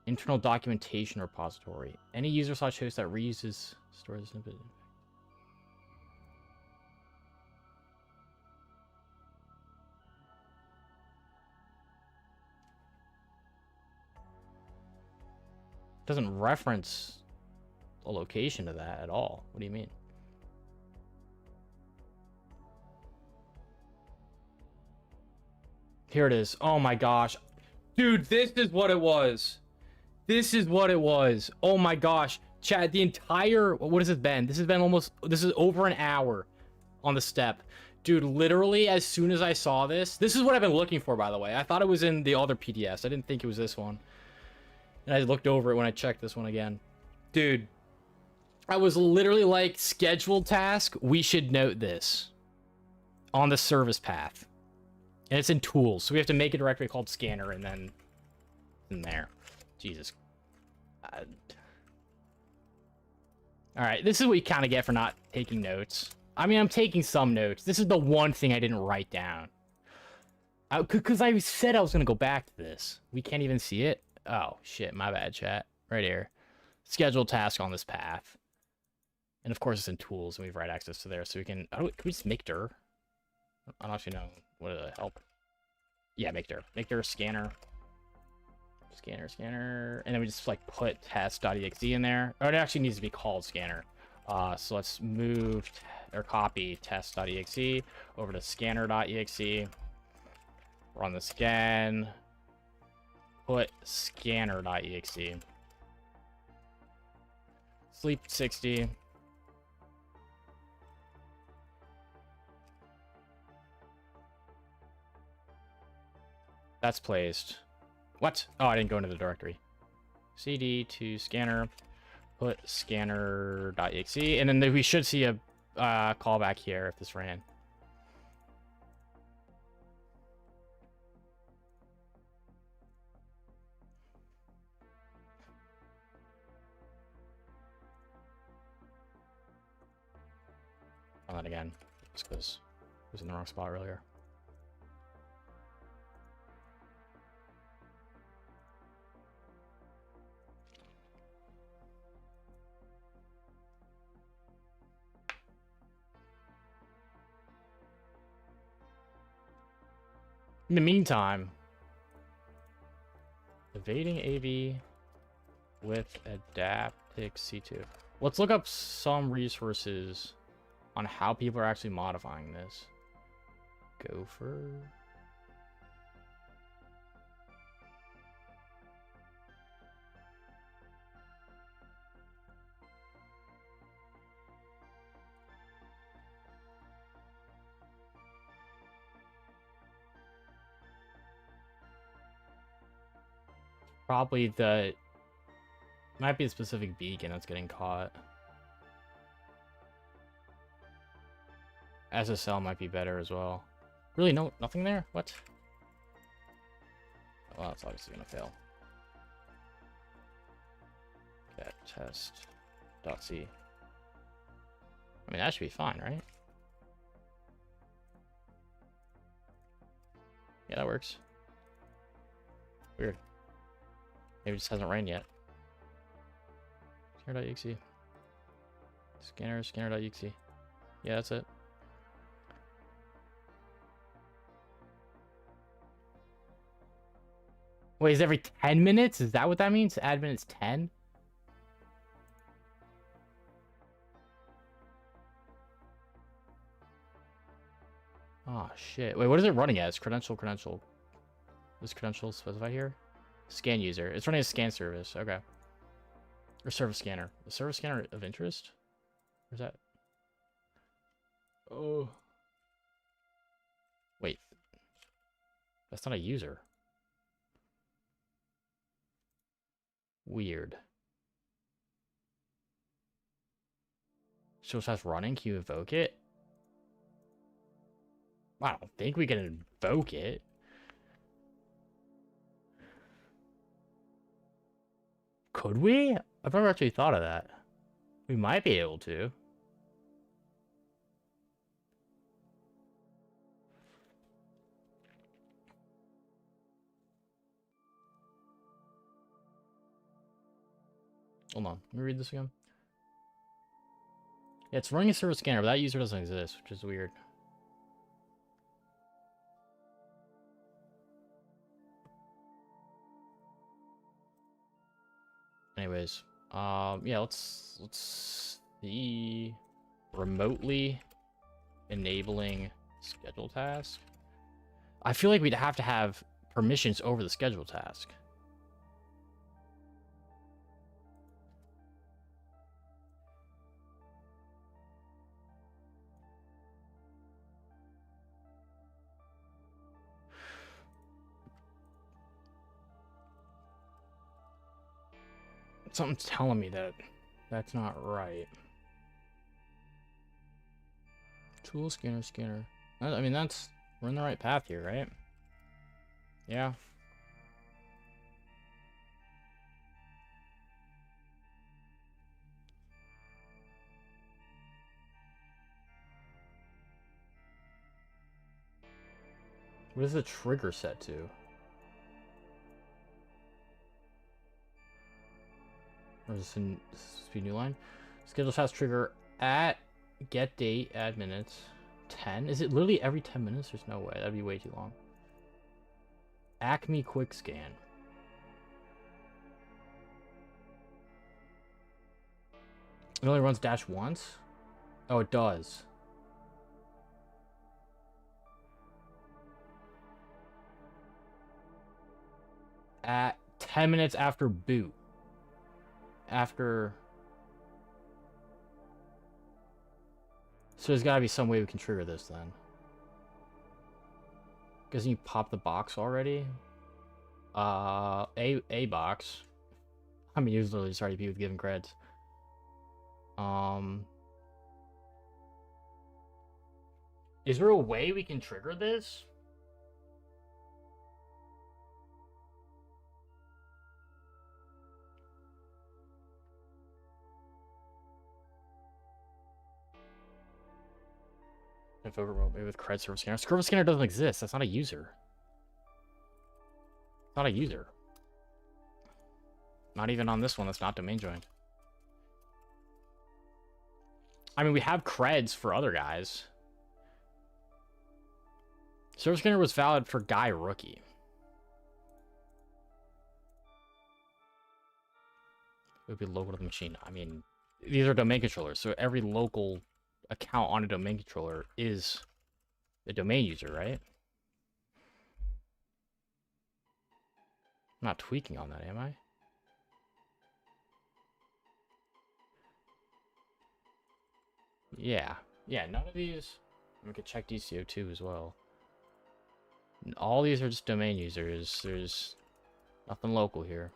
Internal documentation repository. Any user/host that reuses stores a snippet. Doesn't reference a location to that at all. What do you mean? Here it is. Oh my gosh. Dude, this is what it was. This is what it was. Oh my gosh. Chat, the entire... What has it been? This has been almost... This is over an hour on the step. Dude, literally, as soon as I saw this... This is what I've been looking for, by the way. I thought it was in the other PDFs. I didn't think it was this one. And I looked over it when I checked this one again. Dude, I was literally like, scheduled task, we should note this on the service path. And it's in tools, so we have to make a directory called scanner and then in there. Jesus. All right, this is what you kind of get for not taking notes. I mean, I'm taking some notes. This is the one thing I didn't write down. Because I said I was going to go back to this. We can't even see it. Oh, shit, my bad, chat. Right here. Scheduled task on this path. And of course it's in tools, and we have write access to there, so we can... Can we just make dir? I don't actually know. What did it help? Yeah, make dir. Make dir scanner. Scanner. And then we just, like, put test.exe in there. Or it actually needs to be called scanner. So let's move or copy test.exe over to scanner.exe. Run the scan. Put scanner.exe. Sleep 60. That's placed. What? Oh, I didn't go into the directory. CD to scanner. Put scanner.exe. And then we should see a callback here if this ran. Run that again. Just because it was in the wrong spot earlier. In the meantime, evading AV with Adaptix C2. Let's look up some resources on how people are actually modifying this. Gopher. Probably the... Might be a specific beacon that's getting caught. SSL might be better as well. Really, no, nothing there? What? Well, that's obviously gonna fail. Cat test.c. I mean, that should be fine, right? Yeah, that works. Weird. Maybe it just hasn't ran yet. Scanner.exe. Scanner.exe. Yeah, that's it. Wait, is every 10 minutes? Is that what that means? Admin is 10? Oh, shit. Wait, what is it running as? Credential. Is credential specified here? Scan user. It's running a scan service. Okay. Or service scanner. A service scanner of interest? Where's that? Oh. Wait. That's not a user. Weird. Shows that's running. Can you invoke it? I don't think we can invoke it. Could we? I've never actually thought of that. We might be able to. Hold on. Let me read this again. Yeah, it's running a service scanner, but that user doesn't exist, which is weird. Anyways, yeah, let's see. Remotely enabling schedule task. I feel like we'd have to have permissions over the schedule task. Something's telling me that that's not right. Tool scanner. I mean, we're in the right path here, right? Yeah. What is the trigger set to? Or is this a new line? Schedule task trigger at get date, add minutes. 10? Is it literally every 10 minutes? There's no way. That'd be way too long. Acme quick scan. It only runs dash once? Oh, it does. At 10 minutes after boot. So there's gotta be some way we can trigger this then. Because you pop the box already. A box. I mean, usually it's RDP with given creds. Is there a way we can trigger this? Info remotely with cred service scanner. Service scanner doesn't exist. That's not a user. It's not a user. Not even on this one that's not domain joined. I mean, we have creds for other guys. Service scanner was valid for guy rookie. It would be local to the machine. I mean, these are domain controllers, so every local account on a domain controller is a domain user, right? I'm not tweaking on that, am I? Yeah. Yeah, none of these... We could check DCO2 as well. All these are just domain users. There's nothing local here.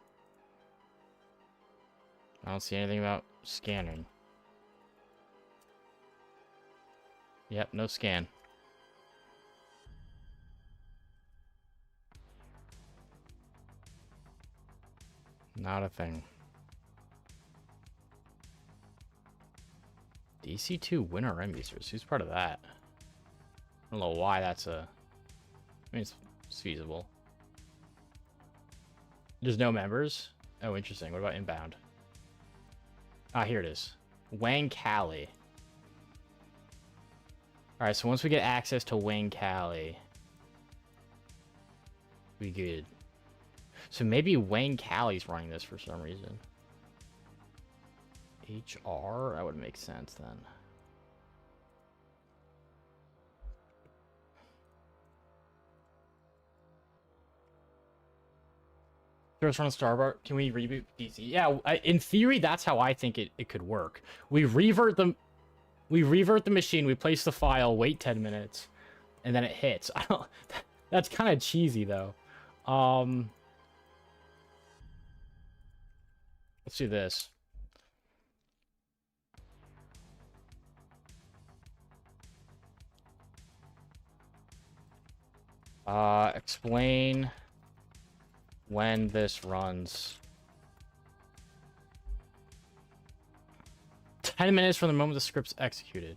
I don't see anything about scanning. Yep, no scan. Not a thing. DC2 winner M users. Who's part of that? I don't know why that's a... I mean, it's feasible. There's no members? Oh, interesting. What about inbound? Ah, here it is. Wang Cali. Alright, so once we get access to Wang Cali, we good. So maybe Wayne Callie's running this for some reason. HR? That would make sense then. First run Starboard. Can we reboot PC? Yeah, in theory, that's how I think it could work. We revert the machine, we place the file, wait 10 minutes, and then it hits. I don't. That's kind of cheesy though. Let's do this. Explain when this runs. 10 minutes from the moment the script's executed.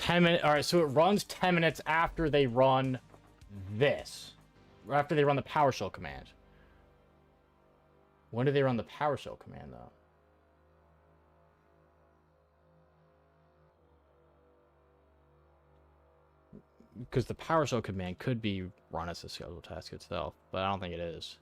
All right, so it runs 10 minutes after they run this. Or after they run the PowerShell command. When do they run the PowerShell command, though? Because the PowerShell command could be run as a scheduled task itself, but I don't think it is.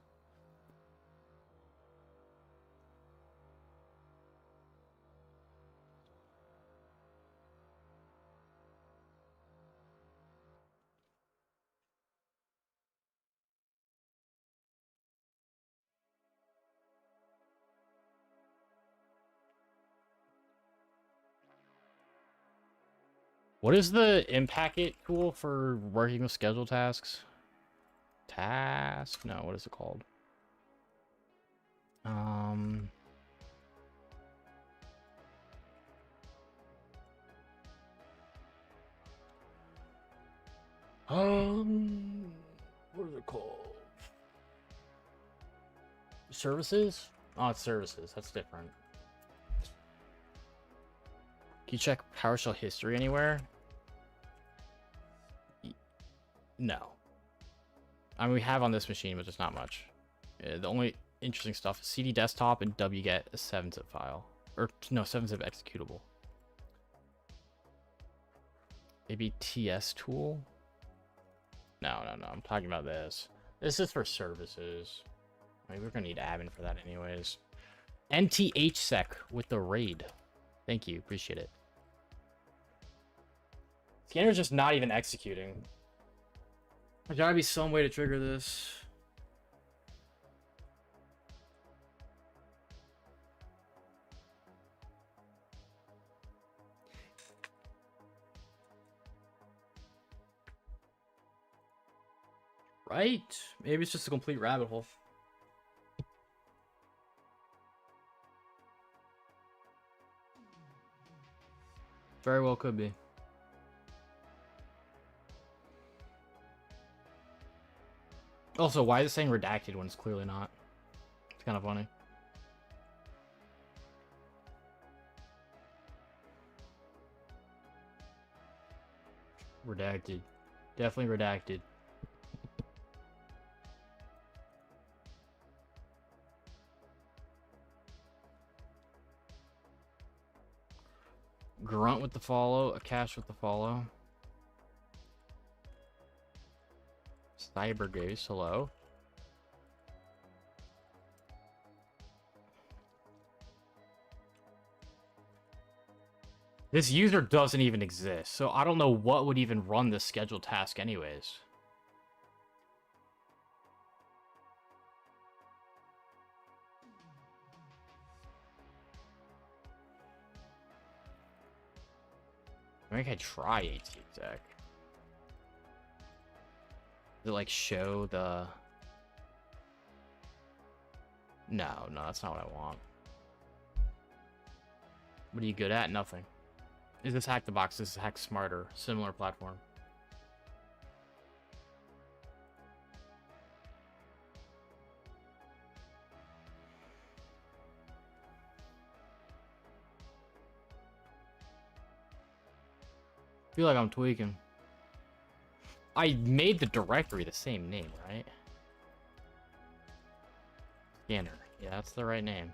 What is the impacket tool for working with scheduled tasks? Task? No, what is it called? What is it called? Services? Oh, it's services. That's different. Can you check PowerShell history anywhere? No. I mean, we have on this machine, but just not much. The only interesting stuff is CD desktop and wget a 7-zip file. Or, no, 7-zip executable. Maybe TS tool? No. I'm talking about this. This is for services. Maybe we're going to need admin for that anyways. NTHSec with the raid. Thank you. Appreciate it. Scanner's just not even executing. There's gotta be some way to trigger this. Right? Maybe it's just a complete rabbit hole. Very well could be. Also, why is it saying redacted when it's clearly not? It's kind of funny. Redacted. Definitely redacted. Grunt with the follow, a cache with the follow. Cyber Goose, hello. This user doesn't even exist, so I don't know what would even run this scheduled task anyways. I think I try AT-exec. Does it like show the... No, that's not what I want. What are you good at? Nothing. Is this Hack the Box? This is Hack Smarter. Similar platform. I feel like I'm tweaking. I made the directory the same name, right? Scanner. Yeah, that's the right name.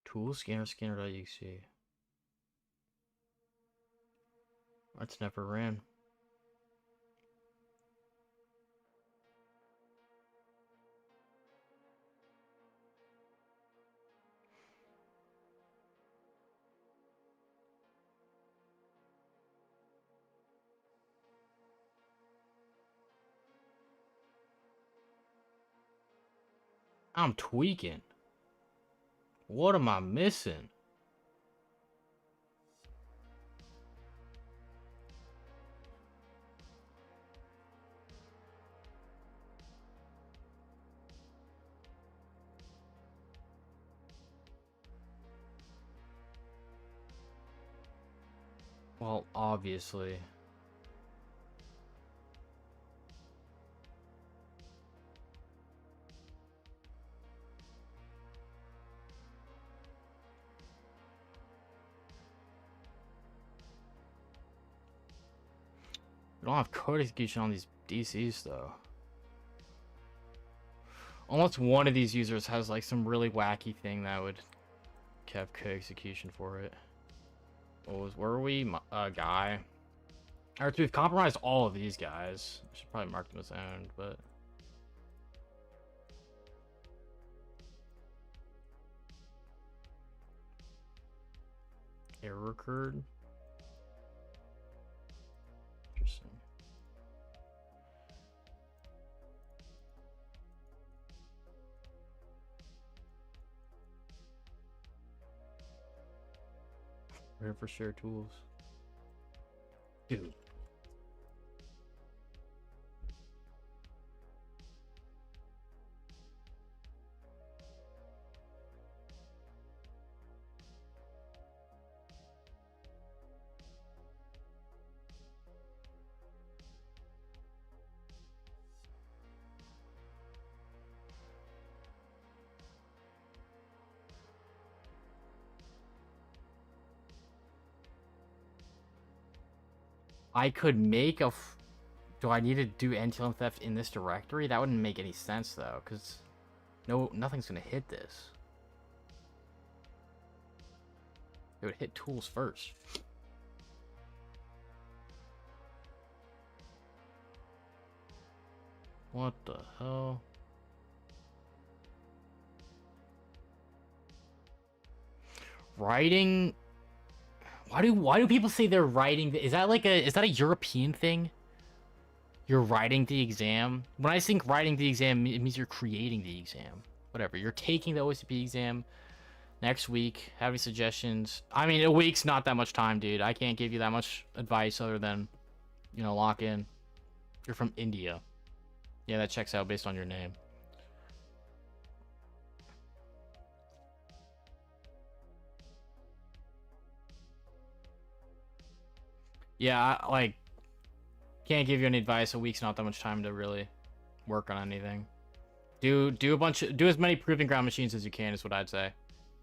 Tool scanner scanner.exe. That's never ran. I'm tweaking. What am I missing? Well, obviously. We don't have code execution on these DCs though. Unless one of these users has like some really wacky thing that would have code execution for it. Where were we? Guy. Alright, so we've compromised all of these guys. I should probably mark them as owned, but... Error occurred. Interesting. We're here for shared tools. Dude. I could make a... Do I need to do NTLM theft in this directory? That wouldn't make any sense though, because nothing's gonna hit this. It would hit tools first. What the hell? Writing... Why do people say they're writing? Is that a European thing? You're writing the exam? When I think writing the exam, it means you're creating the exam. Whatever. You're taking the OSCP exam next week. Have any suggestions? I mean, a week's not that much time, dude. I can't give you that much advice other than, you know, lock in. You're from India. Yeah, that checks out based on your name. Yeah, can't give you any advice. A week's not that much time to really work on anything. Do as many proving ground machines as you can is what I'd say.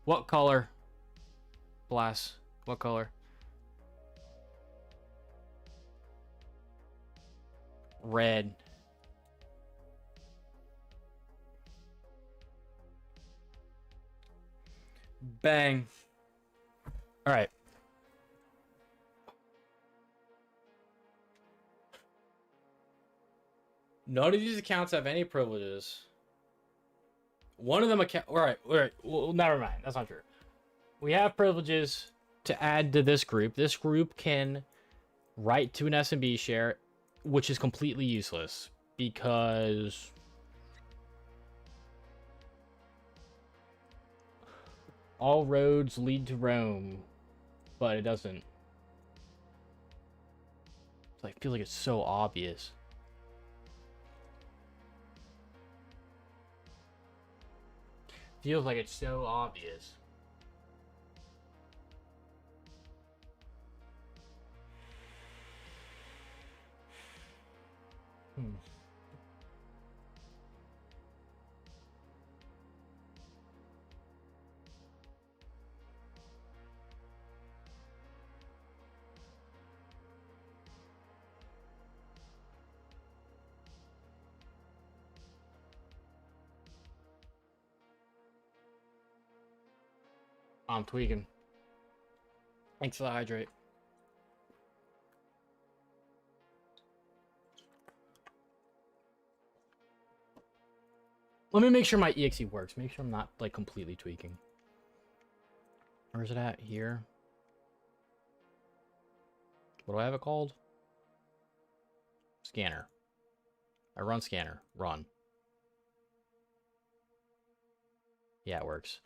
What color? Blast. What color? Red. Bang. All right. None of these accounts have any privileges. One of them all right. Well, never mind. That's not true. We have privileges to add to this group. This group can write to an SMB share, which is completely useless because all roads lead to Rome, but it doesn't. I feel like it's so obvious. Feels like it's so obvious. I'm tweaking. Thanks for the hydrate. Let me make sure my EXE works. Make sure I'm not like completely tweaking. Where's it at? Here. What do I have it called? Scanner. I run scanner. Run. Yeah, it works.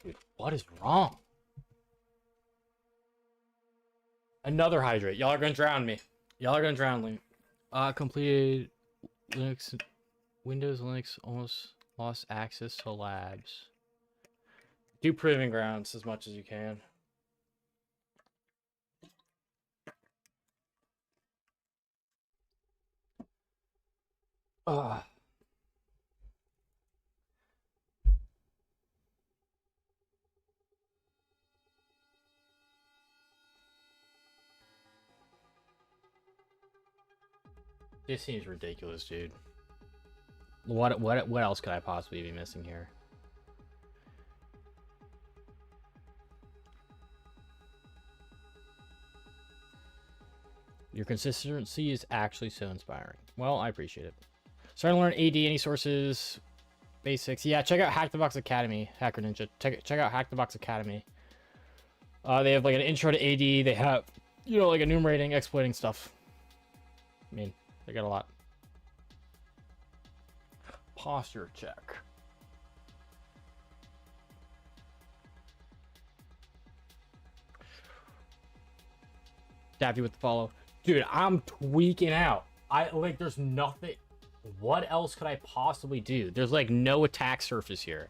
Dude, what is wrong? Another hydrate. Y'all are gonna drown me. Y'all are gonna drown me. Completed Linux. Windows Linux almost lost access to labs. Do proving grounds as much as you can. Ugh. This seems ridiculous, dude. What else could I possibly be missing here? Your consistency is actually so inspiring. Well, I appreciate it. Starting to learn AD, any sources, basics. Yeah, check out Hack the Box Academy, Hacker Ninja. Check out Hack the Box Academy. They have like an intro to AD. They have, you know, like enumerating, exploiting stuff. I mean, they got a lot. Posture check. Daffy with the follow. Dude, I'm tweaking out. There's nothing. What else could I possibly do? There's like no attack surface here.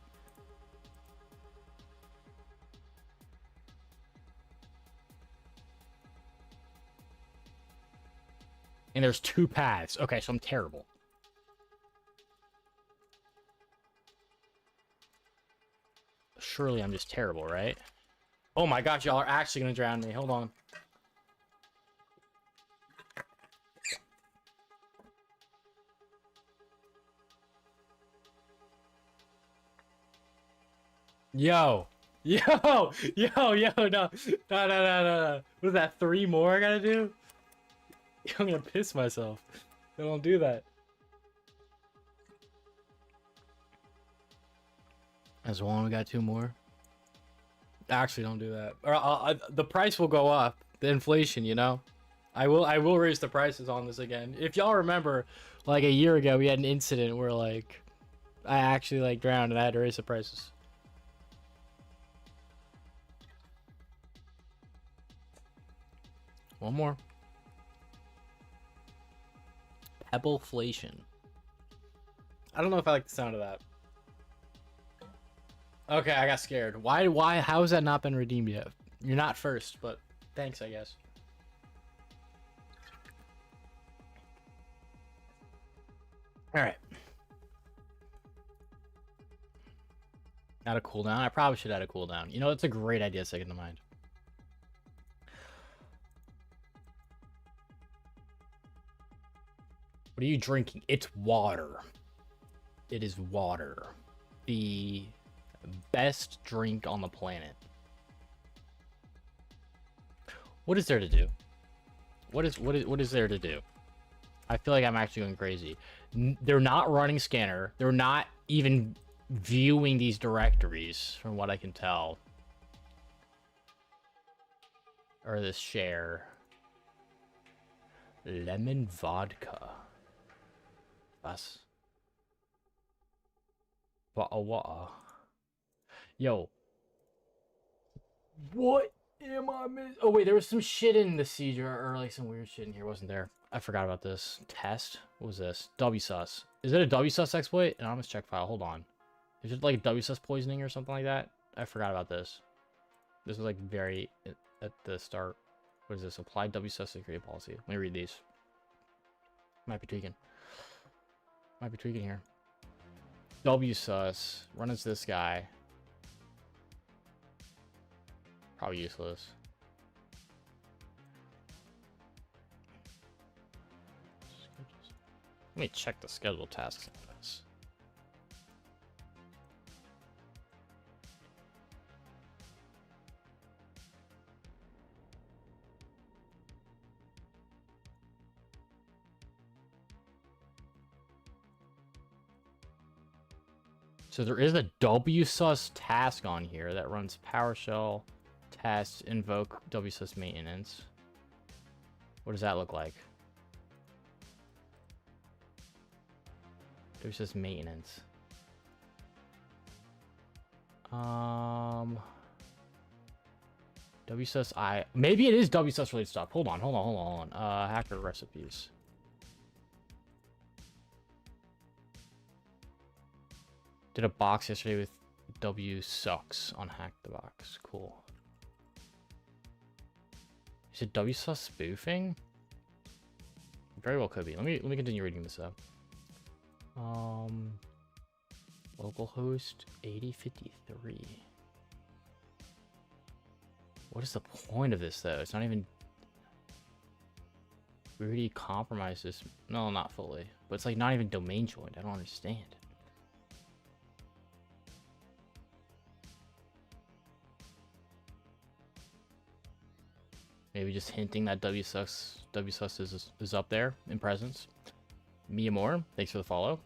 And there's 2 paths. Okay, so I'm terrible. Surely I'm just terrible, right? Oh my gosh, y'all are actually gonna drown me. Hold on. Yo, no. No. What is that, 3 more I gotta do? I'm gonna piss myself. I don't do that. As long as we got 2 more. Actually, don't do that. Or the price will go up. The inflation, you know. I will raise the prices on this again. If y'all remember, like a year ago, we had an incident where like I actually like drowned and I had to raise the prices. One more. Pebbleflation. I don't know if I like the sound of that. Okay, I got scared. Why, how has that not been redeemed yet? You're not first, but thanks, I guess. Alright. Add a cooldown? I probably should add a cooldown. You know, that's a great idea, second to mind. What are you drinking? It's water. It is water. The best drink on the planet. What is there to do? What is there to do? I feel like I'm actually going crazy. They're not running scanner. They're not even viewing these directories, from what I can tell. Or this share. Lemon vodka. Us. What? Yo. What am I missing? Oh, wait, there was some shit in the siege, or like some weird shit in here, wasn't there? I forgot about this. Test? What was this? WSUS. Is it a WSUS exploit? Anonymous check file. Hold on. Is it like a WSUS poisoning or something like that? I forgot about this. This was like very at the start. What is this? Applied WSUS security policy. Let me read these. Might be tweaking. Might be tweaking here. WSUS. Run as this guy. Probably useless. Let me check the scheduled tasks on this. So there is a WSUS task on here that runs PowerShell test invoke WSUS maintenance. What does that look like? WSUS maintenance. WSUS maybe it is WSUS related stuff. Hold on. Hacker recipes. Did a box yesterday with WSUX on Hack the Box. Cool. Is it WSUS spoofing? Very well could be. Let me continue reading this up. Localhost 8053. What is the point of this though? It's not even. We already compromised this. No, not fully. But it's like not even domain joined. I don't understand. Maybe just hinting that WSUS is up there in presence. Mia Moore, thanks for the follow.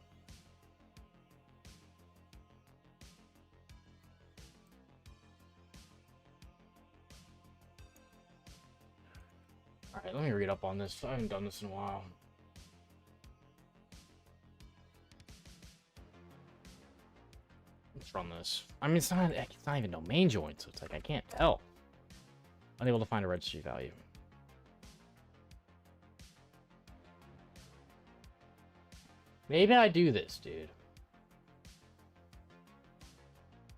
All right, let me read up on this. I haven't done this in a while. Let's run this. I mean, it's not even domain joined, so it's like I can't tell. Unable to find a registry value. Maybe I do this, dude.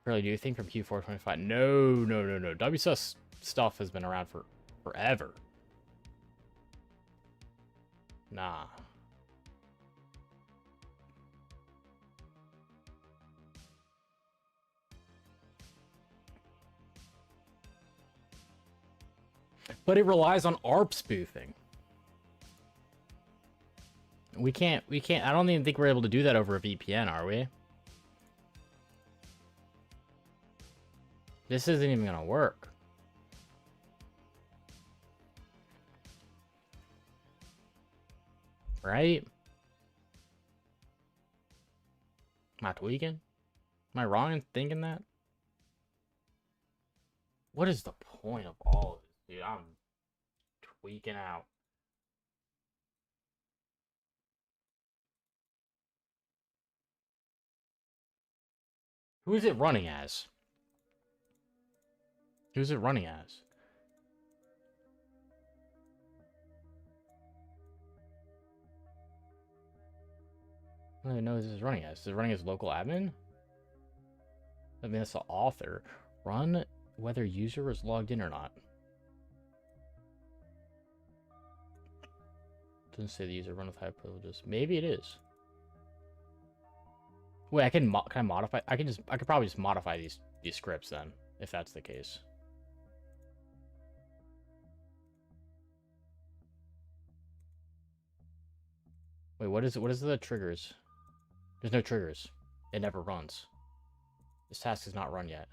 Really, do you think from Q4 25? No. WSUS stuff has been around for forever. Nah. But it relies on ARP spoofing. We can't, I don't even think we're able to do that over a VPN, are we? This isn't even gonna work. Right? Am I tweaking? Am I wrong in thinking that? What is the point of all of this, dude? I'm tweaking out. Who is it running as? Who's it running as? I don't even know who this is running as. Is it running as local admin? I mean, that's the author. Run whether user is logged in or not. Doesn't say the user run with high privileges. Maybe it is. Wait, I can I modify? I could probably just modify these scripts then, if that's the case. Wait, what is the triggers? There's no triggers. It never runs. This task is not run yet.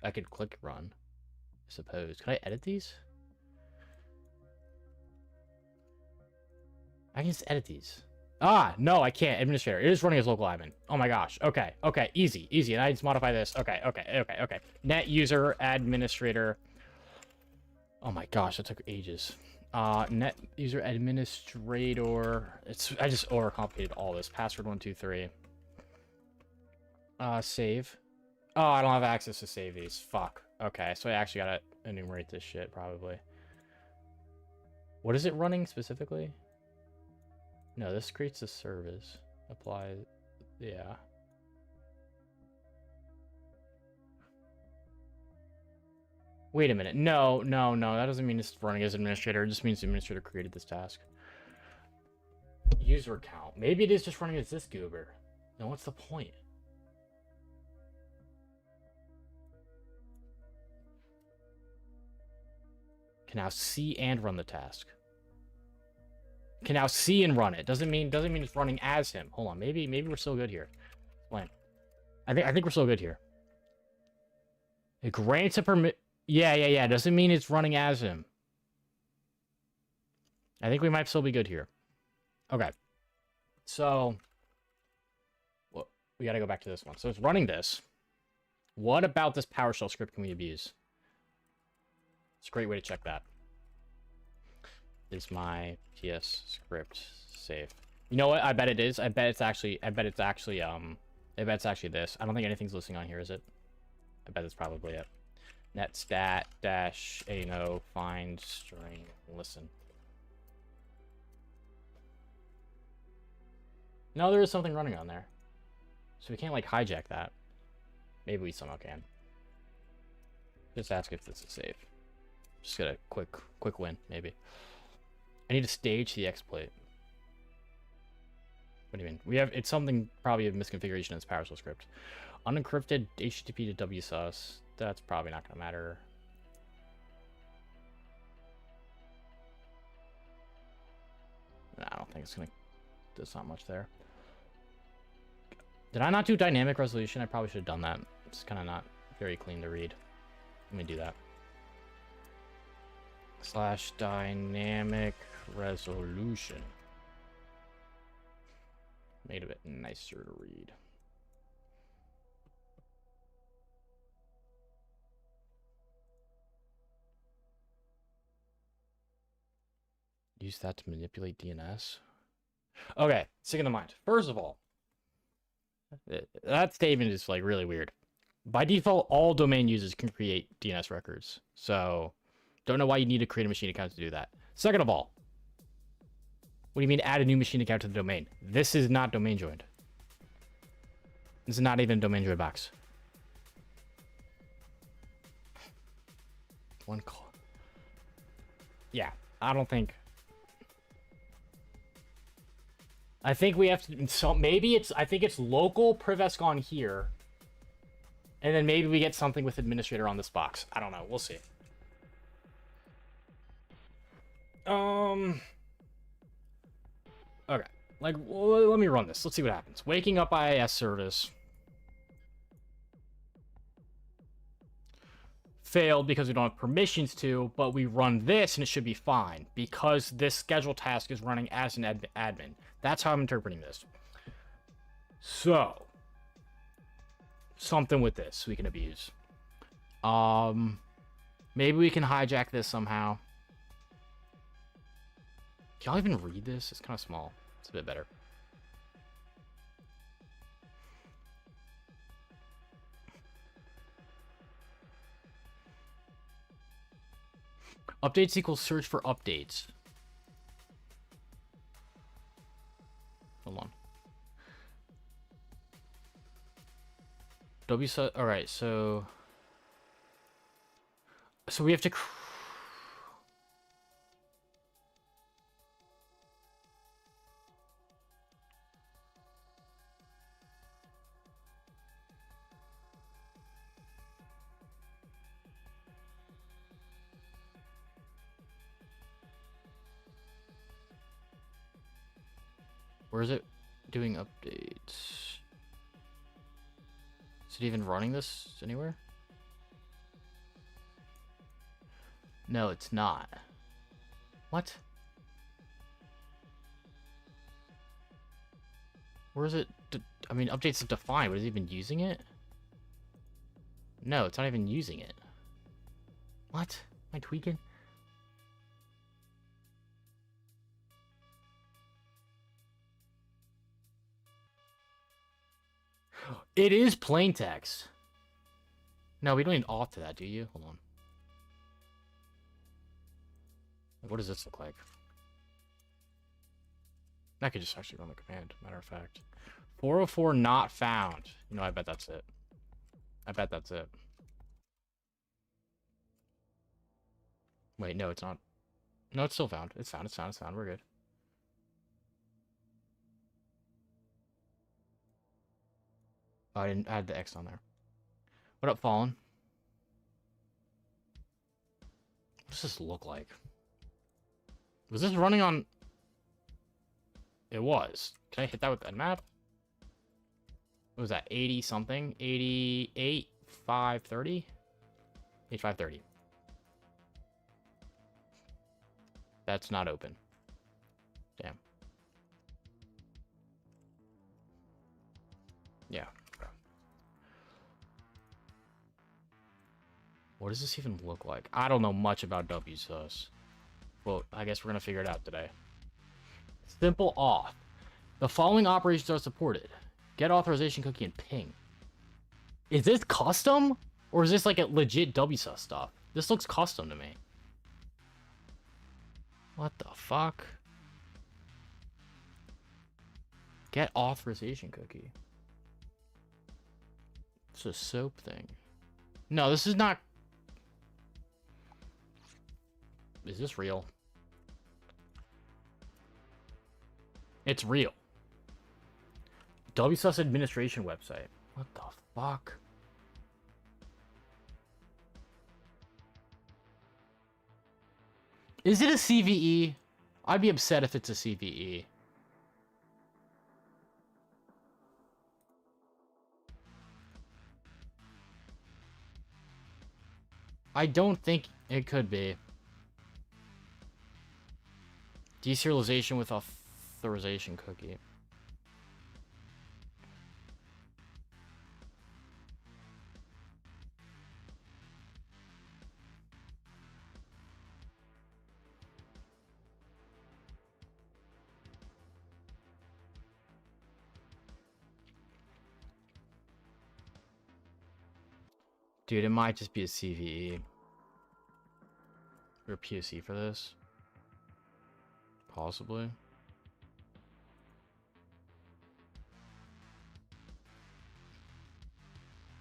I could click run, I suppose. Can I edit these? I can just edit these. Ah, no, I can't. Administrator. It is running as local admin. Oh my gosh. Okay. Easy. And I just modify this. Okay. Net user administrator. Oh my gosh, that took ages. Net user administrator. I just overcomplicated all this. Password 123. Save. Oh, I don't have access to save these. Fuck. Okay, so I actually gotta enumerate this shit probably. What is it running specifically? No, this creates a service. Apply. Yeah. Wait a minute. No. That doesn't mean it's running as administrator. It just means the administrator created this task. User account. Maybe it is just running as this goober. Then what's the point? Can now see and run the task. Can now see and run it. Doesn't mean it's running as him. Hold on. Maybe we're still good here. Explain. I think we're still good here. It grants a permit. Yeah. Doesn't mean it's running as him. I think we might still be good here. Okay. So, we got to go back to this one. So it's running this. What about this PowerShell script can we abuse? It's a great way to check that. Is my PS script safe? You know what? I bet it is. I bet it's actually this. I don't think anything's listening on here, is it? I bet that's probably it. Netstat dash -no find string listen. No, there is something running on there. So we can't like hijack that. Maybe we somehow can. Just ask if this is safe. Just get a quick win, maybe. I need to stage the exploit. What do you mean? We have, it's something, probably a misconfiguration in this PowerShell script. Unencrypted HTTP to WSUS. That's probably not going to matter. Nah, I don't think it's going to, there's not much there. Did I not do dynamic resolution? I probably should have done that. It's kind of not very clean to read. Let me do that. / dynamic resolution. Made a bit nicer to read. Use that to manipulate DNS. Okay, sticking to mind. First of all, that statement is like really weird. By default, all domain users can create DNS records. So, don't know why you need to create a machine account to do that. Second of all, what do you mean add a new machine account to the domain? This is not domain joined. This is not even a domain joined box. One call. Yeah, I don't think. I think we have to. So maybe it's. I think it's local privesc on here, and then maybe we get something with administrator on this box. I don't know. We'll see. Okay. Like, well, let me run this. Let's see what happens. Waking up IIS service. Failed because we don't have permissions to, but we run this and it should be fine because this schedule task is running as an admin. That's how I'm interpreting this. So, something with this we can abuse. Maybe we can hijack this somehow. Can y'all even read this? It's kind of small. It's a bit better. Updates equals search for updates. Hold on. All right, so we have to. Where is it doing updates? Is it even running this anywhere? No, it's not. What? Where is it? I mean, updates are defined, but is it even using it? No, it's not even using it. What? Am I tweaking? It is plain text. No, we don't need auth to that, do you? Hold on. What does this look like? I could just actually run the command, matter of fact. 404 not found. You know, I bet that's it. I bet that's it. Wait, no, it's not. No, it's still found. It's found, it's found, it's found. We're good. Oh, I didn't add the X on there. What up, Fallen? What does this look like? Was this running on... It was. Can I hit that with Nmap? What was that? 80 something? 88, 530? 8530. That's not open. Damn. Yeah. What does this even look like? I don't know much about WSUS. Well, I guess we're going to figure it out today. Simple auth. The following operations are supported. Get authorization cookie and ping. Is this custom? Or is this like a legit WSUS stuff? This looks custom to me. What the fuck? Get authorization cookie. It's a soap thing. No, this is not... Is this real? It's real. WSUS administration website. What the fuck? Is it a CVE? I'd be upset if it's a CVE. I don't think it could be. Deserialization with authorization cookie. Dude, it might just be a CVE. Or a POC for this. Possibly.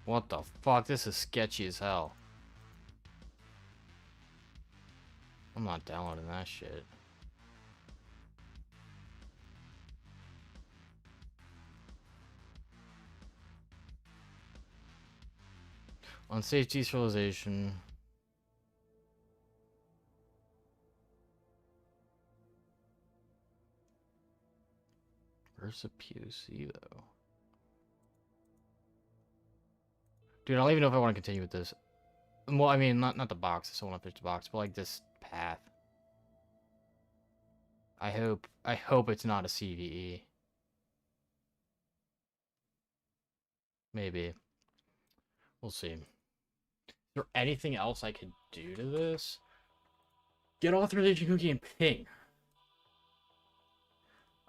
What the fuck? This is sketchy as hell. I'm not downloading that shit. Unsafe deserialization. Where's the POC though? Dude, I don't even know if I want to continue with this. Well, I mean, not the box. I still want to finish the box, but like this path. I hope it's not a CVE. Maybe. We'll see. Is there anything else I could do to this? Get authorization cookie and ping.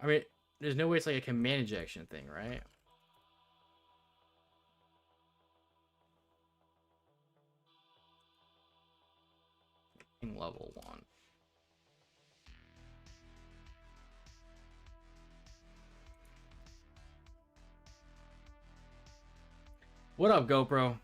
I mean, there's no way it's like a command injection thing, right? Ping level 1. What up, GoPro?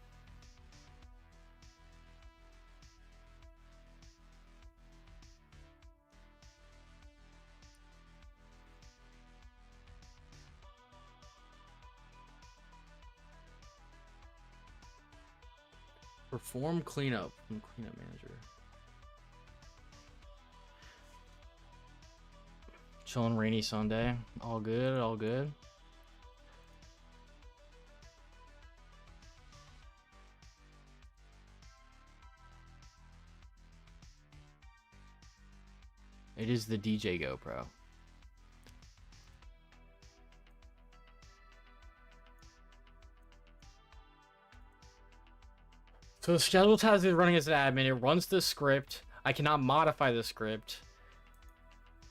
Perform cleanup from cleanup manager. Chilling rainy Sunday. All good, all good. It is the DJ GoPro. So the schedule task is running as an admin. It runs the script. I cannot modify the script.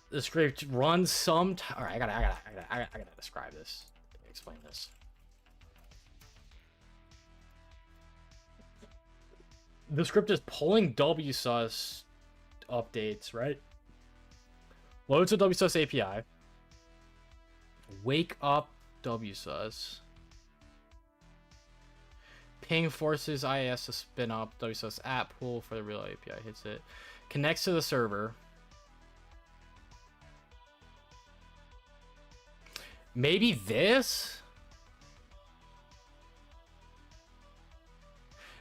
The script runs some. All right, I gotta describe this. Explain this. The script is pulling WSUS updates, right? Loads the WSUS API. Wake up WSUS. Ping forces IIS to spin up WSUS app pool for the real API. Hits it. Connects to the server. Maybe this?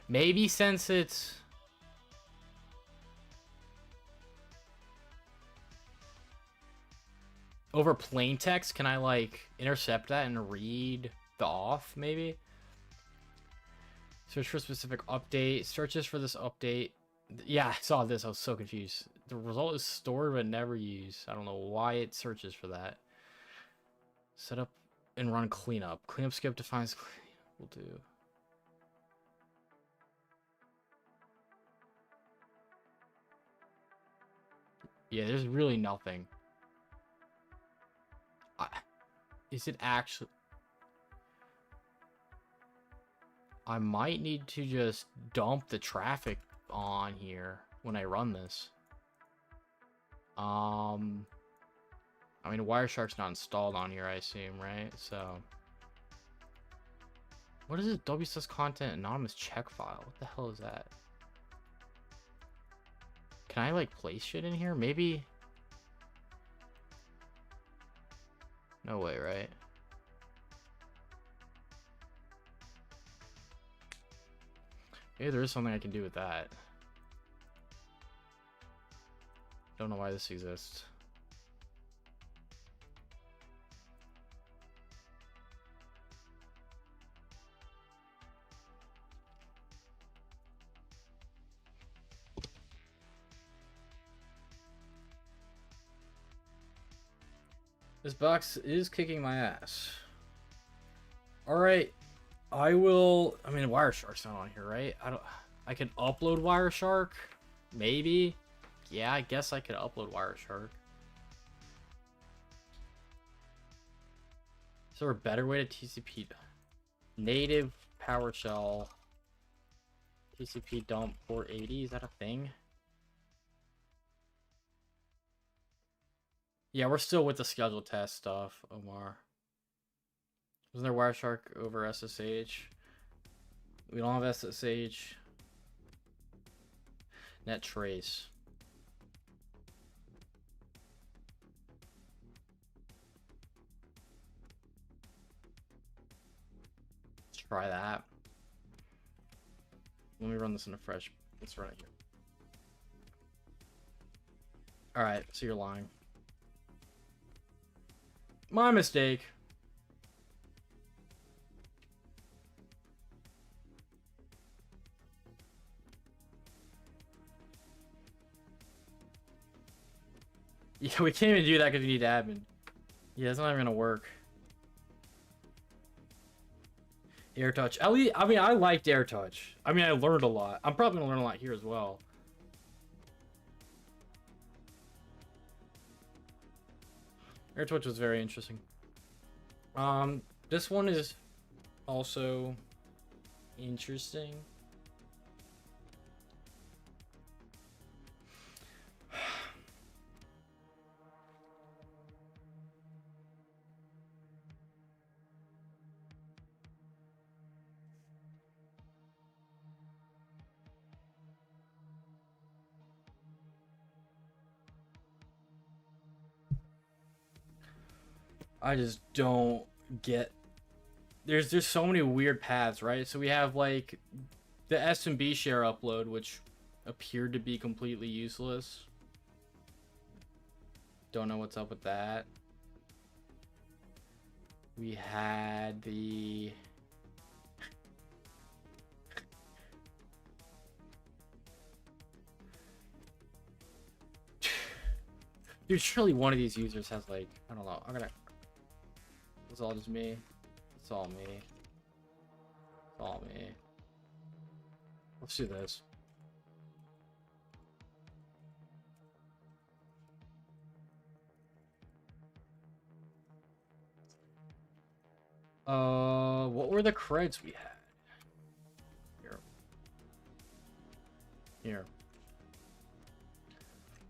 Maybe since it's... over plain text, can I like intercept that and read the auth maybe? Search for a specific update. Searches for this update. Yeah, I saw this. I was so confused. The result is stored but never used. I don't know why it searches for that. Set up and run cleanup. Cleanup skip defines we'll do. Yeah, there's really nothing. Is it actually? I might need to just dump the traffic on here when I run this. I mean, Wireshark's not installed on here, I assume, right? So, what is this WSS content anonymous check file? What the hell is that? Can I, like, place shit in here? Maybe? No way, right? Maybe there is something I can do with that. Don't know why this exists. This box is kicking my ass. Alright. I will... I mean, Wireshark's not on here, right? I can upload Wireshark? Maybe? Yeah, I guess I could upload Wireshark. Is there a better way to TCP? Native PowerShell. TCP dump 480, is that a thing? Yeah, we're still with the schedule test stuff, Omar. Wasn't there Wireshark over SSH? We don't have SSH. Net trace. Let's try that. Let me run this in a fresh. Let's run it here. Alright, so you're lying. My mistake. Yeah, we can't even do that because we need admin. Yeah, it's not even gonna work. AirTouch. At least, I mean, I liked AirTouch. I mean, I learned a lot. I'm probably gonna learn a lot here as well. AirTouch was very interesting. This one is also interesting. I just don't get. There's so many weird paths, right? So we have like the SMB share upload, which appeared to be completely useless. Don't know what's up with that. We had the dude, surely one of these users has like, I don't know. It's all just me. It's all me. It's all me. Let's do this. What were the creds we had? Here.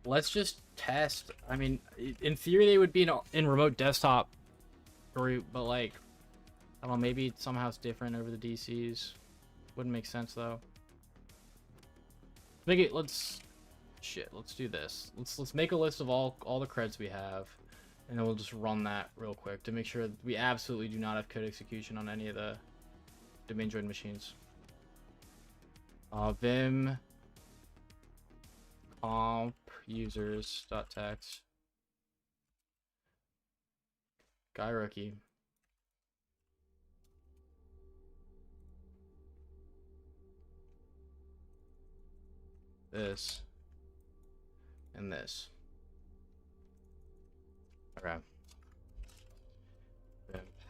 Let's just test. I mean, in theory, they would be in remote desktop group, but like, I don't know, maybe somehow it's different over the DCs. Wouldn't make sense though. Let's do this. Let's make a list of all the creds we have, and then we'll just run that real quick to make sure that we absolutely do not have code execution on any of the domain joined machines. Vim comp users.txt guy rookie. This and this. Okay.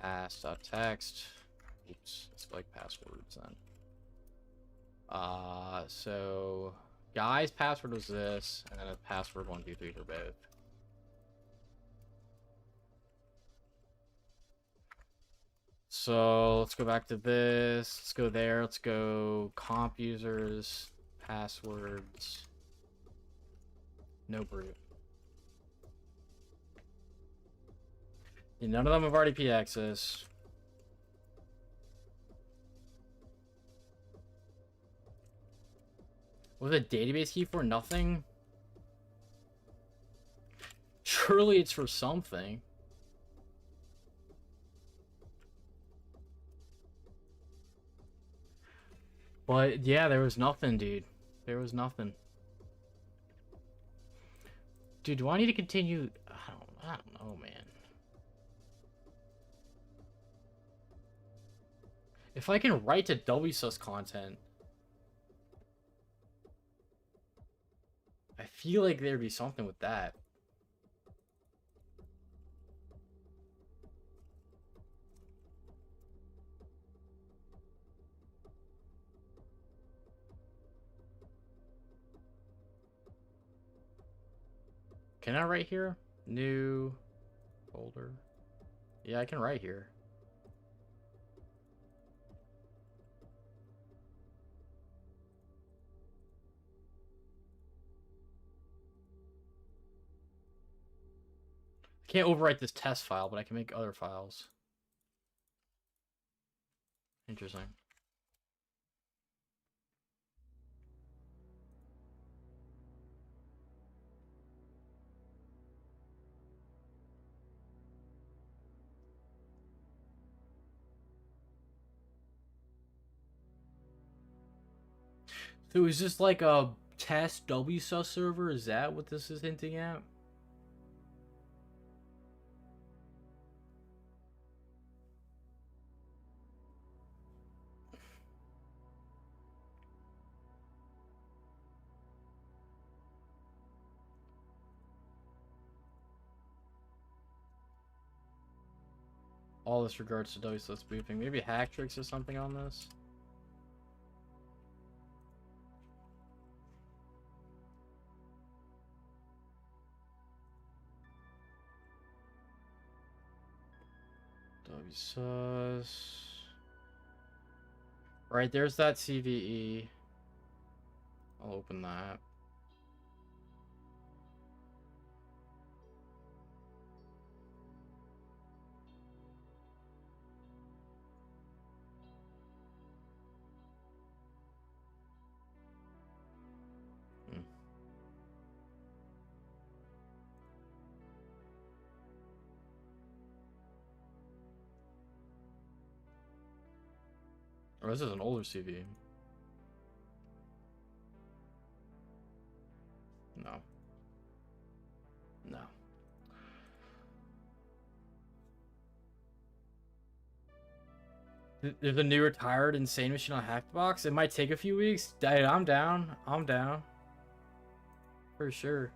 pass.text. Oops, it's like passwords then. So guy's password was this, and then a password 123 for both. So let's go back to this. Let's go there. Let's go comp users, passwords. No brute. Yeah, none of them have RDP access. What was a database key for? Nothing? Surely it's for something. But yeah, there was nothing, dude. There was nothing. Dude, do I need to continue? I don't know, man. If I can write to WSUS content, I feel like there'd be something with that. Can I write here? New folder. Yeah, I can write here. I can't overwrite this test file, but I can make other files. Interesting. So is this like a test WSUS server? Is that what this is hinting at? All this regards to WSUS spoofing. Maybe hack tricks or something on this? WSUS. Right, there's that CVE. I'll open that. Oh, this is an older CV. No. No. There's a new retired insane machine on Hackbox. It might take a few weeks. I'm down. I'm down. For sure.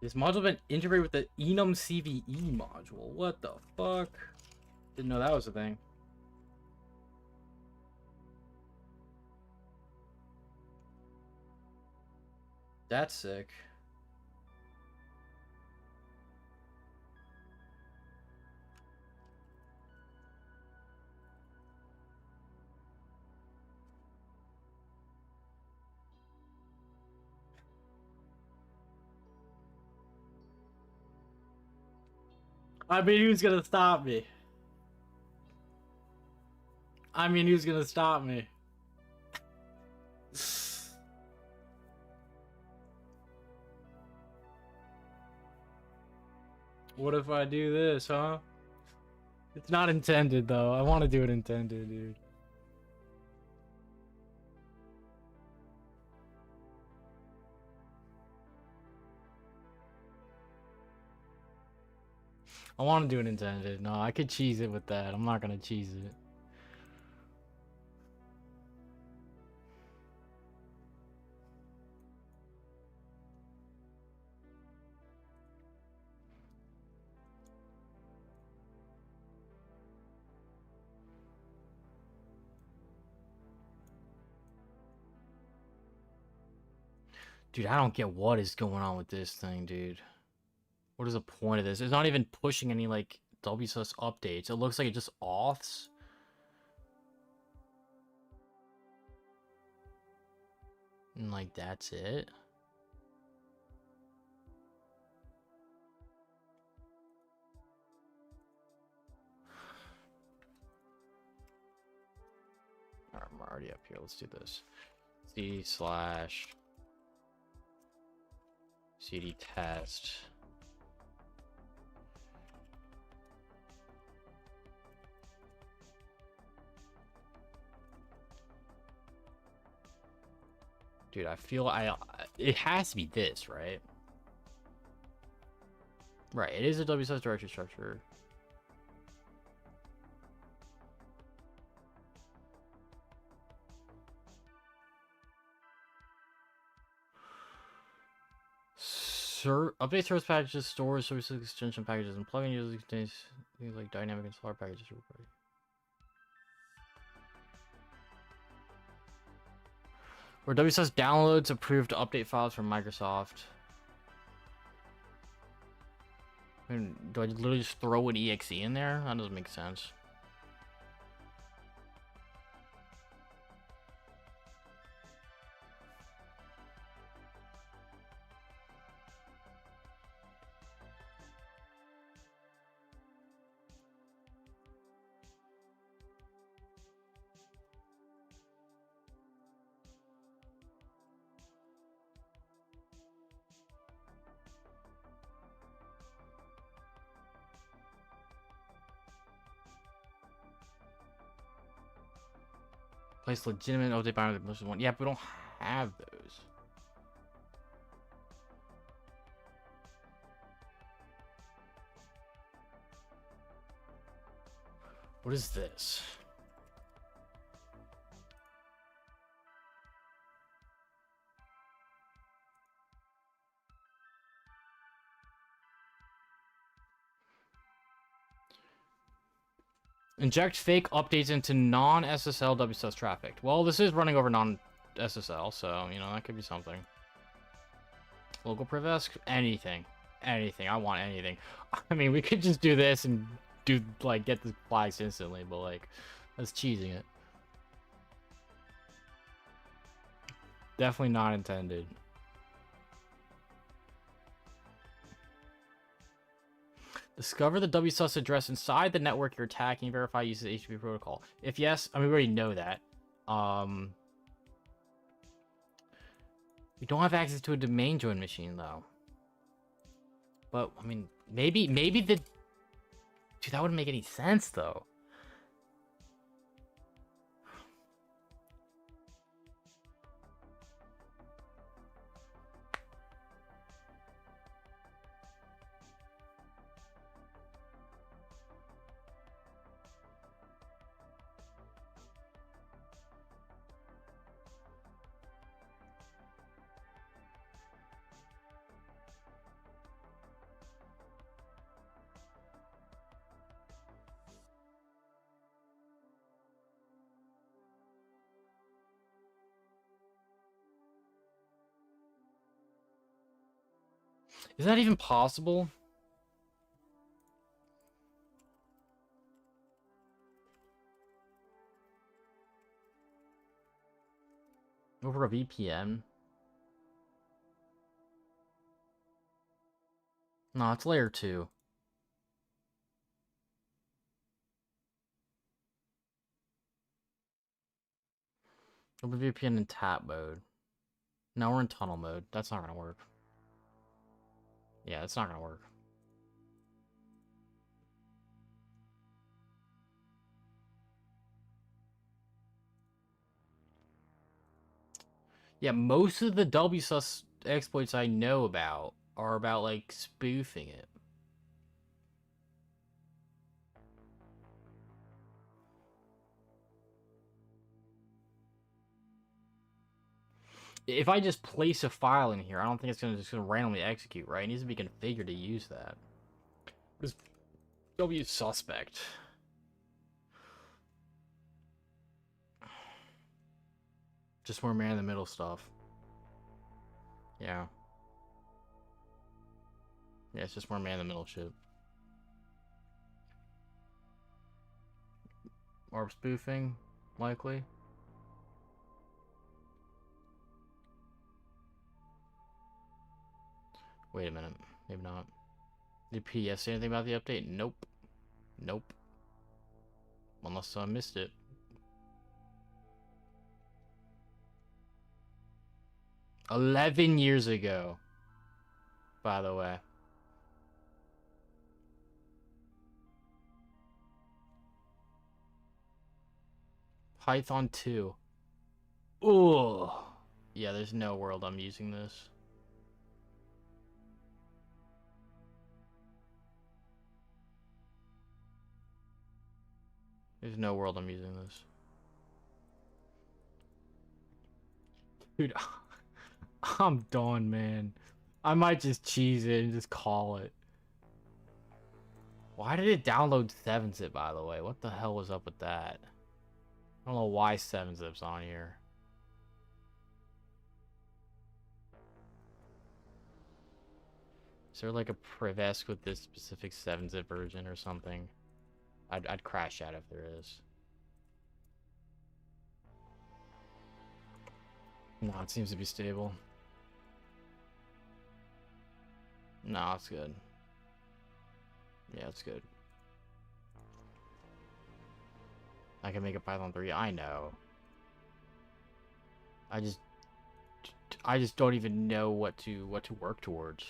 This module been integrated with the enum CVE module. What the fuck? Didn't know that was a thing. That's sick. I mean, who's gonna stop me? I mean, who's gonna stop me? What if I do this, huh? It's not intended, though. I want to do it intended, dude. I want to do an intended. No, I could cheese it with that. I'm not gonna cheese it. Dude, I don't get what is going on with this thing, dude. What is the point of this? It's not even pushing any, like, WSUS updates. It looks like it just auths. And, like, that's it. Alright, I'm already up here. Let's do this. C/cd test. Dude, I feel it has to be this, right? Right, it is a WSUS directory structure. Update service packages, stores, services, extension packages, and plugin usually contains things like dynamic installer packages. Where WSUS downloads approved update files from Microsoft. I mean, do I literally just throw an exe in there? That doesn't make sense. Place legitimate update binder the most one. Yeah, but we don't have those. What is this? Inject fake updates into non-SSL WSUS traffic. Well, this is running over non-SSL, so, you know, that could be something. Local priv-esc? Anything. Anything. I want anything. I mean, we could just do this and do, like, get the flags instantly, but, like, that's cheesing it. Definitely not intended. Discover the WSUS address inside the network you're attacking. Verify uses HTTP protocol. If yes, I mean, we already know that. We don't have access to a domain join machine, though. But, I mean, maybe the... Dude, that wouldn't make any sense, though. Is that even possible? Over a VPN? No, it's layer 2. Over VPN in tap mode. No, we're in tunnel mode. That's not gonna work. Yeah, it's not gonna work. Yeah, most of the WSUS exploits I know about are about, like, spoofing it. If I just place a file in here, I don't think it's just gonna randomly execute, right? It needs to be configured to use that. This W suspect. Just more man in the middle stuff. Yeah. Yeah, it's just more man in the middle shit. Or spoofing, likely. Wait a minute. Maybe not. Did PS say anything about the update? Nope. Nope. Unless I missed it. "11 years ago. By the way. Python 2. Ooh. Yeah, there's no world I'm using this. There's no world I'm using this. Dude, I'm done, man. I might just cheese it and just call it. Why did it download 7-zip, by the way? What the hell was up with that? I don't know why 7-zip's on here. Is there like a privesc with this specific 7-zip version or something? I'd crash out if there is. No, it seems to be stable. No, it's good. Yeah, it's good. I can make a Python 3. I know. I just don't even know what to work towards.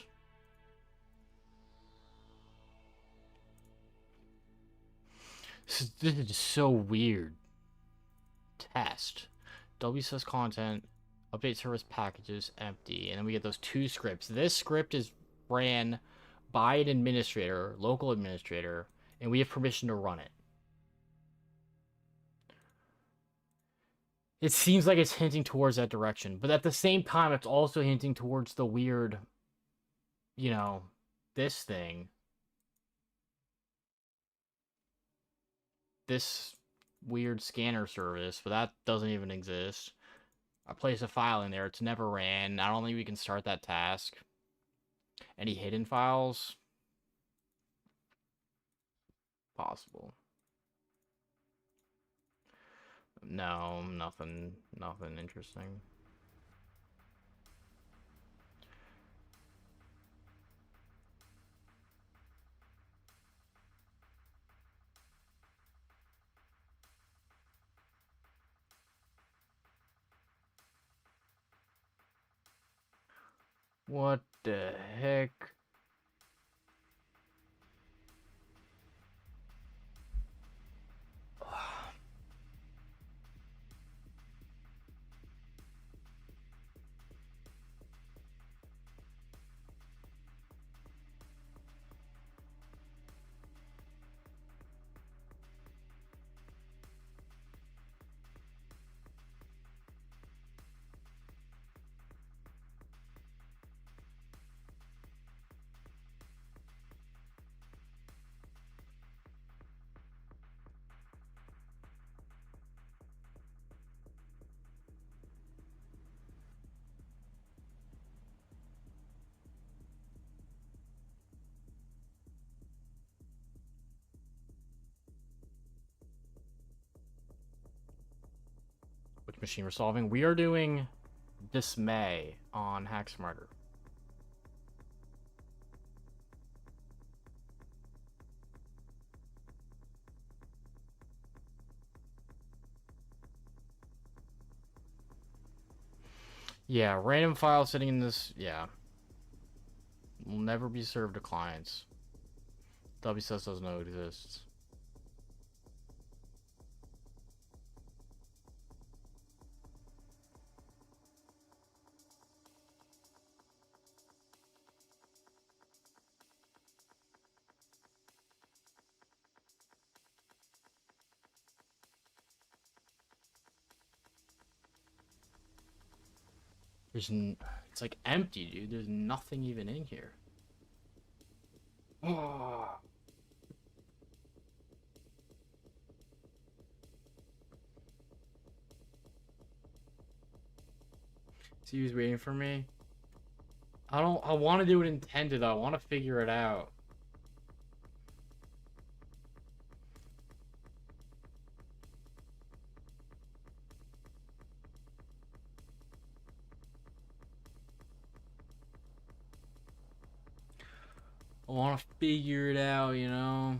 This is just so weird. Test. WSUS content, update service packages, empty. And then we get those two scripts. This script is ran by an administrator, local administrator, and we have permission to run it. It seems like it's hinting towards that direction, but at the same time, it's also hinting towards the weird, you know, this thing. This weird scanner service, but that doesn't even exist. I place a file in there, it's never ran. I don't think we can start that task. Any hidden files? Possible. No, nothing interesting. What the heck? Which machine we're solving? We are doing Dismay on HackSmarter. Yeah, random file sitting in this, yeah. Will never be served to clients. WSUS doesn't know it exists. It's like empty, dude. There's nothing even in here. Oh. So he was waiting for me. I want to do it intended. I want to figure it out. I want to figure it out, you know?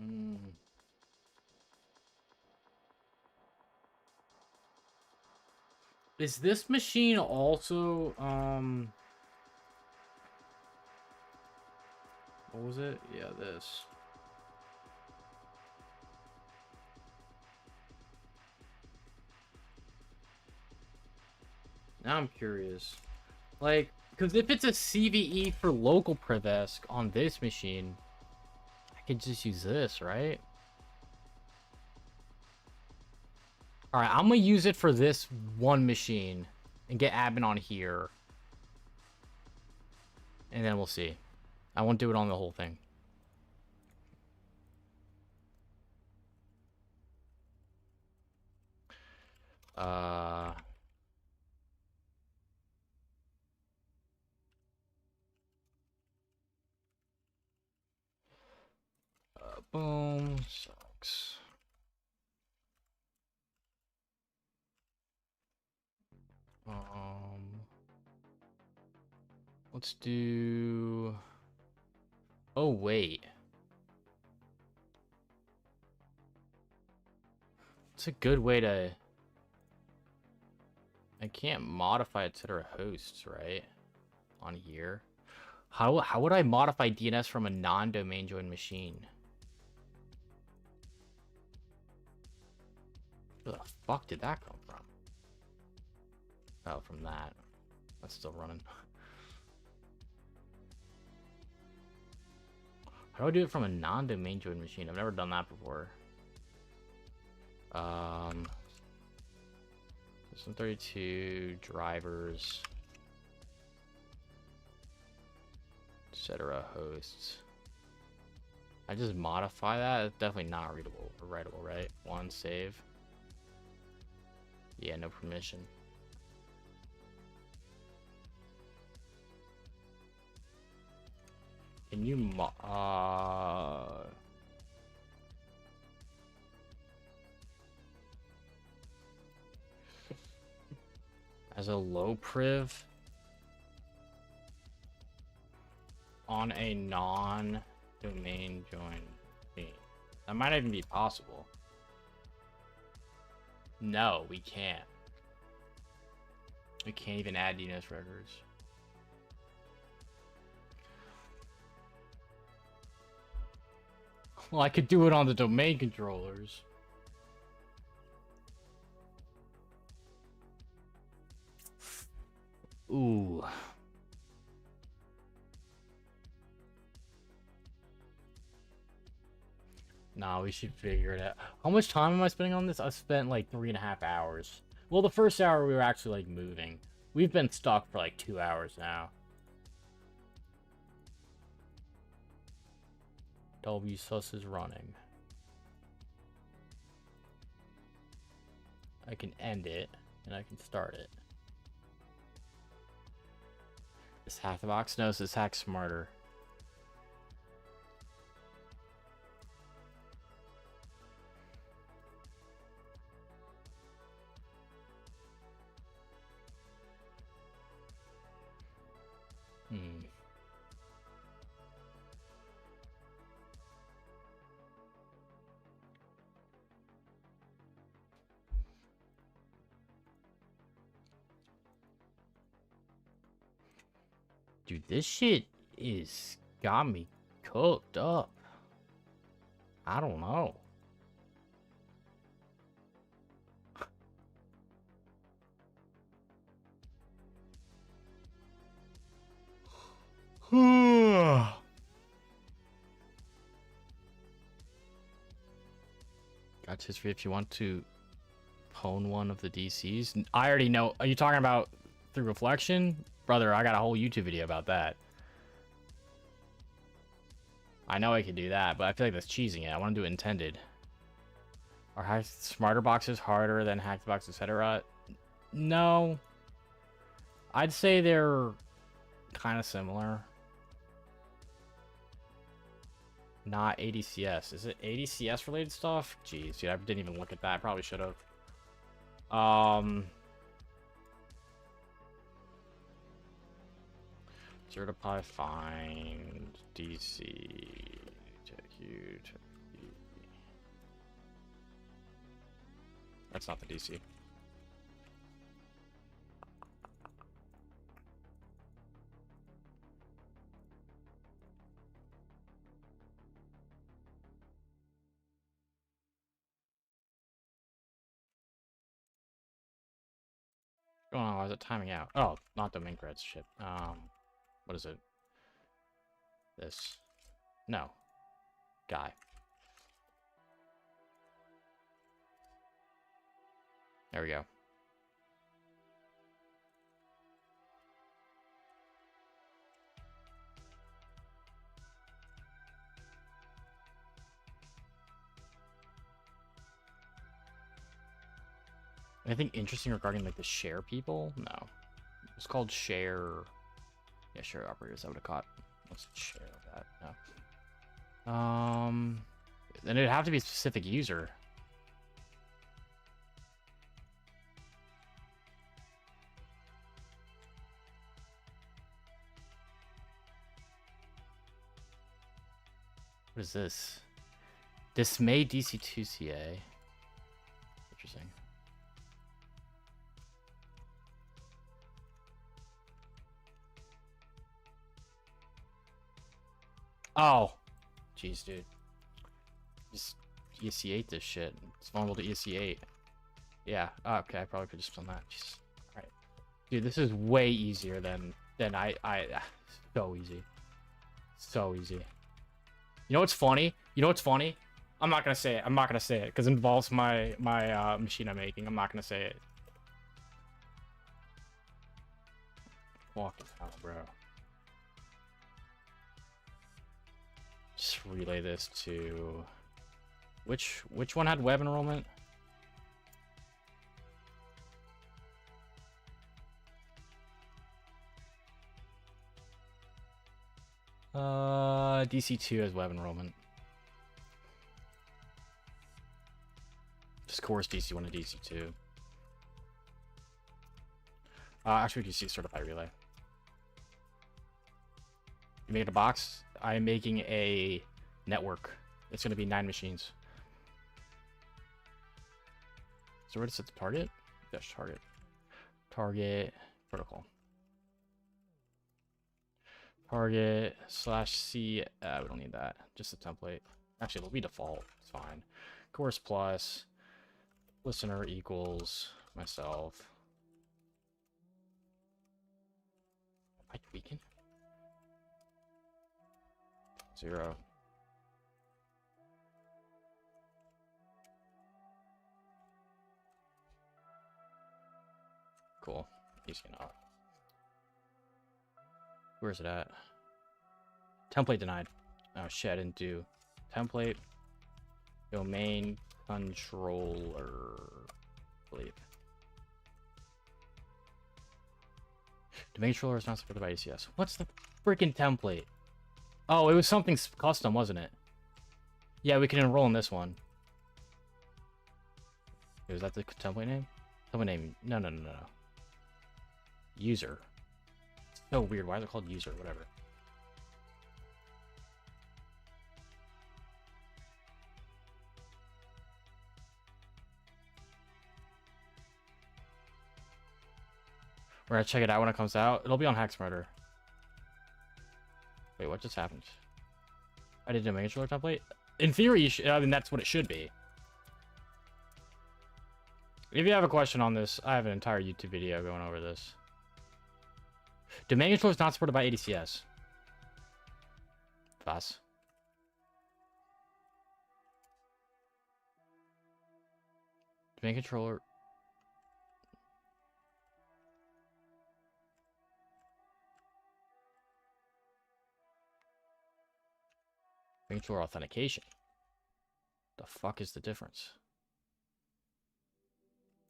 Mm. Is this machine also, what was it? Yeah, this. Now I'm curious. Like, because if it's a CVE for local Privesc on this machine, I could just use this, right? Alright, I'm gonna use it for this one machine and get admin on here. And then we'll see. I won't do it on the whole thing. Boom. Sucks. Let's do... Oh, wait. It's a good way to... I can't modify it to their hosts, right? On here. How would I modify DNS from a non-domain joined machine? Where the fuck did that come from? Oh, from that. That's still running. How do I do it from a non-domain joined machine? I've never done that before. System 32 drivers, etc. hosts. I just modify that. It's definitely not readable or writable, right? One save. Yeah, no permission. Can you as a low priv on a non-domain join machine? That might even be possible. No, we can't. We can't even add DNS records. Well, I could do it on the domain controllers. Ooh. Nah, we should figure it out. How much time am I spending on this? I spent like 3.5 hours. Well, the first hour we were actually like moving. We've been stuck for like 2 hours now. WSUS is running. I can end it and I can start it. This hack the box? No, this hack smarter. Dude, this shit is got me cooked up. I don't know. Got history if you want to pwn one of the DCs. I already know. Are you talking about through reflection? Brother, I got a whole YouTube video about that. I know I can do that, but I feel like that's cheesing it. I want to do it intended. Are smarter boxes harder than hacked boxes, etc.? No. I'd say they're kind of similar. Not ADCS. Is it ADCS related stuff? Jeez, dude, I didn't even look at that. I probably should have. Certify find DC. That's not the DC. Oh, why is it timing out? Oh, not domain creds. Shit. What is it? This. No. Guy. There we go. Anything interesting regarding like the share people? No. It's called share. Yeah, share operators. I would have caught. Let's share that. No. Then it'd have to be a specific user. What is this? Dismay DC2CA. Interesting. Oh, jeez, dude. Just ESC8 this shit. It's vulnerable to ESC8. Yeah. Oh, okay, I probably could just done that. Jeez. All right, dude. This is way easier than I. So easy. So easy. You know what's funny? You know what's funny? I'm not gonna say it. I'm not gonna say it because it involves my machine I'm making. I'm not gonna say it. Fucking hell, bro. Just relay this to which one had web enrollment? DC2 has web enrollment. Just course DC1 and DC2. Actually, we can see certified relay. You make it a box. I'm making a network. It's going to be 9 machines. So where to set the target? Dash target. Target protocol. Target /C. We don't need that. Just a template. Actually, it'll be default. It's fine. Course plus listener equals myself. Am I tweaking? 0. Cool. Easy enough. Where's it at? Template denied. Oh shit, I didn't do template domain controller, I believe. Domain controller is not supported by ACS. What's the freaking template? Oh, it was something custom, wasn't it? Yeah, we can enroll in this one. Is that the template name? Template name. No. User. It's so weird. Why is it called user? Whatever. We're gonna check it out when it comes out. It'll be on HackSmarter. Wait, what just happened? I did a domain controller template? In theory, I mean, that's what it should be. If you have a question on this, I have an entire YouTube video going over this. Domain controller is not supported by ADCS. Was? Domain controller. Domain controller authentication. The fuck is the difference?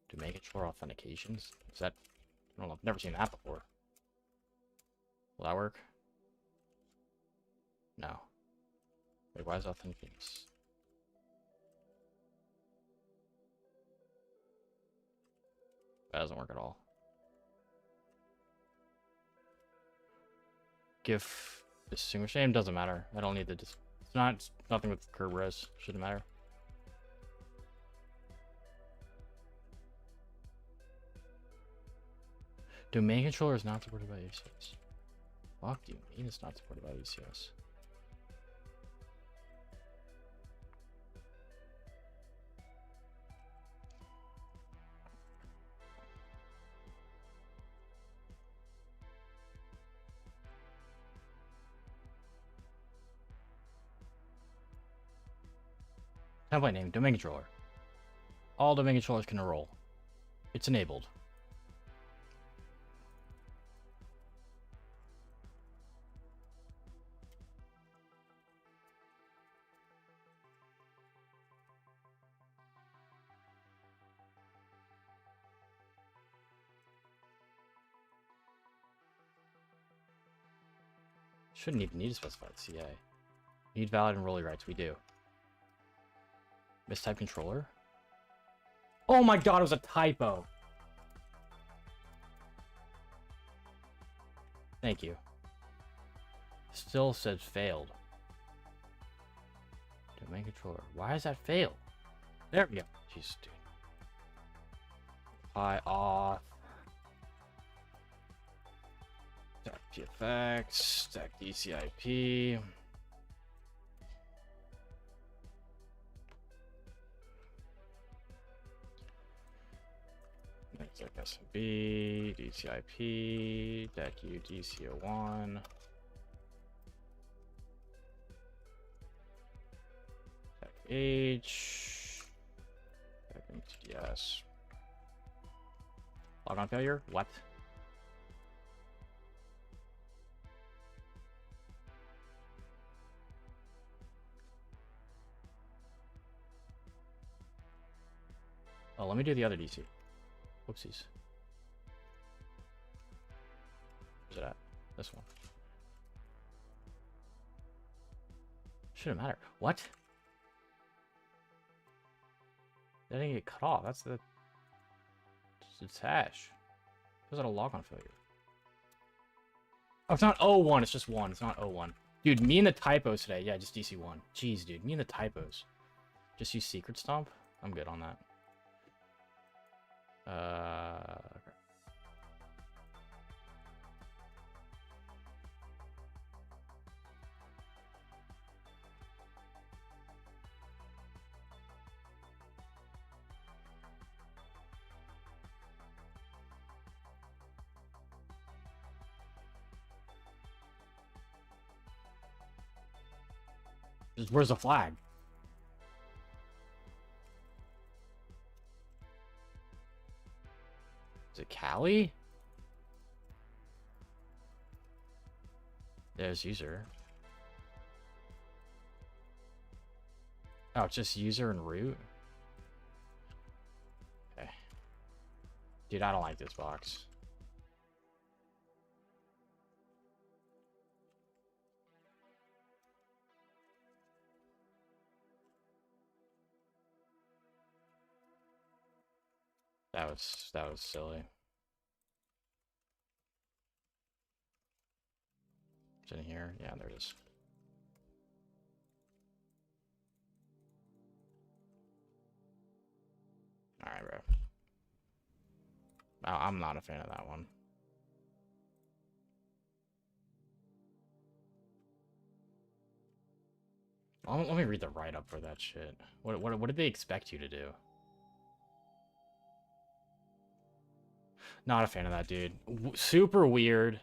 Domain controller authentications? Is that? I don't know. I've never seen that before. Will that work? No. Wait, why is authentications? That doesn't work at all. GIF distinguish name doesn't matter. I don't need the. It's nothing with curve res. Shouldn't matter. Domain controller is not supported by ACS. Fuck do you mean it's not supported by ACS? Template name, domain controller. All domain controllers can enroll. It's enabled. Shouldn't even need to specify the CA. Need valid enrollee rights. We do. Mistype controller. Oh my god, it was a typo. Thank you. Still says failed. Domain controller. Why is that failed? There we go. Jeez, dude. Apply auth. Stack PFX. Stack DCIP. Next, like SMB, DCIP, DECU, DCO1. H. MTDS. Logon failure? What? Oh, let me do the other DC. Whoopsies. Where's it at? This one. Shouldn't matter. What? That didn't get cut off. That's the... It's hash. Was that a logon failure? Oh, it's not O1. It's just 1. It's not O1. Dude, me and the typos today. Yeah, just DC1. Jeez, dude. Me and the typos. Just use secret stomp. I'm good on that. Okay. Where's the flag? Is it Cali? There's user. Oh, it's just user and root? Okay. Dude, I don't like this box. That was silly. It's in here. Yeah, there it is. All right, bro. I'm not a fan of that one. Let me read the write-up for that shit. What did they expect you to do? Not a fan of that, dude. Super weird.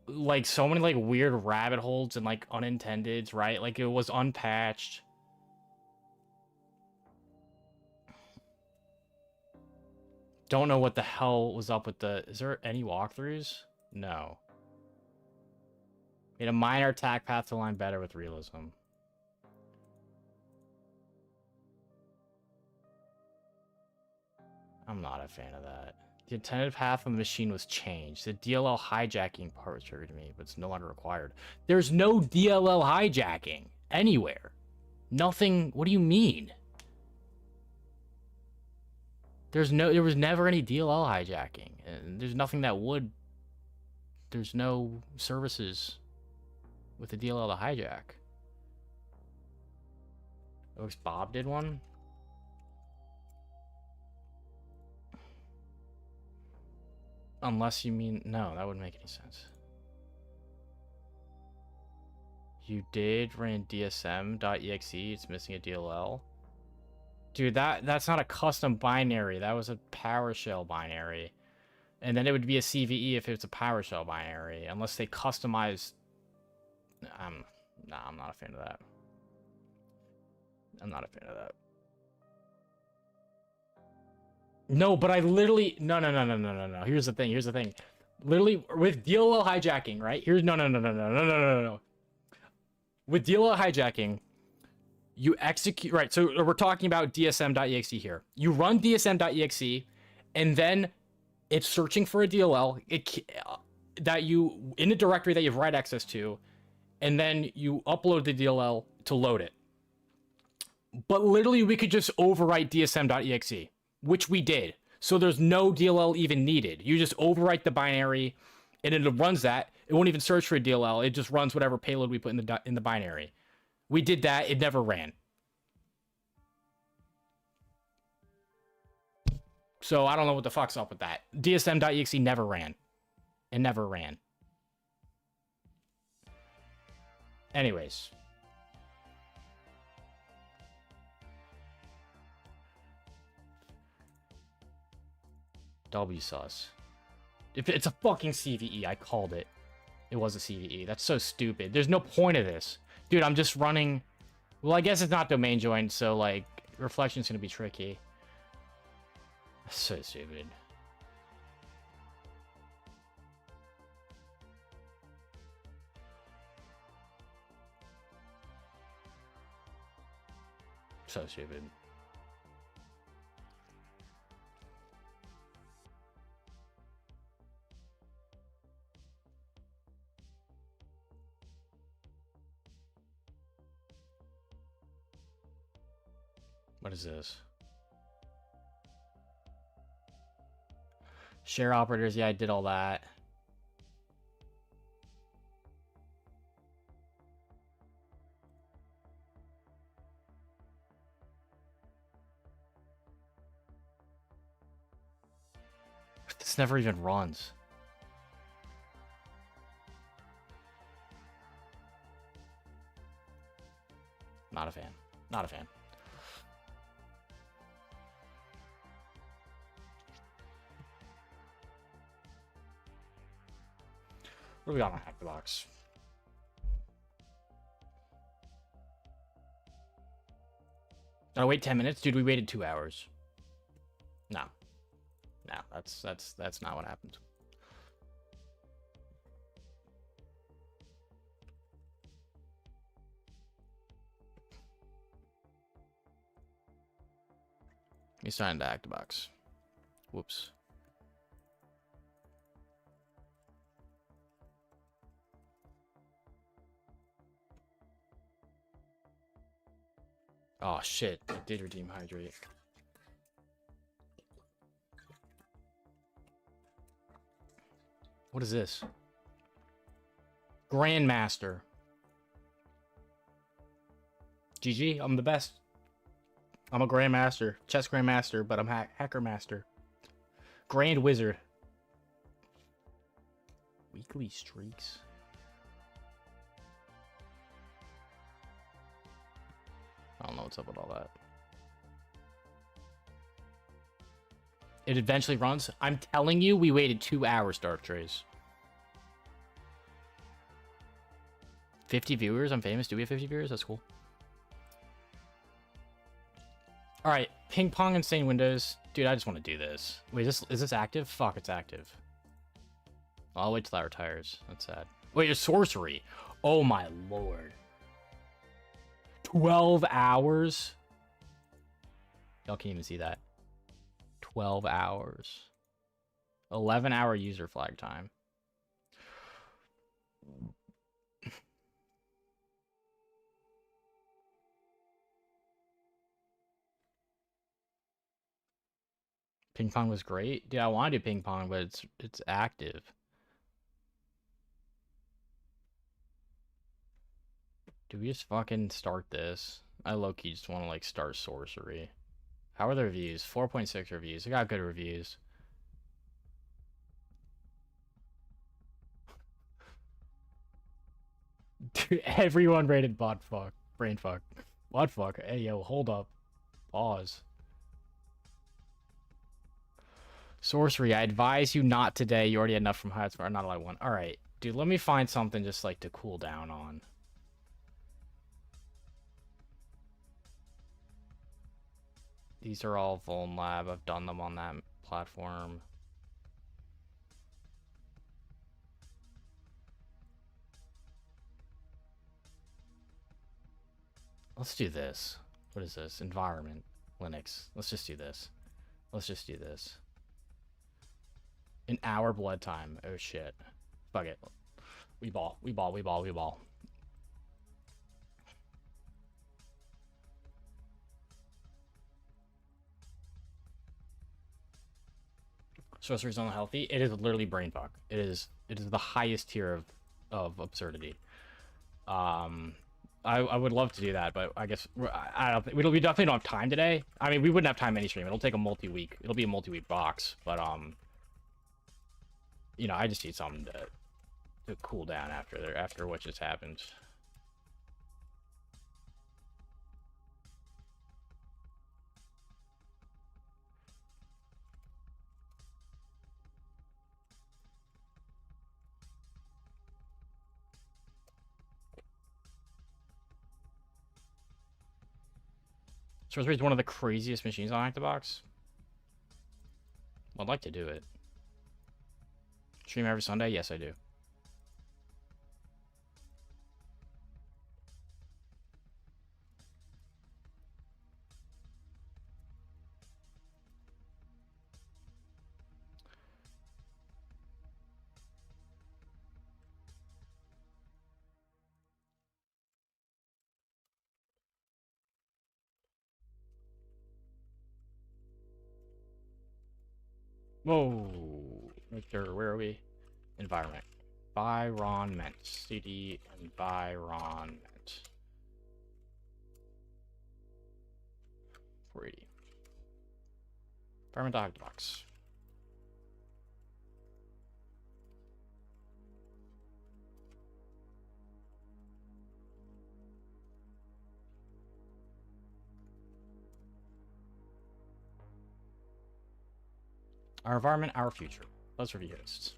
Like, so many, like, weird rabbit holes and, like, unintendeds, right? Like, it was unpatched. Don't know what the hell was up with the... Is there any walkthroughs? No. Made a minor attack path to align better with realism. I'm not a fan of that. The intended path of the machine was changed. The DLL hijacking part was triggered to me, but it's no longer required. There's no DLL hijacking anywhere. Nothing. What do you mean? There was never any DLL hijacking, and there's nothing that would. There's no services with the DLL to hijack. It looks Bob did one. Unless you mean... No, that wouldn't make any sense. You did ran DSM.exe. It's missing a DLL. Dude, that's not a custom binary. That was a PowerShell binary. And then it would be a CVE if it's a PowerShell binary. Unless they customize... Nah, I'm not a fan of that. I'm not a fan of that. No, but I literally... No. Here's the thing. Literally, with DLL hijacking, right? No. With DLL hijacking, you execute... Right, so we're talking about DSM.exe here. You run DSM.exe, and then it's searching for a DLL that you... in a directory that you have write access to, and then you upload the DLL to load it. But literally, we could just overwrite DSM.exe. Which we did. So there's no DLL even needed. You just overwrite the binary, and it runs that. It won't even search for a DLL. It just runs whatever payload we put in the binary. We did that. It never ran. So I don't know what the fuck's up with that. DSM.exe never ran. It never ran. Anyways. WSUS. If it's a fucking CVE, I called it. It was a CVE. That's so stupid. There's no point of this. Dude, I'm just running... Well, I guess it's not domain joined, so, like, reflection's gonna be tricky. That's so stupid. So stupid. What is this? Share operators, yeah, I did all that. This never even runs. Not a fan. Not a fan. What do we got on Hack the Box? Oh, wait 10 minutes? Dude, we waited 2 hours. No. No, that's not what happened. He signed to Hack the Box. Whoops. Oh shit, I did redeem Hydrate. What is this? Grandmaster. GG, I'm the best. I'm a Grandmaster. Chess Grandmaster, but I'm Hacker Master. Grand Wizard. Weekly streaks. what's up with all that. It eventually runs. I'm telling you, we waited 2 hours, Dark Trace. 50 viewers. I'm famous. Do we have 50 viewers? That's cool. All right, ping pong insane windows. Dude, I just want to do this. Wait, is this active? Fuck, it's active. I'll wait till that retires. That's sad. Wait, it's sorcery. Oh my lord. 12 hours? Y'all can't even see that. 12 hours. 11-hour user flag time. Ping pong was great. Yeah, I want to do ping pong, but it's active. Do we just fucking start this? I low-key just want to like start sorcery. How are the reviews? 4.6 reviews. I got good reviews. Dude, everyone rated bot fuck. Brain fuck. Bot fuck. Hey, yo, hold up. Pause. Sorcery, I advise you not today. You already had enough from heights, but not allowed one. Alright, dude, let me find something just like to cool down on. These are all Vuln Lab. I've done them on that platform. Let's do this. What is this? Environment. Linux. Let's just do this. Let's just do this. An hour blood time. Oh shit. Fuck it. We ball. We ball. We ball. We ball. Sorcery's unhealthy. It is literally brain fuck. It is the highest tier of absurdity. I would love to do that, but I guess I don't think we definitely don't have time today. I mean, we wouldn't have time any stream. It'll take a multi-week. It'll be a multi-week box, but you know, I just need something to cool down after what just happened. Sorcery is one of the craziest machines on ActiveBox. I'd like to do it. Stream every Sunday? Yes, I do. Whoa. Victor, where are we? Environment. Environment. CD environment. 480. Environment ActiveBox. Our environment, our future. Let's review hosts.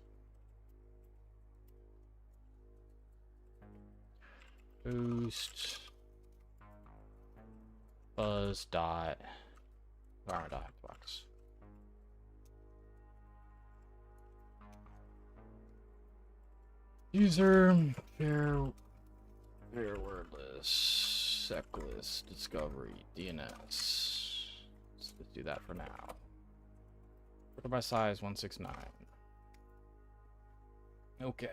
Boost. Buzz dot. Environment dot box. User. Fair wordless. Seclist. Discovery. DNS. Let's do that for now. Order by size 169. Okay.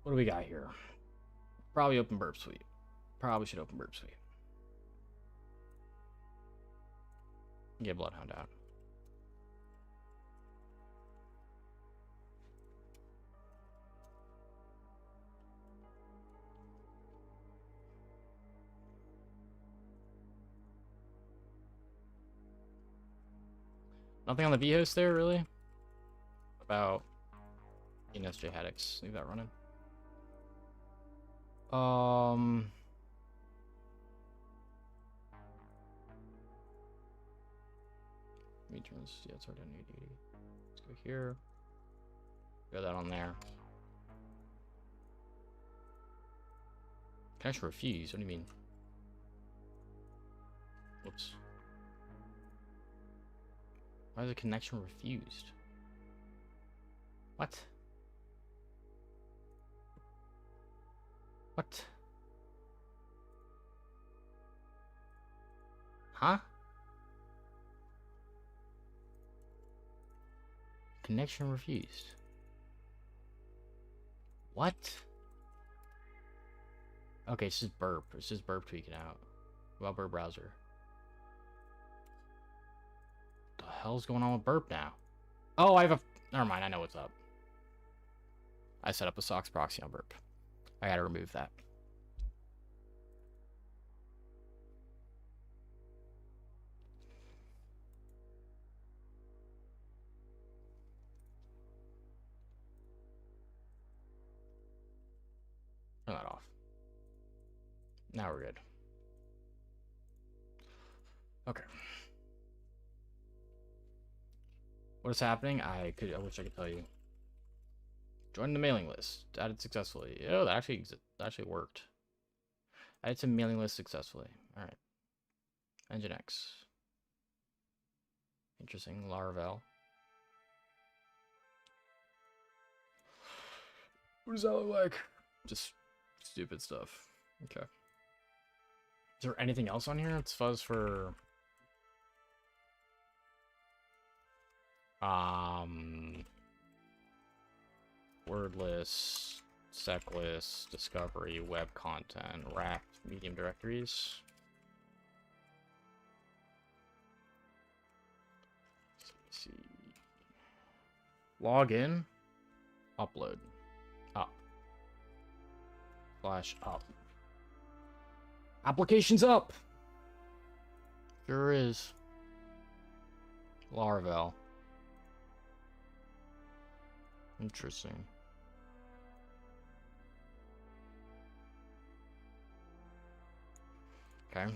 What do we got here? Probably open Burp Suite. Probably should open Burp Suite. Get BloodHound out. Nothing on the vhost there, really? About ENSJ headaches. Leave that running. Returns, yeah, it's already on 880. Let's go here. Go that on there. Connection refused. What do you mean? Whoops. Why is the connection refused? What? What? Huh? Connection refused. What? Okay, it's just burp. It's just burp tweaking out. What about burp browser? What the hell's going on with burp now? Oh, I have a... Never mind, I know what's up. I set up a SOX proxy on burp. I gotta remove that. Turn that off. Now we're good. Okay. What is happening? I wish I could tell you. Join the mailing list. Added successfully. Oh, that actually worked. Added to mailing list successfully. All right. Nginx. Interesting. Laravel. What does that look like? Just stupid stuff. Okay. Is there anything else on here? It's fuzz for wordless, secless, discovery, web content, wrapped, medium directories. Let's see. Login. Upload. Up. Slash up. Applications up. Sure is. Laravel. Interesting. Okay.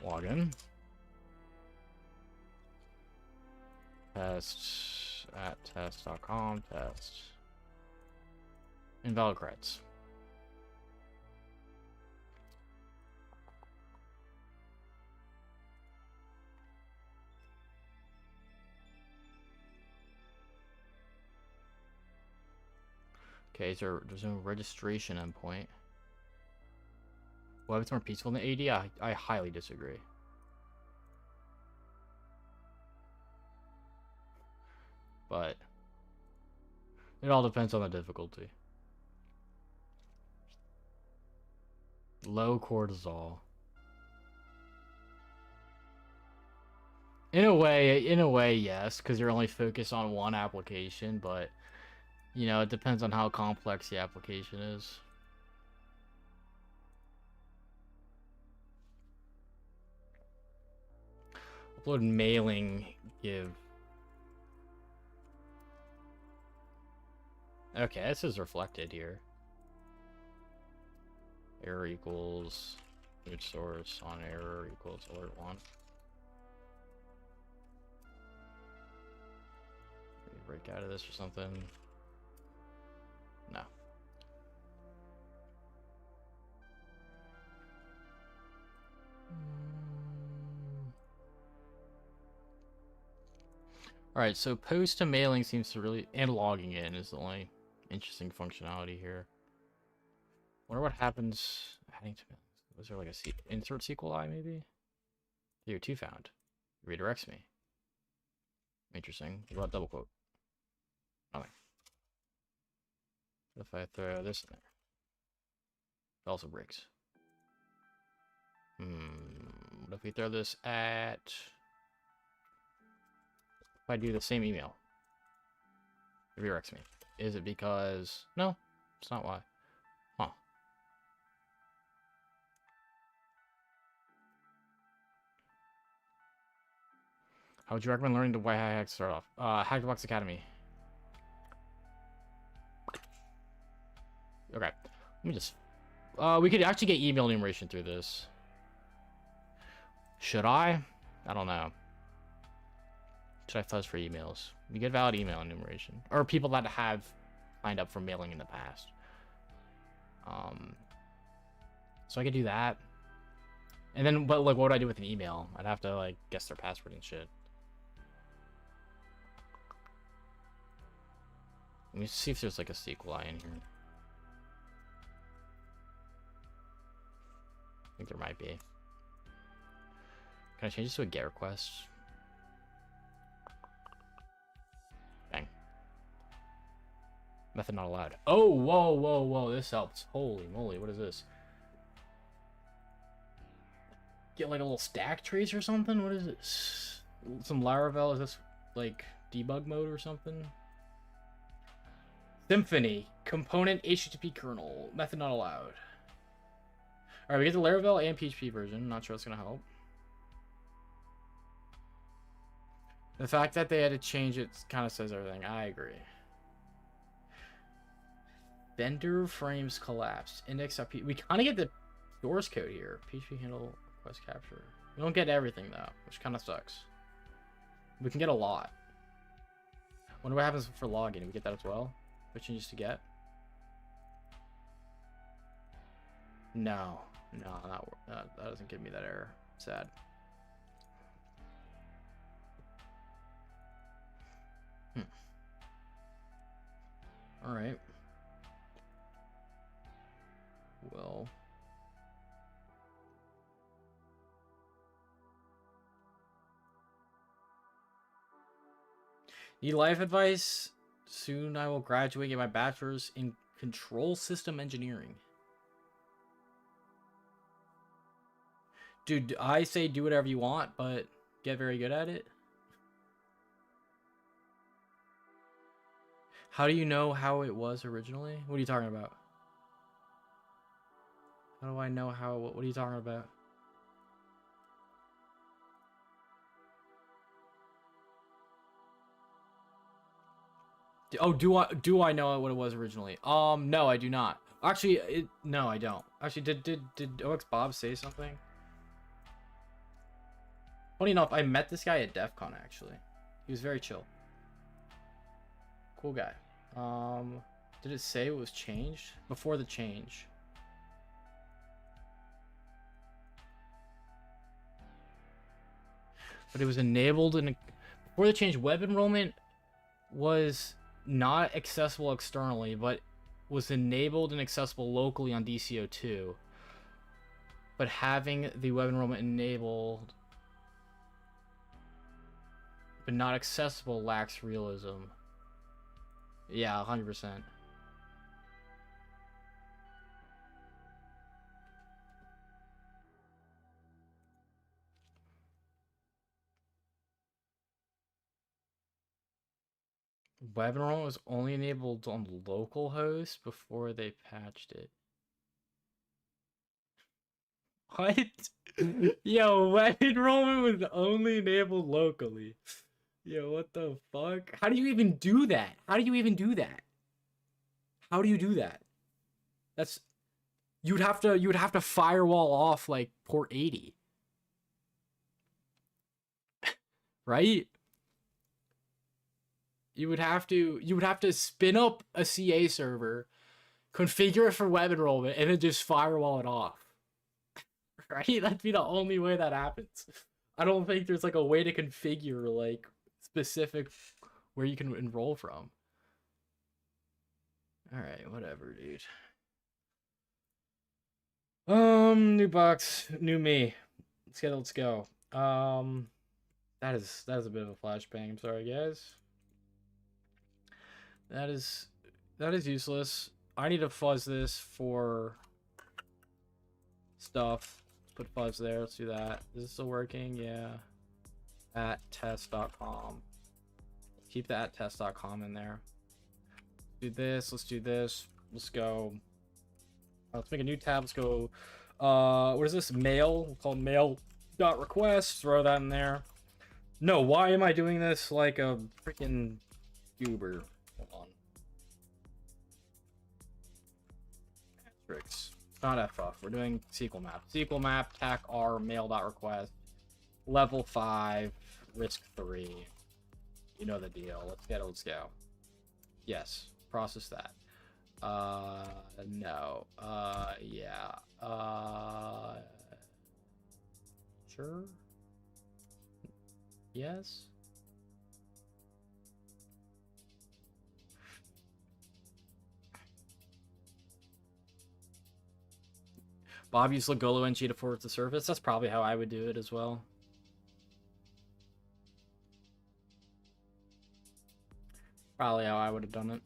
Login. Test at test.com. Test. Invalid creds. Okay, there's no registration endpoint. Well, it's more peaceful than AD? I highly disagree. But it all depends on the difficulty. Low cortisol. In a way, yes, because you're only focused on one application, but you know, it depends on how complex the application is. Upload mailing give. Okay, this is reflected here. Error equals image source on error equals alert 1. Maybe break out of this or something. No. Alright, so post to mailing seems to really... And logging in is the only interesting functionality here. Wonder what happens... Adding to mailings. Was there like a insert SQLi maybe? Here, 2 found. Redirects me. Interesting. What about double quote? Nothing. What if I throw this in there? It also breaks. What if we throw this at... If I do the same email? It redirects me. Is it because... No, it's not why. Huh. How would you recommend learning the hack to start off? Hackbox Academy. Let me just... we could actually get email enumeration through this. Should I? I don't know. Should I fuzz for emails? You get valid email enumeration. Or people that have signed up for mailing in the past. So I could do that. And then, but like, what would I do with an email? I'd have to, like, guess their password and shit. Let me see if there's, like, a SQLi in here. I think there might be. Can I change this to a GET request? Bang. Method not allowed. Oh, whoa, whoa, whoa. This helps. Holy moly, what is this? Get like a little stack trace or something? What is this? Some Laravel? Is this like debug mode or something? Symphony. Component HTTP kernel. Method not allowed. Alright, we get the Laravel and PHP version. Not sure what's gonna help. The fact that they had to change it kind of says everything. I agree. Vendor frames collapsed. Index.php. We kind of get the source code here. PHP handle request capture. We don't get everything though, which kind of sucks. We can get a lot. Wonder what happens for login. We get that as well. What changes to get? No, that doesn't give me that error. Sad. All right. Well. Need life advice? Soon I will graduate and get my bachelor's in control system engineering. Dude, I say do whatever you want, but get very good at it. How do you know how it was originally? What are you talking about? How do I know how... What are you talking about? Oh, do I know what it was originally? No, I do not. Actually, no, I don't. Actually, did OX Bob say something? Funny enough, I met this guy at DEF CON, actually. He was very chill. Cool guy. Did it say it was changed? Before the change. But it was enabled and before the change, web enrollment was not accessible externally, but was enabled and accessible locally on DCO2. But having the web enrollment enabled but not accessible lacks realism. Yeah, 100%. Web enrollment was only enabled on localhost before they patched it. What? Yo, web enrollment was only enabled locally. Yo, what the fuck? How do you even do that? How do you even do that? How do you do that? That's you would have to firewall off like port 80. Right? You would have to spin up a CA server, configure it for web enrollment, and then just firewall it off. Right? That'd be the only way that happens. I don't think there's like a way to configure like specific where you can enroll from. Alright, whatever, dude. New box, new me. Let's go. That is a bit of a flashbang. I'm sorry, guys. That is useless. I need to fuzz this for stuff. Put fuzz there. Let's do that. Is this still working? Yeah. At test.com. Keep the at test.com in there. Do this. Let's do this. Let's go. Let's make a new tab. Let's go. What is this? Mail. We'll call mail.request. Throw that in there. No, why am I doing this like a freaking goober? Hold on. metrics. It's not FF. We're doing SQL map. SQL map, tac R, mail.request, level 5, risk 3. You know the deal. Let's get it. Let's go. Yes. Process that. No. Yeah. Sure. Yes. Bob used Lagolo NG to forward the service. That's probably how I would do it as well. Probably how I would have done it.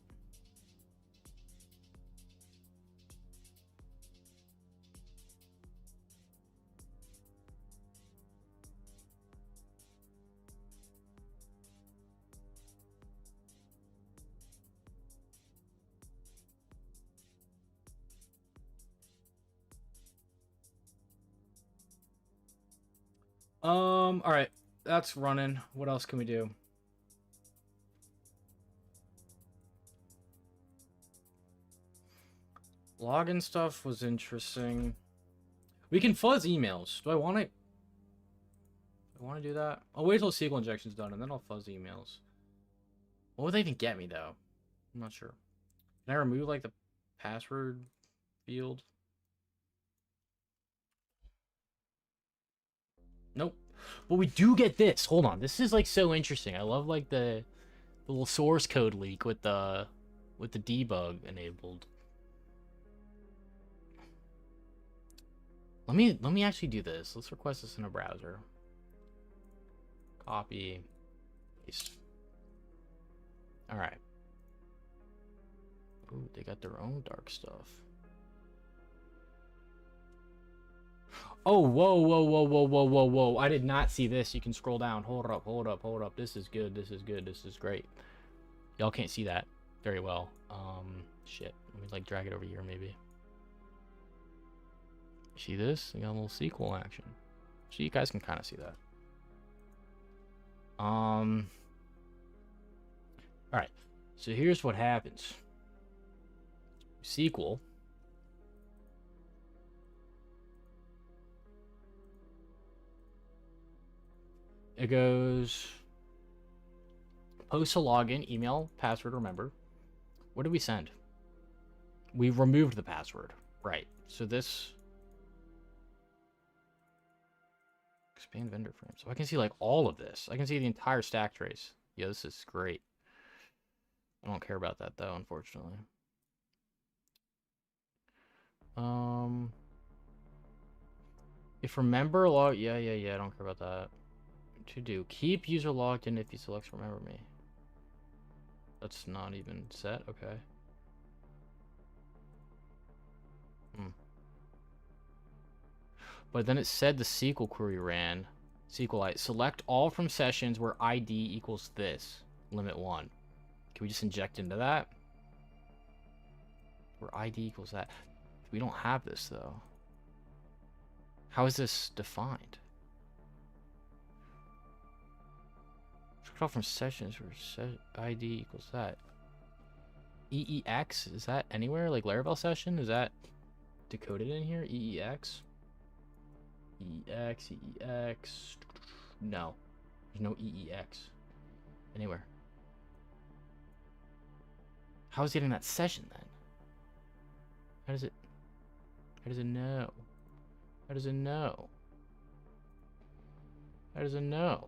All right, that's running. What else can we do? Login stuff was interesting. We can fuzz emails. Do I want to? I want to do that. I'll wait till SQL injection's done and then I'll fuzz emails. What would they even get me though? I'm not sure. Can I remove like the password field? Nope. But we do get this. Hold on. This is like so interesting. I love like the little source code leak with the debug enabled. Let me actually do this. Let's request this in a browser. Copy. Paste. All right. Ooh, they got their own dark stuff. Oh, whoa, whoa, whoa, whoa, whoa, whoa, whoa. I did not see this. You can scroll down. Hold up, hold up, hold up. This is good. This is good. This is great. Y'all can't see that very well. Shit. Let me like drag it over here maybe. See this? I got a little SQL action. So you guys can kind of see that. All right. So here's what happens. SQL. It goes post a login, email, password, remember. What did we send? We removed the password. Right. So this expand vendor frame. So I can see like all of this. I can see the entire stack trace. Yeah, this is great. I don't care about that though, unfortunately. If remember log, yeah, I don't care about that. To do keep user logged in if he selects remember me. That's not even set. Okay. But then it said the SQL query ran. SQLite select all from sessions where ID equals this limit 1. Can we just inject into that? Where ID equals that. We don't have this though. How is this defined? Select all from sessions where ID equals that. EEX, is that anywhere? Like Laravel session? Is that decoded in here? EEX? EEX. No. There's no EEX anywhere. How is he getting that session then? How does it know? How does it know? How does it know?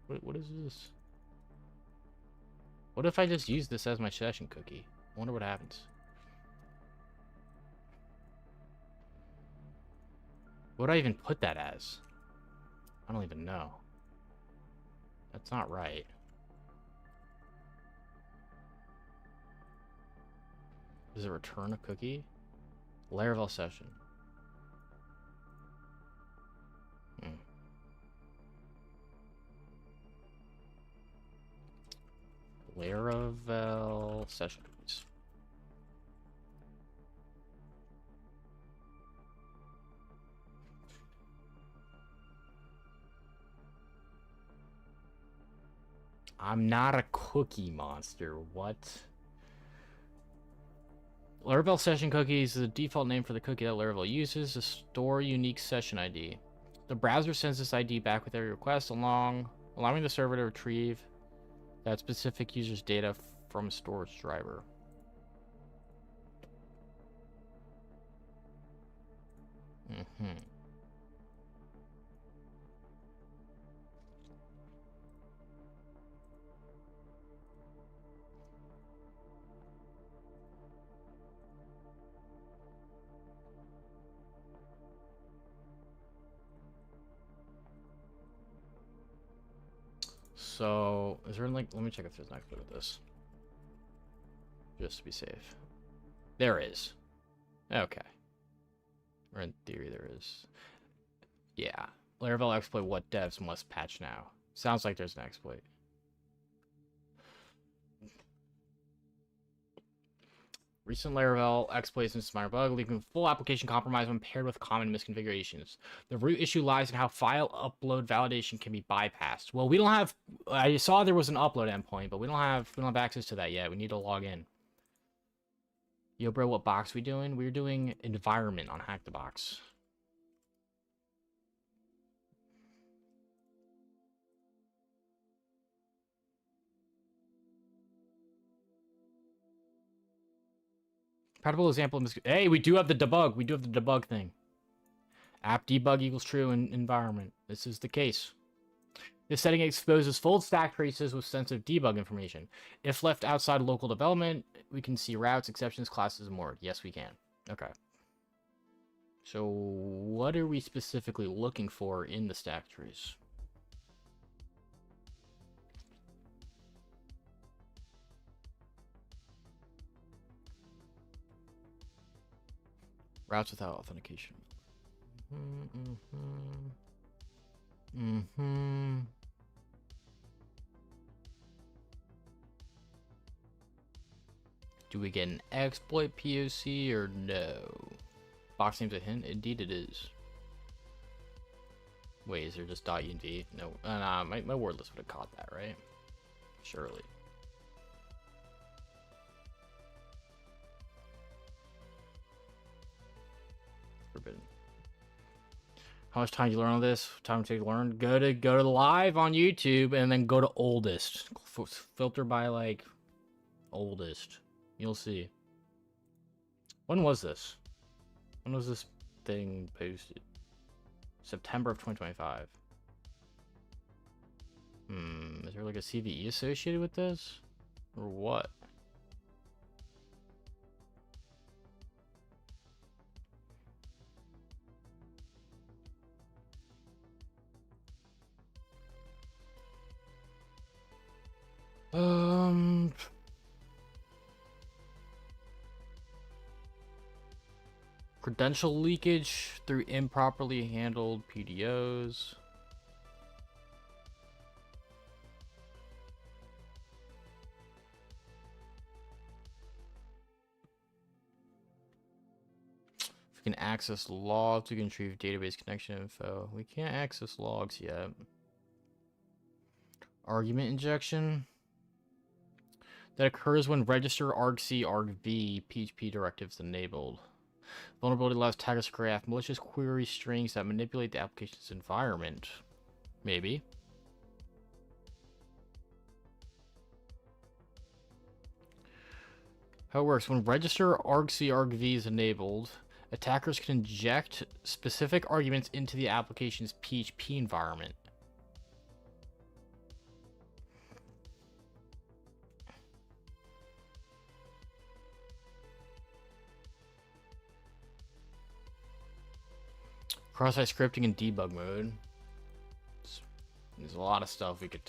What is this? What if I just use this as my session cookie? I wonder what happens. What would I even put that as? I don't even know. That's not right. Does it return a cookie? Laravel session. Laravel session cookies. I'm not a cookie monster. What? Laravel session cookies is the default name for the cookie that Laravel uses to store unique session ID. The browser sends this ID back with every request, allowing the server to retrieve that specific user's data from a storage driver. So, is there like, let me check if there's an exploit with this. Just to be safe. There is. Okay. Or in theory there is. Yeah. Laravel exploit what devs must patch now. Sounds like there's an exploit. Recent Laravel exploits and minor bug, leaving full application compromise when paired with common misconfigurations. The root issue lies in how file upload validation can be bypassed. Well, we don't have. I saw there was an upload endpoint, but we don't have access to that yet. We need to log in. Yo, bro, what box we doing? We're doing environment on Hack the Box. Practical example of hey, we do have the debug. We do have the debug thing. App debug equals true in environment. This is the case. This setting exposes full stack traces with sensitive debug information. If left outside local development, we can see routes, exceptions, classes, and more. Yes, we can. Okay. So what are we specifically looking for in the stack trees? Routes without authentication. Do we get an exploit POC or no? Box name's a hint? Indeed it is. Wait, is there just .env? No, my word list would have caught that, right? Surely. Forbidden. How much time do you learn on this? Time to take to learn? Go to the live on YouTube and then go to oldest. Filter by like oldest. You'll see. When was this? When was this thing posted? September of 2025. Is there like a CVE associated with this? Or what? Credential leakage through improperly handled PDOs. If we can access logs, we can retrieve database connection info. We can't access logs yet. Argument injection. That occurs when register argc argv PHP directives enabled. Vulnerability allows attackers to craft malicious query strings that manipulate the application's environment. Maybe. How it works: when register argc argv is enabled, attackers can inject specific arguments into the application's PHP environment. Cross-site scripting in debug mode. There's a lot of stuff we could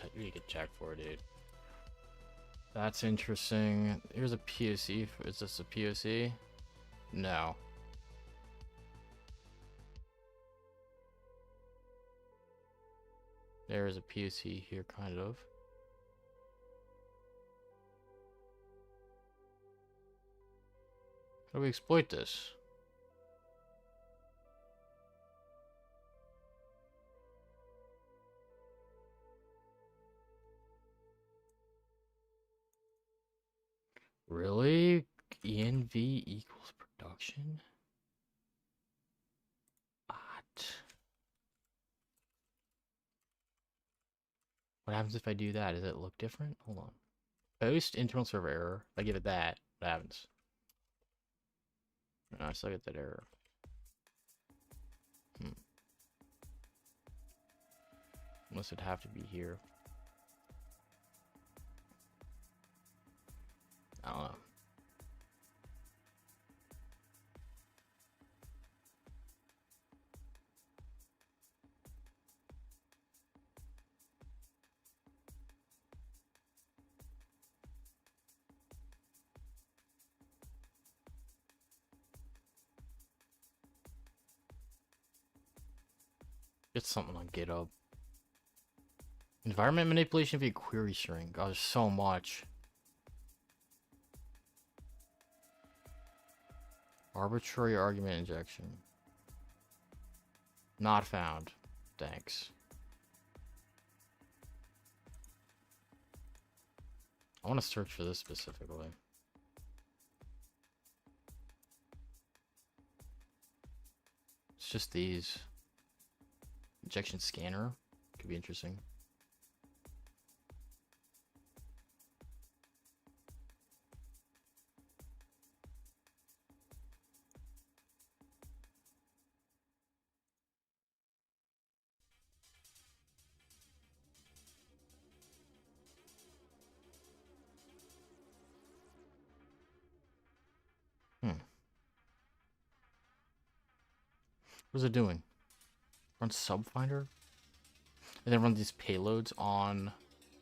check for, dude. That's interesting. Here's a POC. Is this a POC? No. There is a POC here, kind of. How do we exploit this? Really? env equals production. What happens if I do that? Does it look different? Hold on. Post internal server error. If I give it that, what happens? No, I still get that error. Unless it'd have to be here. I don't know. Get something on GitHub. Environment manipulation via query string. God, there's so much. Arbitrary argument injection. Not found. Thanks. I want to search for this specifically. It's just these. Injection scanner. Could be interesting. What is it doing? Run subfinder? And then run these payloads on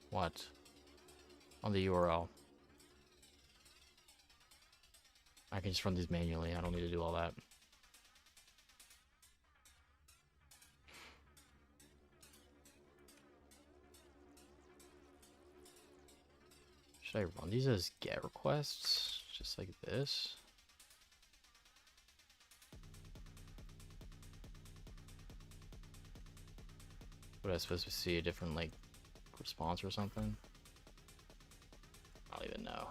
what? On the URL. I can just run these manually. I don't need to do all that. Should I run these as GET requests? Just like this? What, I supposed to see a different, like, response or something? I don't even know.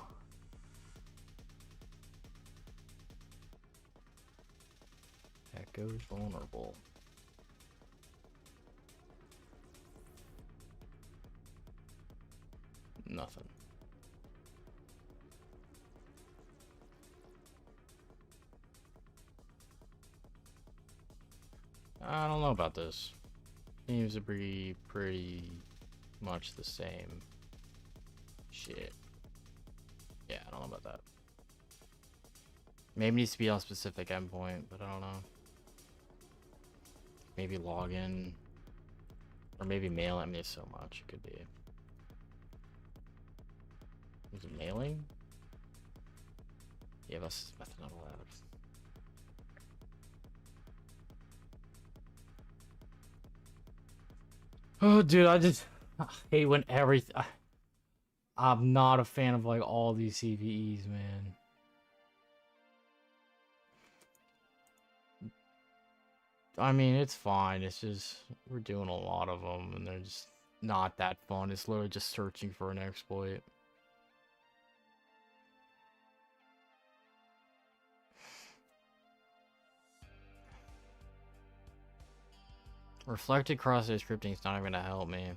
Echoes vulnerable. Nothing. I don't know about this. Seems to be pretty much the same shit. Yeah, I don't know about that. Maybe it needs to be on a specific endpoint, but I don't know. Maybe login. Or maybe mail. I mean, there's so much. It could be. Is it mailing? Yeah, that's method not allowed. Oh, dude, I hate when everything. I'm not a fan of like all these CVEs, man. I mean, it's fine. It's just we're doing a lot of them, and they're just not that fun. It's literally just searching for an exploit. Reflected cross-site scripting is not even gonna help me.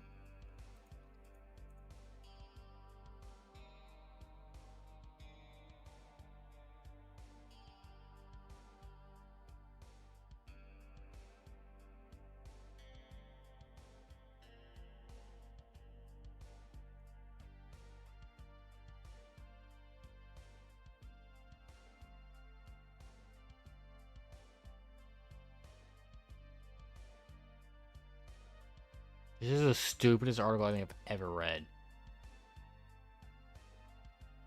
This is the stupidest article I think I've ever read.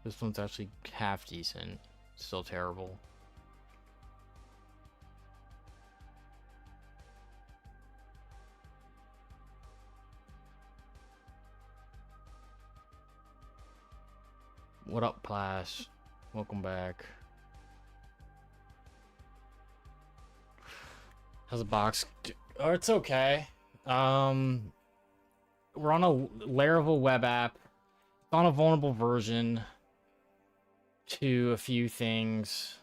This one's actually half decent. Still terrible. What up, class? Welcome back. How's the box? Oh, it's okay. We're on a Laravel web app. It's on a vulnerable version. to a few things.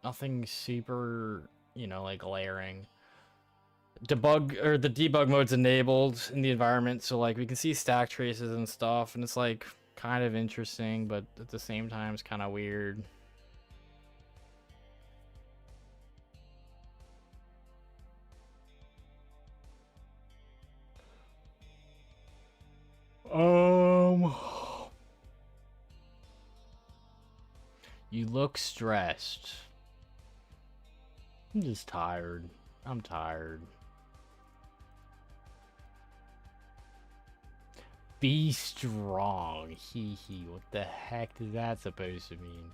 Nothing super, like glaring. Debug or the debug mode's enabled in the environment, so like we can see stack traces and stuff, and it's like kind of interesting, but at the same time it's kind of weird. You look stressed. I'm just tired. I'm tired. Be strong. Hee hee. What the heck is that supposed to mean?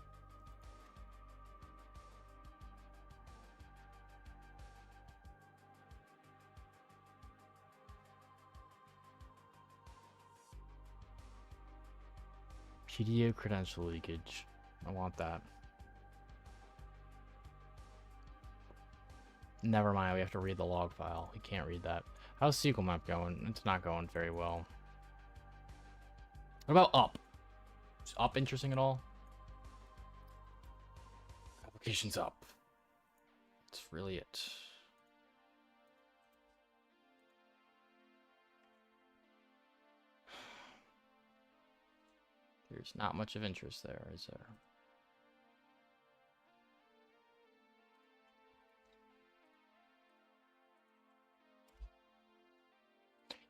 PDO credential leakage. I want that. Never mind, we have to read the log file. We can't read that. How's SQL map going? It's not going very well. What about up? Is up interesting at all? Applications up. That's really it. There's not much of interest there, is there?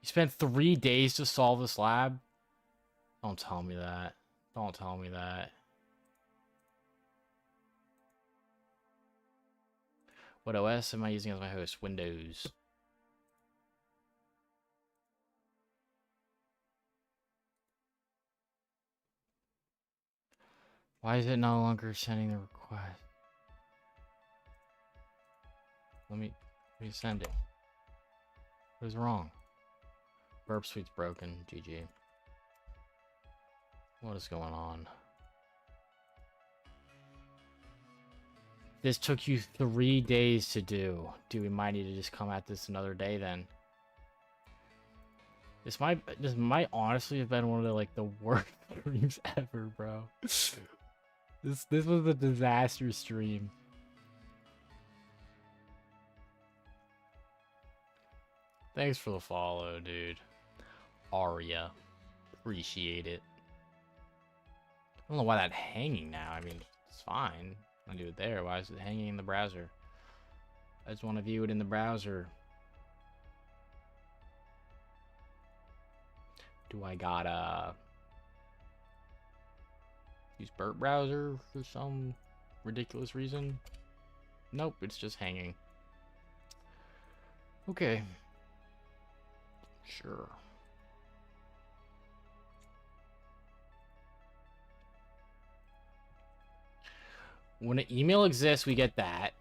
You spent 3 days to solve this lab? Don't tell me that. Don't tell me that. What OS am I using as my host? Windows. Why is it no longer sending the request? Let me resend it. What is wrong? Burp Suite's broken. GG. What is going on? This took you 3 days to do. Dude, we might need to just come at this another day then. This might honestly have been one of the worst streams ever, bro. This was a disaster stream. Thanks for the follow, dude. Aria. Appreciate it. I don't know why that's hanging now. I mean, it's fine. I'll do it there. Why is it hanging in the browser? I just want to view it in the browser. Do I gotta use Burp browser for some ridiculous reason? Nope, it's just hanging. Okay. Sure. When an email exists, we get that.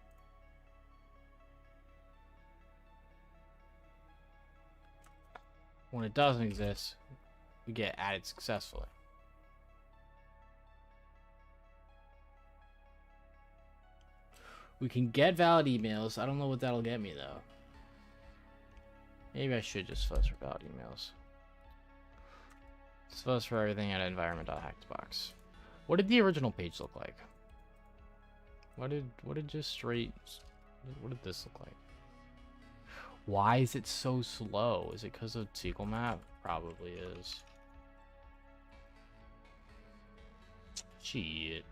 When it doesn't exist, we get added successfully. We can get valid emails. I don't know what that'll get me, though. Maybe I should just fuzz for valid emails. Just fuzz for everything at environment.hackbox. What did the original page look like? What did this look like? Why is it so slow? Is it because of SQL map? Probably is. Shit.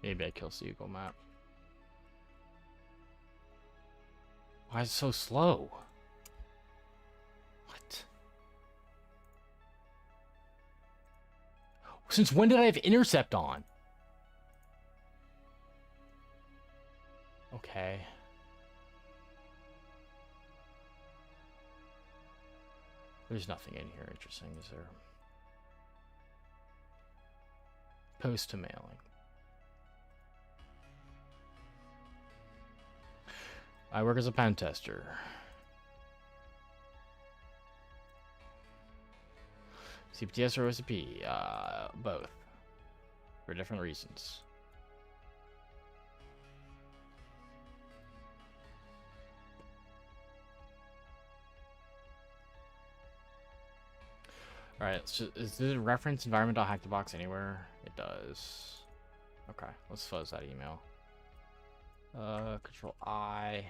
Maybe I kill SQL map. Why is it so slow? What? Since when did I have intercept on? Okay. There's nothing in here interesting, is there? Post to mailing. I work as a pen tester. CPTS or OCP? Both. For different reasons. All right, so is this reference environment.hackthebox anywhere? It does. Okay, let's fuzz that email. Control I.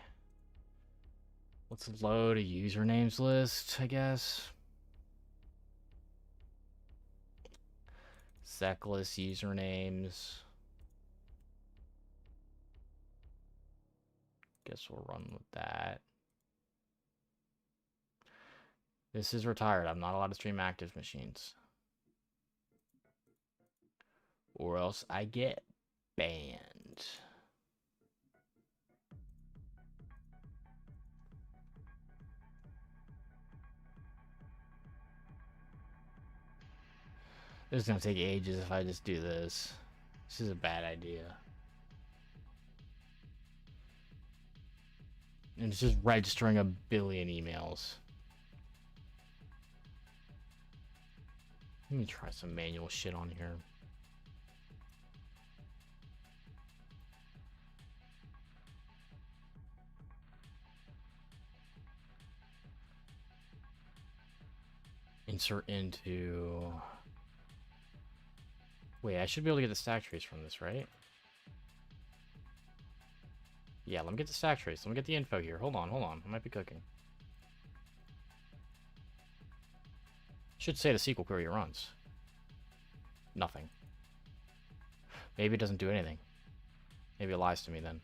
Let's load a usernames list, I guess. Secless usernames. Guess we'll run with that. This is retired. I'm not allowed to stream active machines. Or else I get banned. This is gonna take ages if I just do this. This is a bad idea. And it's just registering a billion emails. Let me try some manual shit on here. Insert into... Wait, I should be able to get the stack trace from this, right? Yeah, let me get the stack trace. Let me get the info here. Hold on. I might be cooking. Should say the SQL query it runs. Nothing. Maybe it doesn't do anything. Maybe it lies to me then.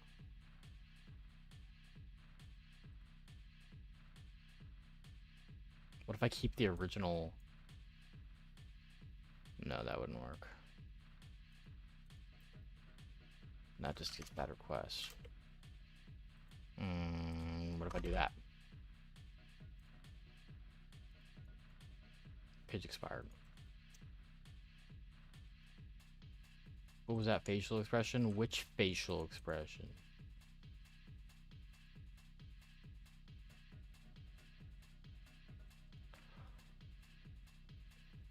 What if I keep the original? No, that wouldn't work. That just gets bad requests. What if I do that? Page expired. What was that facial expression? Which facial expression?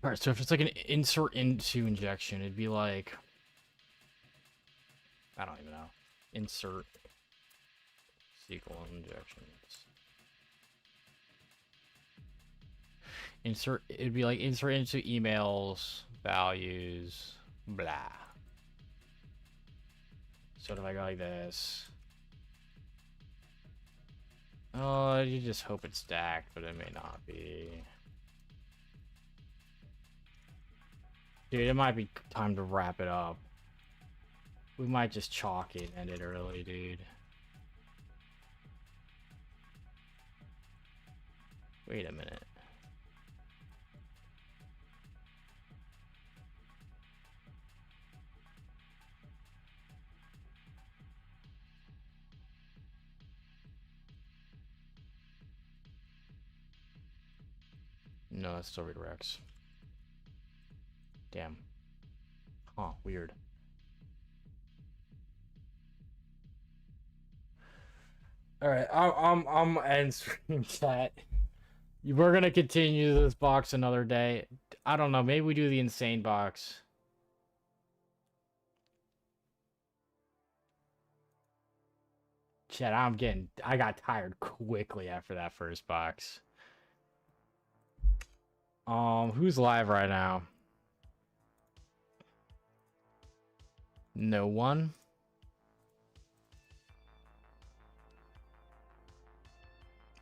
Alright, so if it's like an insert into injection, it'd be like... I don't even know. Insert SQL injections. Insert, it'd be like insert into emails, values, blah. So if I go like this. Oh, you just hope it's stacked, but it may not be. Dude, it might be time to wrap it up. We might just chalk it and end it early, dude. Wait a minute. No, that still redirects. Damn. Huh, weird. Alright, I'm answering chat. We're gonna continue this box another day. I don't know, maybe we do the insane box. Chat, I got tired quickly after that first box. Who's live right now? No one.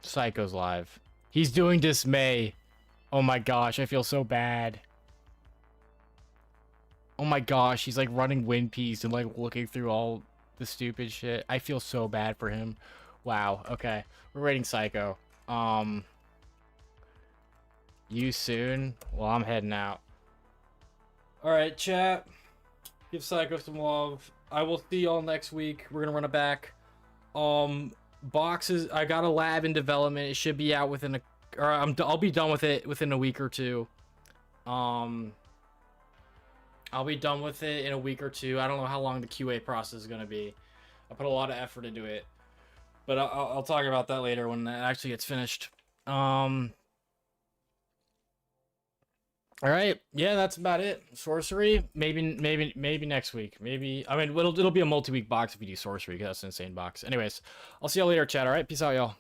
Psycho's live. He's doing Dismay. Oh my gosh, I feel so bad. Oh my gosh, he's like running Wind Piece and like looking through all the stupid shit. I feel so bad for him. Wow, okay. We're rating Psycho. You soon? Well, I'm heading out. Alright, chat. Give Psycho some love. I will see y'all next week. We're gonna run it back. Boxes, I got a lab in development. It should be out within a, or I'll be done with it within a week or two. I'll be done with it in a week or two. I don't know how long the QA process is gonna be. I put a lot of effort into it, but I'll talk about that later when it actually gets finished. All right, yeah, that's about it. Sorcery, maybe next week. Maybe, I mean, it'll be a multi-week box if you do sorcery, because that's an insane box. Anyways, I'll see y'all later, chat. All right, peace out, y'all.